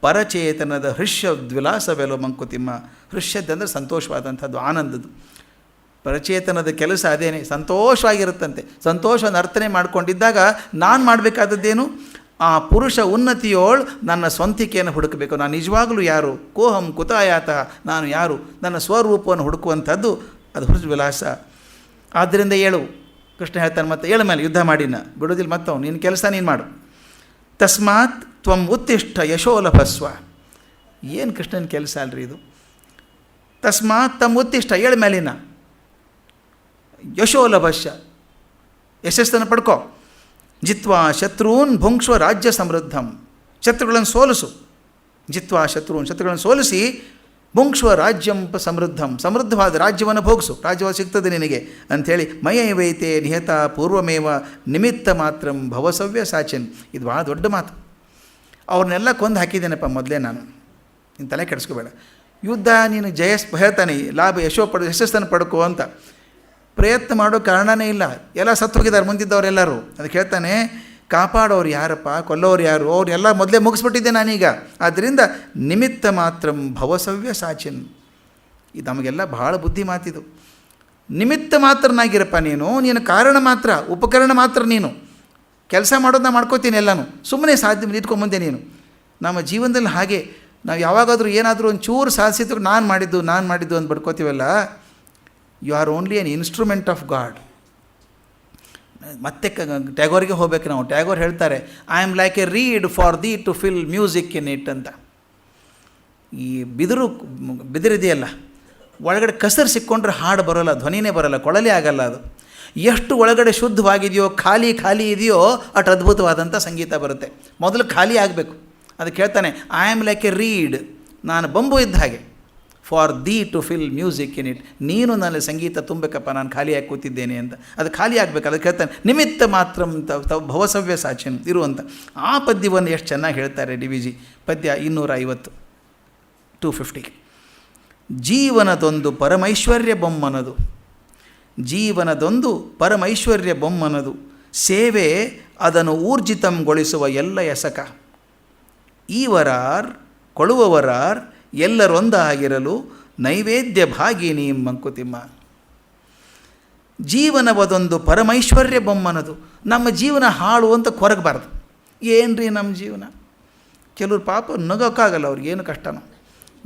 ಪರಚೇತನದ ಹೃಷ್ಯದ್ವಿಲಾಸವೆಲೋ ಮಂಕುತಿಮ್ಮ. ಹೃಷ್ಯದ್ದಂದರೆ ಸಂತೋಷವಾದಂಥದ್ದು, ಆನಂದದ್ದು. ಪರಚೇತನದ ಕೆಲಸ ಅದೇನೆ, ಸಂತೋಷವಾಗಿರುತ್ತಂತೆ. ಸಂತೋಷವನ್ನು ಅರ್ಥನೆ ಮಾಡಿಕೊಂಡಿದ್ದಾಗ ನಾನು ಮಾಡಬೇಕಾದದ್ದೇನು? ಆ ಪುರುಷ ಉನ್ನತಿಯೋಳು ನನ್ನ ಸ್ವಂತಿಕೆಯನ್ನು ಹುಡುಕಬೇಕು. ನಾನು ನಿಜವಾಗಲೂ ಯಾರು? ಕೋಹಂ ಕುತಾಯಾತ, ನಾನು ಯಾರು? ನನ್ನ ಸ್ವರೂಪವನ್ನು ಹುಡುಕುವಂಥದ್ದು ಅದು ಹೃದ್ವಿಲಾಸ. ಆದ್ದರಿಂದ ಹೇಳು, ಕೃಷ್ಣ ಹೇಳ್ತಾನೆ. ಮತ್ತೆ ಏಳು ಮೇಲೆ ಯುದ್ಧ ಮಾಡಿನ ಬಿಡೋದಿಲ್ಲ, ಮತ್ತವ್ ನಿನ್ನ ಕೆಲಸ ನೀನು ಮಾಡು. ತಸ್ಮಾತ್ ತ್ವಂ ಉತ್ತಿಷ್ಠ ಯಶೋಲಭಸ್ವ. ಏನು ಕೃಷ್ಣನ ಕೆಲಸ ಅಲ್ರಿ ಇದು? ತಸ್ಮಾತ್ ತಮ್ಮ ಉತ್ತಿಷ್ಠ, ಏಳು ಮೇಲಿನ ಯಶೋಲಭಸ್ಯ, ಯಶಸ್ಸನ್ನು ಪಡ್ಕೋ. ಜಿತ್ವಾ ಶತ್ರುನ್ ಭುಂಕ್ಷ್ವ ರಾಜ್ಯ ಸಮೃದ್ಧಂ. ಶತ್ರುಗಳನ್ನು ಸೋಲಿಸು. ಜಿತ್ವಾ ಶತ್ರುನ್, ಶತ್ರುಗಳನ್ನು ಸೋಲಿಸಿ ಭುಂಕ್ಷ್ವ ರಾಜ್ಯಂ ಸಮೃದ್ಧಂ, ಸಮೃದ್ಧವಾದ ರಾಜ್ಯವನ್ನು ಭೋಗಿಸು. ರಾಜ್ಯವಾಗಿ ಸಿಗ್ತದೆ ನಿನಗೆ ಅಂಥೇಳಿ ಮಯೈವೈತೆ ನಿಹತ ಪೂರ್ವಮೇವ ನಿಮಿತ್ತ ಮಾತ್ರಂ ಭವಸವ್ಯ ಸಾಚನ್. ಇದು ಭಾಳ ದೊಡ್ಡ ಮಾತು. ಅವ್ರನ್ನೆಲ್ಲ ಕೊಂದು ಹಾಕಿದ್ದೇನಪ್ಪ ಮೊದಲೇ ನಾನು, ನಿನ್ನ ತಲೆ ಕೆಡಿಸ್ಕೋಬೇಡ. ಯುದ್ಧ ನೀನು ಹೇಳ್ತಾನೆ, ಲಾಭ ಯಶಸ್ಸನ್ನು ಪಡ್ಕೋ ಅಂತ. ಪ್ರಯತ್ನ ಮಾಡೋ ಕಾರಣನೇ ಇಲ್ಲ, ಎಲ್ಲ ಸತ್ತು ಹೋಗಿದ್ದಾರೆ ಮುಂದಿದ್ದವರೆಲ್ಲರೂ. ಅದಕ್ಕೆ ಹೇಳ್ತಾನೆ, ಕಾಪಾಡೋರು ಯಾರಪ್ಪ, ಕೊಲ್ಲೋರು ಯಾರು? ಅವರೆಲ್ಲ ಮೊದಲೇ ಮುಗಿಸ್ಬಿಟ್ಟಿದ್ದೆ ನಾನೀಗ. ಆದ್ದರಿಂದ ನಿಮಿತ್ತ ಮಾತ್ರಂ ಭವಸವ್ಯ ಸಾಚಿನ್. ಇದು ನಮಗೆಲ್ಲ ಭಾಳ ಬುದ್ಧಿ ಮಾತಿದು. ನಿಮಿತ್ತ ಮಾತ್ರನಾಗಿರಪ್ಪ ನೀನು ಕಾರಣ ಮಾತ್ರ, ಉಪಕರಣ ಮಾತ್ರ. ನೀನು ಕೆಲಸ ಮಾಡೋದನ್ನ ಮಾಡ್ಕೋತೀನಿ ಎಲ್ಲನೂ, ಸುಮ್ಮನೆ ಸಾಧ್ಯ ಇಟ್ಕೊಂಬಂದೆ ನೀನು. ನಮ್ಮ ಜೀವನದಲ್ಲಿ ಹಾಗೆ ನಾವು ಯಾವಾಗಾದರೂ ಏನಾದರೂ ಒಂದು ಚೂರು ಸಾಧಿಸಿದ್ರು ನಾನು ಮಾಡಿದ್ದು ಅಂತ ಬಡ್ಕೋತೀವಲ್ಲ. You are only an instrument of God. ಮತ್ತೆ ಟ್ಯಾಗೋರ್ಗೆ ಹೋಗ್ಬೇಕು ನಾವು. ಟ್ಯಾಗೋರ್ ಹೇಳ್ತಾರೆ, I am like a reed for the to fill music in it ಅಂತ. ಈ ಬಿದಿರಿದೆಯಲ್ಲ, ಒಳಗಡೆ ಕಸರು ಸಿಕ್ಕೊಂಡ್ರೆ ಹಾಡು ಬರೋಲ್ಲ, ಧ್ವನಿನೇ ಬರೋಲ್ಲ, ಕೊಳಲೇ ಆಗಲ್ಲ. ಅದು ಎಷ್ಟು ಒಳಗಡೆ ಶುದ್ಧವಾಗಿದೆಯೋ, ಖಾಲಿ ಇದೆಯೋ ಅಷ್ಟು ಅದ್ಭುತವಾದಂಥ ಸಂಗೀತ ಬರುತ್ತೆ. ಮೊದಲು ಖಾಲಿ ಆಗಬೇಕು. ಅದಕ್ಕೆ ಹೇಳ್ತಾನೆ, I am like a reed, ನಾನು ಬಂಬು ಇದ್ದ ಹಾಗೆ, for the to fill music in it. ನೀನು ನನ್ನ ಸಂಗೀತ ತುಂಬಬೇಕಪ್ಪ, ನಾನು ಖಾಲಿಯಾಗಿ ಕೂತಿದ್ದೇನೆ ಅಂತ. ಅದು ಖಾಲಿ ಆಗಬೇಕು. ಅದಕ್ಕೆ ಹೇಳ್ತಾನೆ, ನಿಮಿತ್ತ ಮಾತ್ರ ಭವಸವ್ಯ ಸಾಚಿನ್ ಇರುವಂಥ ಆ ಪದ್ಯವನ್ನು ಎಷ್ಟು ಚೆನ್ನಾಗಿ ಹೇಳ್ತಾರೆ ಡಿ ವಿ ಜಿ. ಪದ್ಯ 250 250. ಜೀವನದೊಂದು ಪರಮೈಶ್ವರ್ಯ ಬೊಮ್ಮನದು, ಜೀವನದೊಂದು ಪರಮೈಶ್ವರ್ಯ ಬೊಮ್ಮನದು, ಸೇವೆ ಅದನ್ನು ಊರ್ಜಿತಂಗೊಳಿಸುವ ಎಲ್ಲ ಎಸಕ. ಈವರಾರ್ ಕೊಳುವವರಾರ್ ಎಲ್ಲರೊಂದಾಗಿರಲು ನೈವೇದ್ಯ ಭಾಗಿನಿ ಮಂಕುತಿಮ್ಮ. ಜೀವನವದೊಂದು ಪರಮೈಶ್ವರ್ಯ ಬೊಮ್ಮನದು. ನಮ್ಮ ಜೀವನ ಹಾಳು ಅಂತ ಕೊರಗಬಾರ್ದು. ಏನ್ರಿ ನಮ್ಮ ಜೀವನ? ಕೆಲವ್ರು ಪಾಪ ನಗೋಕ್ಕಾಗಲ್ಲ, ಅವ್ರಿಗೇನು ಕಷ್ಟನೋ.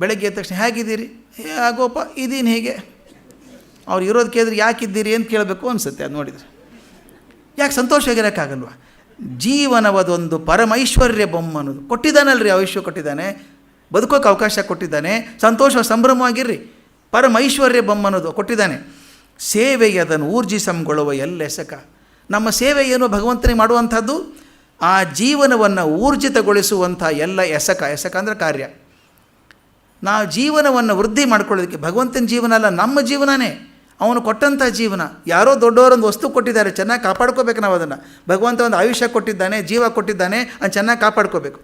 ಬೆಳಗ್ಗೆ ಎದ್ದ ತಕ್ಷಣ ಹೇಗಿದ್ದೀರಿ? ಆಗೋಪ ಇದೀನಿ ಹೇಗೆ. ಅವ್ರು ಇರೋದು ಕೇಳಿದ್ರೆ ಯಾಕಿದ್ದೀರಿ ಅಂತ ಕೇಳಬೇಕು ಅನಿಸುತ್ತೆ. ಅದು ನೋಡಿದರೆ ಯಾಕೆ ಸಂತೋಷವಾಗಿರೋಕ್ಕಾಗಲ್ವ? ಜೀವನವದೊಂದು ಪರಮೈಶ್ವರ್ಯ ಬೊಮ್ಮನದು. ಕೊಟ್ಟಿದ್ದಾನಲ್ರಿ, ಆಯುಷ್ಯ ಕೊಟ್ಟಿದ್ದಾನೆ, ಬದುಕೋಕೆ ಅವಕಾಶ ಕೊಟ್ಟಿದ್ದಾನೆ, ಸಂತೋಷ ಸಂಭ್ರಮವಾಗಿರ್ರಿ. ಪರಮೈಶ್ವರ್ಯ ಬೊಮ್ಮನದು ಕೊಟ್ಟಿದ್ದಾನೆ. ಸೇವೆಗೆ ಅದನ್ನು ಊರ್ಜಿಸಂಗೊಳ್ಳುವ ಎಲ್ಲೆಸಕ. ನಮ್ಮ ಸೇವೆ ಏನು? ಭಗವಂತನಿಗೆ ಮಾಡುವಂಥದ್ದು. ಆ ಜೀವನವನ್ನು ಊರ್ಜಿತಗೊಳಿಸುವಂಥ ಎಲ್ಲ ಎಸಕ ಅಂದರೆ ಕಾರ್ಯ. ನಾವು ಜೀವನವನ್ನು ವೃದ್ಧಿ ಮಾಡ್ಕೊಳ್ಳೋದಕ್ಕೆ, ಭಗವಂತನ ಜೀವನ ಅಲ್ಲ, ನಮ್ಮ ಜೀವನನೇ, ಅವನು ಕೊಟ್ಟಂಥ ಜೀವನ. ಯಾರೋ ದೊಡ್ಡವರೊಂದು ವಸ್ತು ಕೊಟ್ಟಿದ್ದಾರೆ, ಚೆನ್ನಾಗಿ ಕಾಪಾಡ್ಕೋಬೇಕು ನಾವು ಅದನ್ನು. ಭಗವಂತ ಒಂದು ಆಯುಷ್ಯ ಕೊಟ್ಟಿದ್ದಾನೆ, ಜೀವ ಕೊಟ್ಟಿದ್ದಾನೆ, ಅದನ್ನು ಚೆನ್ನಾಗಿ ಕಾಪಾಡ್ಕೋಬೇಕು.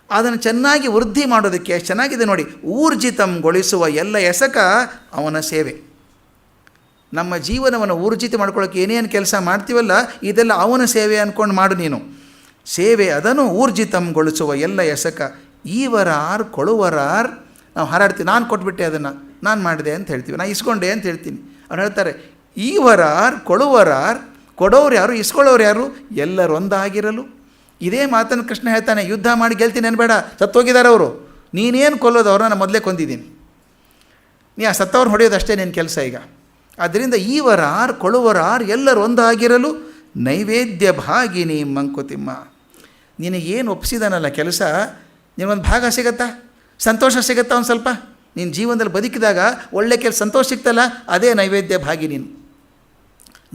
ಅದನ್ನು ಚೆನ್ನಾಗಿ ವೃದ್ಧಿ ಮಾಡೋದಕ್ಕೆ ಎಷ್ಟು ಚೆನ್ನಾಗಿದೆ ನೋಡಿ. ಊರ್ಜಿತಂಗೊಳಿಸುವ ಎಲ್ಲ ಎಸಕ ಅವನ ಸೇವೆ. ನಮ್ಮ ಜೀವನವನ್ನು ಊರ್ಜಿತ ಮಾಡ್ಕೊಳ್ಳೋಕ್ಕೆ ಏನೇನು ಕೆಲಸ ಮಾಡ್ತೀವಲ್ಲ, ಇದೆಲ್ಲ ಅವನ ಸೇವೆ ಅಂದ್ಕೊಂಡು ಮಾಡು ನೀನು. ಸೇವೆ ಅದನ್ನು ಊರ್ಜಿತಂಗೊಳಿಸುವ ಎಲ್ಲ ಎಸಕ ಈವರಾರ್ ಕೊಳುವರಾರ್. ನಾವು ಹಾರಾಡ್ತೀವಿ, ನಾನು ಕೊಟ್ಬಿಟ್ಟೆ ಅದನ್ನು, ನಾನು ಮಾಡಿದೆ ಅಂತ ಹೇಳ್ತೀವಿ, ನಾನು ಇಸ್ಕೊಂಡೆ ಅಂತ ಹೇಳ್ತೀನಿ. ಅವ್ರು ಹೇಳ್ತಾರೆ ಈವರಾರ್ ಕೊಳುವರಾರ್, ಕೊಡೋರು ಯಾರು, ಇಸ್ಕೊಳ್ಳೋರು ಯಾರು, ಎಲ್ಲರೊಂದಾಗಿರಲು. ಇದೇ ಮಾತನ್ನು ಕೃಷ್ಣ ಹೇಳ್ತಾನೆ. ಯುದ್ಧ ಮಾಡಿ ಗೆಲ್ತೀನಿ ಅನ್ಬೇಡ, ಸತ್ತೋಗಿದ್ದಾರೆ ಅವರು, ನೀನೇನು ಕೊಲ್ಲೋದು ಅವ್ರನ್ನ, ನಾನು ಮೊದಲೇ ಕೊಂದಿದ್ದೀನಿ, ನೀ ಆ ಸತ್ತವ್ರು ಹೊಡೆಯೋದಷ್ಟೇ ನಿನ್ನ ಕೆಲಸ ಈಗ. ಆದ್ದರಿಂದ ಈವರಾರ್ ಕೊಳುವರಾರ್ ಎಲ್ಲರೊಂದಾಗಿರಲು ನೈವೇದ್ಯ ಭಾಗಿನಿ ಮಂಕುತಿಮ್ಮ. ನಿನಗೇನು ಒಪ್ಪಿಸಿದಾನಲ್ಲ ಕೆಲಸ, ನಿನಗೊಂದು ಭಾಗ ಸಿಗತ್ತಾ, ಸಂತೋಷ ಸಿಗತ್ತಾ ಒಂದು ಸ್ವಲ್ಪ? ನೀನು ಜೀವನದಲ್ಲಿ ಬದುಕಿದಾಗ ಒಳ್ಳೆ ಕೆಲಸ ಸಂತೋಷ ಸಿಗ್ತಲ್ಲ, ಅದೇ ನೈವೇದ್ಯ ಭಾಗಿ ನೀನು.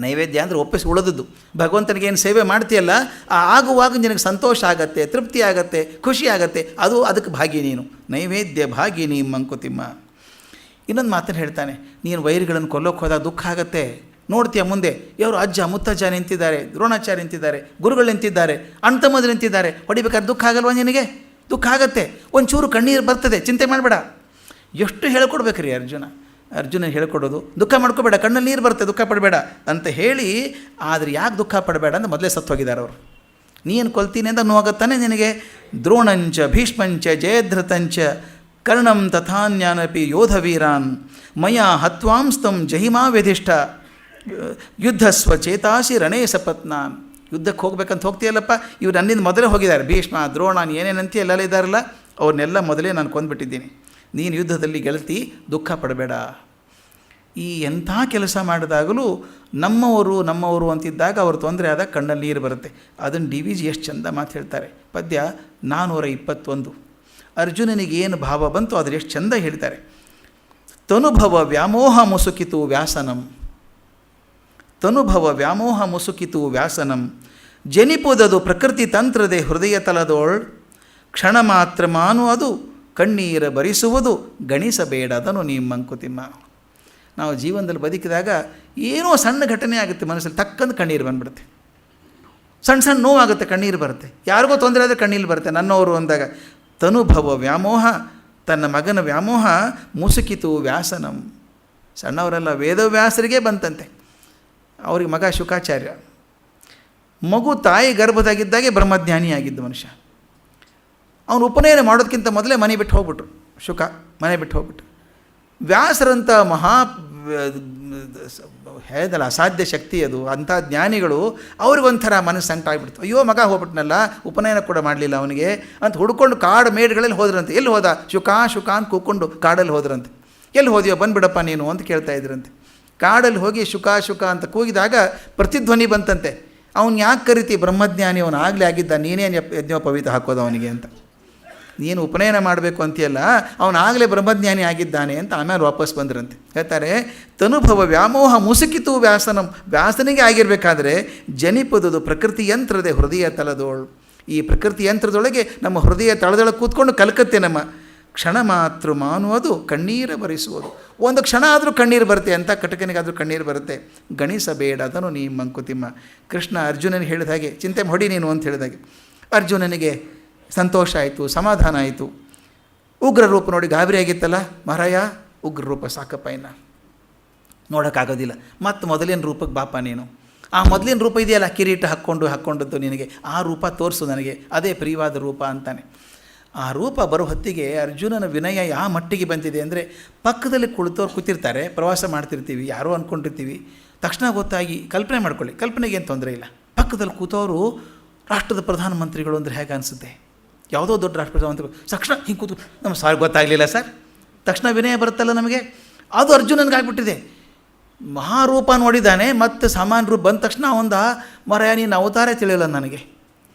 ನೈವೇದ್ಯ ಅಂದರೆ ಒಪ್ಪಿಸಿ ಉಳಿದದ್ದು. ಭಗವಂತನಿಗೇನು ಸೇವೆ ಮಾಡ್ತೀಯಲ್ಲ, ಆಗುವಾಗ ನಿನಗೆ ಸಂತೋಷ ಆಗತ್ತೆ, ತೃಪ್ತಿ ಆಗತ್ತೆ, ಖುಷಿ ಆಗತ್ತೆ, ಅದಕ್ಕೆ ಭಾಗಿ ನೀನು. ನೈವೇದ್ಯ ಭಾಗಿ ನೀ ಮಂಕುತಿಮ್ಮ. ಇನ್ನೊಂದು ಮಾತನ್ನು ಹೇಳ್ತಾನೆ, ನೀನು ವೈರಿಗಳನ್ನು ಕೊಲ್ಲೋಕೆ ಹೋದಾಗ ದುಃಖ ಆಗತ್ತೆ. ನೋಡ್ತೀಯ ಮುಂದೆ ಯಾರು ಅಜ್ಜ ಮುತ್ತಜ್ಜ ನಿಂತಿದ್ದಾರೆ, ದ್ರೋಣಾಚಾರ್ಯ ನಿಂತಿದ್ದಾರೆ, ಗುರುಗಳು ನಿಂತಿದ್ದಾರೆ, ಅಣ್ಣ ತಮ್ಮದ್ರು ನಿಂತಿದ್ದಾರೆ, ಹೊಡಿಬೇಕಾದ್ರೆ ದುಃಖ ಆಗಲ್ವ ನಿನಗೆ? ದುಃಖ ಆಗತ್ತೆ, ಒಂಚೂರು ಕಣ್ಣೀರು ಬರ್ತದೆ, ಚಿಂತೆ ಮಾಡಬೇಡ. ಎಷ್ಟು ಹೇಳ್ಕೊಡ್ಬೇಕ್ರಿ ಅರ್ಜುನ ಹೇಳ್ಕೊಡೋದು, ದುಃಖ ಮಾಡ್ಕೋಬೇಡ, ಕಣ್ಣಲ್ಲಿ ನೀರು ಬರುತ್ತೆ, ದುಃಖ ಪಡಬೇಡ ಅಂತ ಹೇಳಿ. ಆದರೆ ಯಾಕೆ ದುಃಖ ಪಡಬೇಡ ಅಂತ ಮೊದಲೇ ಸತ್ತೋಗಿದ್ದಾರೆ ಅವರು. ನೀನು ಕೊಲ್ತೀನಿ ಅಂತ ನೋವಾಗತ್ತಾನೆ ನಿನಗೆ. ದ್ರೋಣಂಚ ಭೀಷ್ಮಂಚ ಜಯದ್ರಥಂಚ ಕರ್ಣಂ ತಥಾನ್ಯಾನಪಿ ಯೋಧವೀರಾನ್ ಮಯಾ ಹತ್ವಾಂಸ್ತಂ ಜಹಿಮಾ ವ್ಯಧಿಷ್ಠ ಯುದ್ಧಸ್ವ ಚೇತಾಸಿ ರಣೇ ಸಪತ್ನಾನ್. ಯುದ್ಧಕ್ಕೆ ಹೋಗ್ಬೇಕಂತ ಹೋಗ್ತೀಯಲ್ಲಪ್ಪ, ಇವ್ರು ನನ್ನಿಂದ ಮೊದಲೇ ಹೋಗಿದ್ದಾರೆ, ಭೀಷ್ಮ ದ್ರೋಣ ಏನೇನಂತ ಎಲ್ಲೆಲ್ಲ ಇದ್ದಾರಲ್ಲ, ಅವ್ರನ್ನೆಲ್ಲ ಮೊದಲೇ ನಾನು ಕೊಂದುಬಿಟ್ಟಿದ್ದೀನಿ. ನೀನು ಯುದ್ಧದಲ್ಲಿ ಗೆಲ್ತಿ, ದುಃಖ ಪಡಬೇಡ. ಈ ಎಂಥ ಕೆಲಸ ಮಾಡಿದಾಗಲೂ ನಮ್ಮವರು ಅಂತಿದ್ದಾಗ ಅವ್ರು ತೊಂದರೆ ಆದಾಗ ಕಣ್ಣಲ್ಲಿ ನೀರು ಬರುತ್ತೆ. ಅದನ್ನು ಡಿ ವಿ ಜಿ ಎಷ್ಟು ಚಂದ ಮಾತು ಹೇಳ್ತಾರೆ. ಪದ್ಯ 421. ಅರ್ಜುನನಿಗೆ ಏನು ಭಾವ ಬಂತು ಅದ್ರ ಎಷ್ಟು ಚಂದ ಹೇಳ್ತಾರೆ. ತನುಭವ ವ್ಯಾಮೋಹ ಮುಸುಕಿತು ವ್ಯಾಸನಂ, ತನುಭವ ವ್ಯಾಮೋಹ ಮುಸುಕಿತು ವ್ಯಾಸನಂ ಜನಿಪುದದು ಪ್ರಕೃತಿ ತಂತ್ರದೆ ಹೃದಯ ತಲದೋಳ್ ಕ್ಷಣ ಮಾತ್ರ ಮಾನು ಅದು ಕಣ್ಣೀರ ಬರಿಸುವುದು ಗಣಿಸಬೇಡದನು ನೀ ಮಂಕುತಿಮ್ಮ. ನಾವು ಜೀವನದಲ್ಲಿ ಬದುಕಿದಾಗ ಏನೋ ಸಣ್ಣ ಘಟನೆ ಆಗುತ್ತೆ, ಮನಸ್ಸಲ್ಲಿ ತಕ್ಕಂದು ಕಣ್ಣೀರು ಬಂದುಬಿಡುತ್ತೆ. ಸಣ್ಣ ನೋವಾಗುತ್ತೆ, ಕಣ್ಣೀರು ಬರುತ್ತೆ. ಯಾರಿಗೋ ತೊಂದರೆ ಆದರೆ ಕಣ್ಣೀರು ಬರುತ್ತೆ, ನನ್ನವರು ಅಂದಾಗ. ತನುಭವ ವ್ಯಾಮೋಹ, ತನ್ನ ಮಗನ ವ್ಯಾಮೋಹ ಮುಸುಕಿತು ವ್ಯಾಸನಂ. ಸಣ್ಣವರೆಲ್ಲ ವೇದವ್ಯಾಸರಿಗೆ ಬಂತಂತೆ. ಅವ್ರಿಗೆ ಮಗ ಶುಕಾಚಾರ್ಯ. ಮಗು ತಾಯಿ ಗರ್ಭದಾಗಿದ್ದಾಗೆ ಬ್ರಹ್ಮಜ್ಞಾನಿಯಾಗಿದ್ದ ಮನುಷ್ಯ. ಅವನು ಉಪನಯನ ಮಾಡೋದಕ್ಕಿಂತ ಮೊದಲೇ ಮನೆ ಬಿಟ್ಟು ಹೋಗ್ಬಿಟ್ರು. ಶುಕ ಮನೆ ಬಿಟ್ಟು ಹೋಗ್ಬಿಟ್ರು. ವ್ಯಾಸರಂಥ ಹೇಳ್ದಲ್ಲ ಅಸಾಧ್ಯ ಶಕ್ತಿ ಅದು, ಅಂಥ ಜ್ಞಾನಿಗಳು ಅವ್ರಿಗೊಂಥರ ಮನಸ್ಸು ಸಂಕಟಾಗ್ಬಿಡ್ತು. ಅಯ್ಯೋ ಮಗ ಹೋಗ್ಬಿಟ್ನಲ್ಲ, ಉಪನಯನ ಕೂಡ ಮಾಡಲಿಲ್ಲ ಅವನಿಗೆ ಅಂತ ಹುಡ್ಕೊಂಡು ಕಾಡು ಮೇಡುಗಳಲ್ಲಿ ಹೋದ್ರಂತೆ. ಎಲ್ಲಿ ಹೋದ? ಶುಕ ಅಂತ ಕೂಕೊಂಡು ಕಾಡಲ್ಲಿ ಹೋದ್ರಂತೆ. ಎಲ್ಲಿ ಹೋದ್ಯೋ ಬಂದುಬಿಡಪ್ಪ ನೀನು ಅಂತ ಕೇಳ್ತಾ ಇದ್ರಂತೆ. ಕಾಡಲ್ಲಿ ಹೋಗಿ ಶುಕ ಅಂತ ಕೂಗಿದಾಗ ಪ್ರತಿಧ್ವನಿ ಬಂತಂತೆ. ಅವ್ನು ಯಾಕೆ ಕರಿತಿ? ಬ್ರಹ್ಮಜ್ಞಾನಿ ಅವನು ಆಗಲೇ ಆಗಿದ್ದ, ನೀನೇನು ಯಜ್ಞೋಪವೀತ ಹಾಕೋದು ಅವನಿಗೆ ಅಂತ. ನೀನು ಉಪನಯನ ಮಾಡಬೇಕು ಅಂತೀಯಲ್ಲ, ಅವನಾಗಲೇ ಬ್ರಹ್ಮಜ್ಞಾನಿ ಆಗಿದ್ದಾನೆ ಅಂತ ಆಮೇಲೆ ವಾಪಸ್ ಬಂದ್ರಂತೆ. ಹೇಳ್ತಾರೆ ತನುಭವ ವ್ಯಾಮೋಹ ಮುಸುಕಿತು ವ್ಯಾಸನಂ. ವ್ಯಾಸನಿಗೆ ಆಗಿರಬೇಕಾದ್ರೆ ಜನಿಪದುದು ಪ್ರಕೃತಿ ಯಂತ್ರದ ಹೃದಯ ತಲದೋಳು. ಈ ಪ್ರಕೃತಿ ಯಂತ್ರದೊಳಗೆ ನಮ್ಮ ಹೃದಯ ತಳದೊಳಗೆ ಕೂತ್ಕೊಂಡು ಕಲ್ಕತ್ತೆ ನಮ್ಮ. ಕ್ಷಣ ಮಾತ್ರ ಮಾನುವುದು ಕಣ್ಣೀರ ಬರಿಸುವುದು. ಒಂದು ಕ್ಷಣ ಆದರೂ ಕಣ್ಣೀರು ಬರುತ್ತೆ, ಅಂತ ಕಟಕನಿಗಾದರೂ ಕಣ್ಣೀರು ಬರುತ್ತೆ. ಗಣಿಸಬೇಡ ಅದನ್ನು ನೀ ಮಂಕುತಿಮ್ಮ. ಕೃಷ್ಣ ಅರ್ಜುನನಿಗೆ ಹೇಳಿದ ಹಾಗೆ, ಚಿಂತೆ ಹೊಡಿ ನೀನು ಅಂತ ಹೇಳಿದಾಗೆ ಅರ್ಜುನನಿಗೆ ಸಂತೋಷ ಆಯಿತು, ಸಮಾಧಾನ ಆಯಿತು. ಉಗ್ರ ರೂಪ ನೋಡಿ ಗಾಬರಿ ಆಗಿತ್ತಲ್ಲ, ಮಹಾರಾಯ ಉಗ್ರ ರೂಪ ಸಾಕಪ್ಪ, ಇನ್ನು ನೋಡೋಕ್ಕಾಗೋದಿಲ್ಲ, ಮತ್ತು ಮೊದಲಿನ ರೂಪಕ್ಕೆ ಬಾಪ ನೀನು. ಆ ಮೊದಲಿನ ರೂಪ ಇದೆಯಲ್ಲ, ಕಿರೀಟ ಹಾಕ್ಕೊಂಡದ್ದು ನಿನಗೆ, ಆ ರೂಪ ತೋರಿಸು ನನಗೆ, ಅದೇ ಪ್ರಿಯವಾದ ರೂಪ ಅಂತಾನೆ. ಆ ರೂಪ ಬರೋ ಹೊತ್ತಿಗೆ ಅರ್ಜುನನ ವಿನಯ ಯಾವ ಮಟ್ಟಿಗೆ ಬಂದಿದೆ ಅಂದರೆ, ಪಕ್ಕದಲ್ಲಿ ಕುಳಿತವ್ರು ಕೂತಿರ್ತಾರೆ, ಪ್ರವಾಸ ಮಾಡ್ತಿರ್ತೀವಿ, ಯಾರೋ ಅಂದ್ಕೊಂಡಿರ್ತೀವಿ, ತಕ್ಷಣ ಗೊತ್ತಾಗಿ ಕಲ್ಪನೆ ಮಾಡ್ಕೊಳ್ಳಿ, ಕಲ್ಪನೆಗೆ ಏನು ತೊಂದರೆ ಇಲ್ಲ. ಪಕ್ಕದಲ್ಲಿ ಕೂತವರು ರಾಷ್ಟ್ರದ ಪ್ರಧಾನಮಂತ್ರಿಗಳು ಅಂದರೆ ಹೇಗೆ ಅನಿಸುತ್ತೆ? ಯಾವುದೋ ದೊಡ್ಡ ರಾಷ್ಟ್ರ ಪ್ರಧಾನಮಂತ್ರಿಗಳು ತಕ್ಷಣ ಹಿಂಗೆ ಕೂತು, ನಮ್ಮ ಸಾರ್ ಗೊತ್ತಾಗಲಿಲ್ಲ ಸರ್, ತಕ್ಷಣ ವಿನಯ ಬರುತ್ತಲ್ಲ ನಮಗೆ. ಅದು ಅರ್ಜುನನಿಗಾಗ್ಬಿಟ್ಟಿದೆ. ಮಹಾರೂಪ ನೋಡಿದ್ದಾನೆ, ಮತ್ತು ಸಾಮಾನ್ಯ ರೂಪ ಬಂದ ತಕ್ಷಣ ಅವಂದ ಮರಾಯ ನೀನು ಅವತಾರ ತಿಳಿಯಲ್ಲ ನನಗೆ.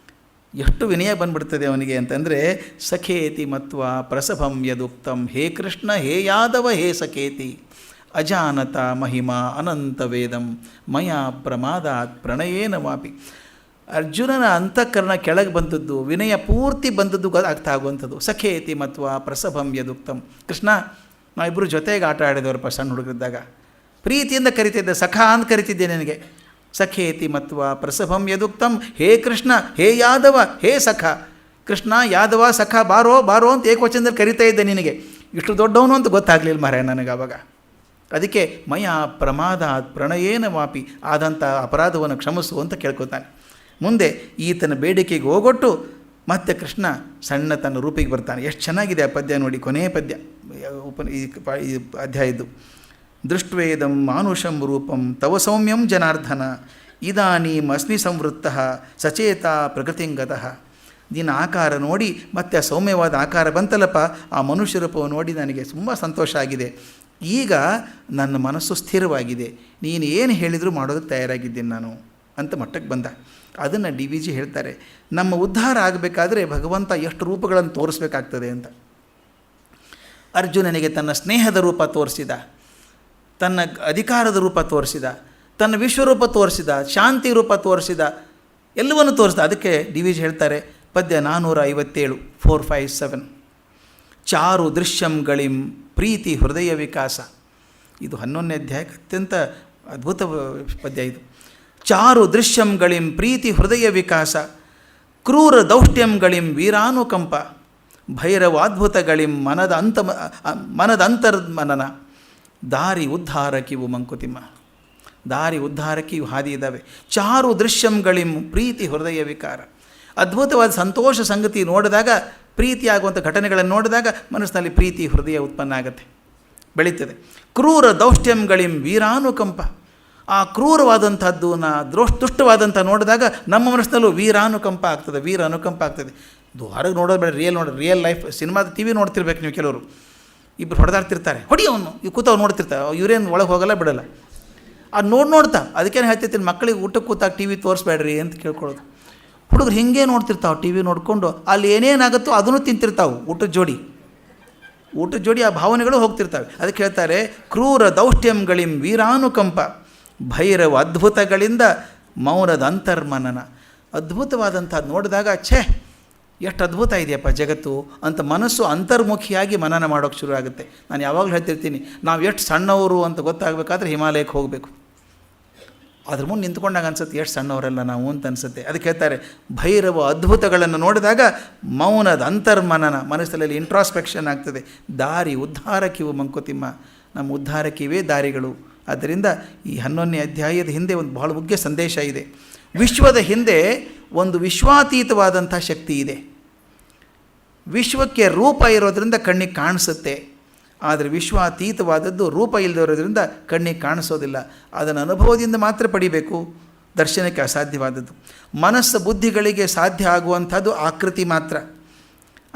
ಎಷ್ಟು ವಿನಯ ಬಂದ್ಬಿಡ್ತದೆ ಅವನಿಗೆ ಅಂತಂದರೆ, ಸಖೇತಿ ಮತ್ವ ಪ್ರಸಭಂ ಯದುಕ್ತಂ ಹೇ ಕೃಷ್ಣ ಹೇ ಯಾದವ ಹೇ ಸಖೇತಿ ಅಜಾನತ ಮಹಿಮಾ ಅನಂತ ವೇದಂ ಮಯಾ ಪ್ರಮಾದಾತ್ ಪ್ರಣಯೇನ ವಾಪಿ. ಅರ್ಜುನನ ಅಂತಃಕರಣ ಕೆಳಗೆ ಬಂದದ್ದು, ವಿನಯ ಪೂರ್ತಿ ಬಂದದ್ದು ಆಗ್ತಾ ಆಗುವಂಥದ್ದು. ಸಖೇತಿ ಮತ್ವ ಪ್ರಸಭಂ ಯದುಕ್ತಂ. ಕೃಷ್ಣ ನಾವಿಬ್ಬರು ಜೊತೆಗೆ ಆಟ ಆಡಿದವರಪ್ಪ ಸಣ್ಣ ಹುಡುಗರಿದ್ದಾಗ. ಪ್ರೀತಿಯಿಂದ ಕರಿತಿದ್ದೆ, ಸಖ ಅಂತ ಕರಿತಿದ್ದೆ ನಿನಗೆ. ಸಖೇತಿ ಮತ್ವ ಪ್ರಸಭಂ ಯದುಕ್ತಂ. ಹೇ ಕೃಷ್ಣ, ಹೇ ಯಾದವ, ಹೇ ಸಖ. ಕೃಷ್ಣ, ಯಾದವ, ಸಖ, ಬಾರೋ ಬಾರೋ ಅಂತ ಏಕವಚನದಲ್ಲಿ ಕರಿತಾ ಇದ್ದೆ ನಿನಗೆ. ಇಷ್ಟು ದೊಡ್ಡವನು ಅಂತ ಗೊತ್ತಾಗಲಿಲ್ಲ ಮಾರಾಯ ನನಗೆ ಆವಾಗ. ಅದಕ್ಕೆ ಮಯ ಪ್ರಮಾದ ಪ್ರಣಯೇನ ವಾಪಿ, ಆದಂಥ ಅಪರಾಧವನ್ನು ಕ್ಷಮಿಸು ಅಂತ ಕೇಳ್ಕೊತಾನೆ. ಮುಂದೆ ಈತನ ಬೇಡಿಕೆಗೆ ಹೋಗೊಟ್ಟು ಮತ್ತೆ ಕೃಷ್ಣ ಸಣ್ಣ ತನ್ನ ರೂಪಿಗೆ ಬರ್ತಾನೆ. ಎಷ್ಟು ಚೆನ್ನಾಗಿದೆ ಆ ಪದ್ಯ ನೋಡಿ, ಕೊನೆಯ ಪದ್ಯ ಈ ಅಧ್ಯಾಯದ್ದು. ದೃಷ್ಟ್ವೇದಂ ಮಾನುಷಂ ರೂಪಂ ತವ ಸೌಮ್ಯಂ ಜನಾರ್ದನ, ಇದಾನೀಂ ಅಸ್ಮಿ ಸಂವೃತ್ತಃ ಸಚೇತ ಪ್ರಕೃತಿಂಗತಃ. ನಿನ್ನ ಆಕಾರ ನೋಡಿ ಮತ್ತೆ ಆ ಸೌಮ್ಯವಾದ ಆಕಾರ ಬಂತಲ್ಲಪ್ಪ, ಆ ಮನುಷ್ಯ ರೂಪವನ್ನು ನೋಡಿ ನನಗೆ ತುಂಬ ಸಂತೋಷ ಆಗಿದೆ. ಈಗ ನನ್ನ ಮನಸ್ಸು ಸ್ಥಿರವಾಗಿದೆ, ನೀನು ಏನು ಹೇಳಿದರೂ ಮಾಡೋದಕ್ಕೆ ತಯಾರಾಗಿದ್ದೀನಿ ನಾನು ಅಂತ ಮಟ್ಟಕ್ಕೆ ಬಂದ. ಅದನ್ನು ಡಿ ವಿ ಜಿ ಹೇಳ್ತಾರೆ, ನಮ್ಮ ಉದ್ಧಾರ ಆಗಬೇಕಾದ್ರೆ ಭಗವಂತ ಎಷ್ಟು ರೂಪಗಳನ್ನು ತೋರಿಸ್ಬೇಕಾಗ್ತದೆ ಅಂತ. ಅರ್ಜುನನಿಗೆ ತನ್ನ ಸ್ನೇಹದ ರೂಪ ತೋರಿಸಿದ, ತನ್ನ ಅಧಿಕಾರದ ರೂಪ ತೋರಿಸಿದ, ತನ್ನ ವಿಶ್ವರೂಪ ತೋರಿಸಿದ, ಶಾಂತಿ ರೂಪ ತೋರಿಸಿದ, ಎಲ್ಲವನ್ನು ತೋರಿಸಿದ. ಅದಕ್ಕೆ ಡಿ ವಿ ಜಿ ಹೇಳ್ತಾರೆ ಪದ್ಯ 457 457, ಚಾರು ದೃಶ್ಯಂಗಳಿಂ ಪ್ರೀತಿ ಹೃದಯ ವಿಕಾಸ. ಇದು 11ನೇ ಅಧ್ಯಾಯಕ್ಕೆ ಅತ್ಯಂತ ಅದ್ಭುತ ಪದ್ಯ ಇದು. ಚಾರು ದೃಶ್ಯಂಗಳಿಂ ಪ್ರೀತಿ ಹೃದಯ ವಿಕಾಸ, ಕ್ರೂರ ದೌಷ್ಟ್ಯಂಗಳಿಂ ವೀರಾನುಕಂಪ, ಭೈರವಾದ್ಭುತಗಳಿಂ ಮನದ ಅಂತರ್ಮನನ, ದಾರಿ ಉದ್ಧಾರಕಿವು ಮಂಕುತಿಮ್ಮ. ದಾರಿ ಉದ್ಧಾರಕಿವು ಹಾದಿ ಇದ್ದಾವೆ. ಚಾರು ದೃಶ್ಯಂಗಳಿಂ ಪ್ರೀತಿ ಹೃದಯ ವಿಕಾರ. ಅದ್ಭುತವಾದ ಸಂತೋಷ ಸಂಗತಿ ನೋಡಿದಾಗ, ಪ್ರೀತಿಯಾಗುವಂಥ ಘಟನೆಗಳನ್ನು ನೋಡಿದಾಗ ಮನಸ್ಸಿನಲ್ಲಿ ಪ್ರೀತಿ ಹೃದಯ ಉತ್ಪನ್ನ ಆಗುತ್ತೆ, ಬೆಳೀತದೆ. ಕ್ರೂರ ದೌಷ್ಟ್ಯಂಗಳಿಂ ವೀರಾನುಕಂಪ. ಆ ಕ್ರೂರವಾದಂಥದ್ದು ದುಷ್ಟವಾದಂಥ ನೋಡಿದಾಗ ನಮ್ಮ ಮನಸ್ಸಿನಲ್ಲೂ ವೀರಾನುಕಂಪ ಆಗ್ತದೆ, ವೀರ ಅನುಕಂಪ ಆಗ್ತದೆ. ಹೊರಗೆ ನೋಡೋದು ಬೇಡ, ರಿಯಲ್ ಲೈಫ್ ಸಿನಿಮಾದ ಟಿ ವಿ ನೋಡ್ತಿರ್ಬೇಕು ನೀವು. ಕೆಲವರು ಇಬ್ಬರು ಹೊಡೆದಾಡ್ತಿರ್ತಾರೆ, ಹೊಡಿಯವನು ಇವು ಕೂತಾವ್ ನೋಡ್ತಿರ್ತಾರೆ, ಇವರೇನು ಒಳಗೆ ಹೋಗಲ್ಲ ಬಿಡಲ್ಲ. ಅದು ನೋಡ್ತಾ ಅದಕ್ಕೇನು ಹೇಳ್ತಿರ್ತೀನಿ, ಮಕ್ಕಳಿಗೆ ಊಟಕ್ಕೆ ಕೂತಾಗ ಟಿ ವಿ ತೋರಿಸ್ಬೇಡ್ರಿ ಅಂತ ಕೇಳ್ಕೊಳ್ಳೋದು. ಹುಡುಗರು ಹಿಂಗೆ ನೋಡ್ತಿರ್ತಾವೆ, ಟಿ ವಿ ನೋಡಿಕೊಂಡು ಅಲ್ಲಿ ಏನೇನಾಗುತ್ತೋ ಅದನ್ನು ತಿಂತಿರ್ತಾವೆ. ಊಟದ ಜೋಡಿ ಆ ಭಾವನೆಗಳು ಹೋಗ್ತಿರ್ತವೆ. ಅದಕ್ಕೆ ಹೇಳ್ತಾರೆ, ಕ್ರೂರ ದೌಷ್ಟ್ಯಂಗಳಿಂ ವೀರಾನುಕಂಪ, ಭೈರವ ಅದ್ಭುತಗಳಿಂದ ಮೌನದ ಅಂತರ್ಮನನ. ಅದ್ಭುತವಾದಂಥದ್ದು ನೋಡಿದಾಗ ಛೇ ಎಷ್ಟು ಅದ್ಭುತ ಇದೆಯಪ್ಪ ಜಗತ್ತು ಅಂತ ಮನಸ್ಸು ಅಂತರ್ಮುಖಿಯಾಗಿ ಮನನ ಮಾಡೋಕ್ಕೆ ಶುರು ಆಗುತ್ತೆ. ನಾನು ಯಾವಾಗಲೂ ಹೇಳ್ತಿರ್ತೀನಿ, ನಾವು ಎಷ್ಟು ಸಣ್ಣವರು ಅಂತ ಗೊತ್ತಾಗಬೇಕಾದ್ರೆ ಹಿಮಾಲಯಕ್ಕೆ ಹೋಗಬೇಕು. ಅದ್ರ ಮುಂದೆ ನಿಂತ್ಕೊಂಡಾಗ ಅನ್ಸುತ್ತೆ ಎಷ್ಟು ಸಣ್ಣವರೆಲ್ಲ ನಾವು ಅಂತ ಅನಿಸುತ್ತೆ. ಅದಕ್ಕೆ ಹೇಳ್ತಾರೆ, ಭೈರವ ಅದ್ಭುತಗಳನ್ನು ನೋಡಿದಾಗ ಮೌನದ ಅಂತರ್ಮನನ, ಮನಸ್ಸಲ್ಲಿ ಇಂಟ್ರಾಸ್ಪೆಕ್ಷನ್ ಆಗ್ತದೆ. ದಾರಿ ಉದ್ಧಾರಕಿವು ಮಂಕುತಿಮ್ಮ, ನಮ್ಮ ಉದ್ಧಾರಕಿವೇ ದಾರಿಗಳು. ಆದ್ದರಿಂದ ಈ 11ನೇ ಅಧ್ಯಾಯದ ಹಿಂದೆ ಒಂದು ಬಹಳ ಮುಖ್ಯ ಸಂದೇಶ ಇದೆ. ವಿಶ್ವದ ಹಿಂದೆ ಒಂದು ವಿಶ್ವಾತೀತವಾದಂಥ ಶಕ್ತಿ ಇದೆ. ವಿಶ್ವಕ್ಕೆ ರೂಪ ಇರೋದರಿಂದ ಕಣ್ಣಿಗೆ ಕಾಣಿಸುತ್ತೆ, ಆದರೆ ವಿಶ್ವಾತೀತವಾದದ್ದು ರೂಪ ಇಲ್ಲದಿರೋದ್ರಿಂದ ಕಣ್ಣಿಗೆ ಕಾಣಿಸೋದಿಲ್ಲ. ಅದನ್ನು ಅನುಭವದಿಂದ ಮಾತ್ರ ಪಡಿಬೇಕು, ದರ್ಶನಕ್ಕೆ ಅಸಾಧ್ಯವಾದದ್ದು. ಮನಸ್ಸು ಬುದ್ಧಿಗಳಿಗೆ ಸಾಧ್ಯ ಆಗುವಂಥದ್ದು ಆಕೃತಿ ಮಾತ್ರ.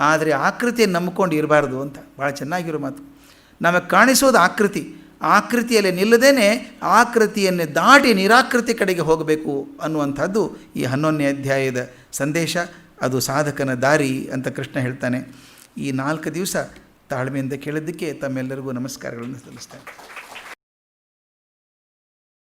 ಆದರೆ ಆಕೃತಿಯನ್ನು ನಂಬಿಕೊಂಡು ಇರಬಾರ್ದು ಅಂತ ಭಾಳ ಚೆನ್ನಾಗಿರೋ ಮಾತು. ನಮಗೆ ಕಾಣಿಸೋದು ಆಕೃತಿ, ಆಕೃತಿಯಲ್ಲಿ ನಿಲ್ಲದೇನೆ ಆಕೃತಿಯನ್ನು ದಾಟಿ ನಿರಾಕೃತಿ ಕಡೆಗೆ ಹೋಗಬೇಕು ಅನ್ನುವಂಥದ್ದು ಈ 11ನೇ ಅಧ್ಯಾಯದ ಸಂದೇಶ. ಅದು ಸಾಧಕನ ದಾರಿ ಅಂತ ಕೃಷ್ಣ ಹೇಳ್ತಾನೆ. ಈ 4 ದಿವಸ ತಾಳ್ಮೆಯಿಂದ ಕೇಳಿದ್ದಕ್ಕೆ ತಮ್ಮೆಲ್ಲರಿಗೂ ನಮಸ್ಕಾರಗಳನ್ನು ಸಲ್ಲಿಸ್ತೇನೆ.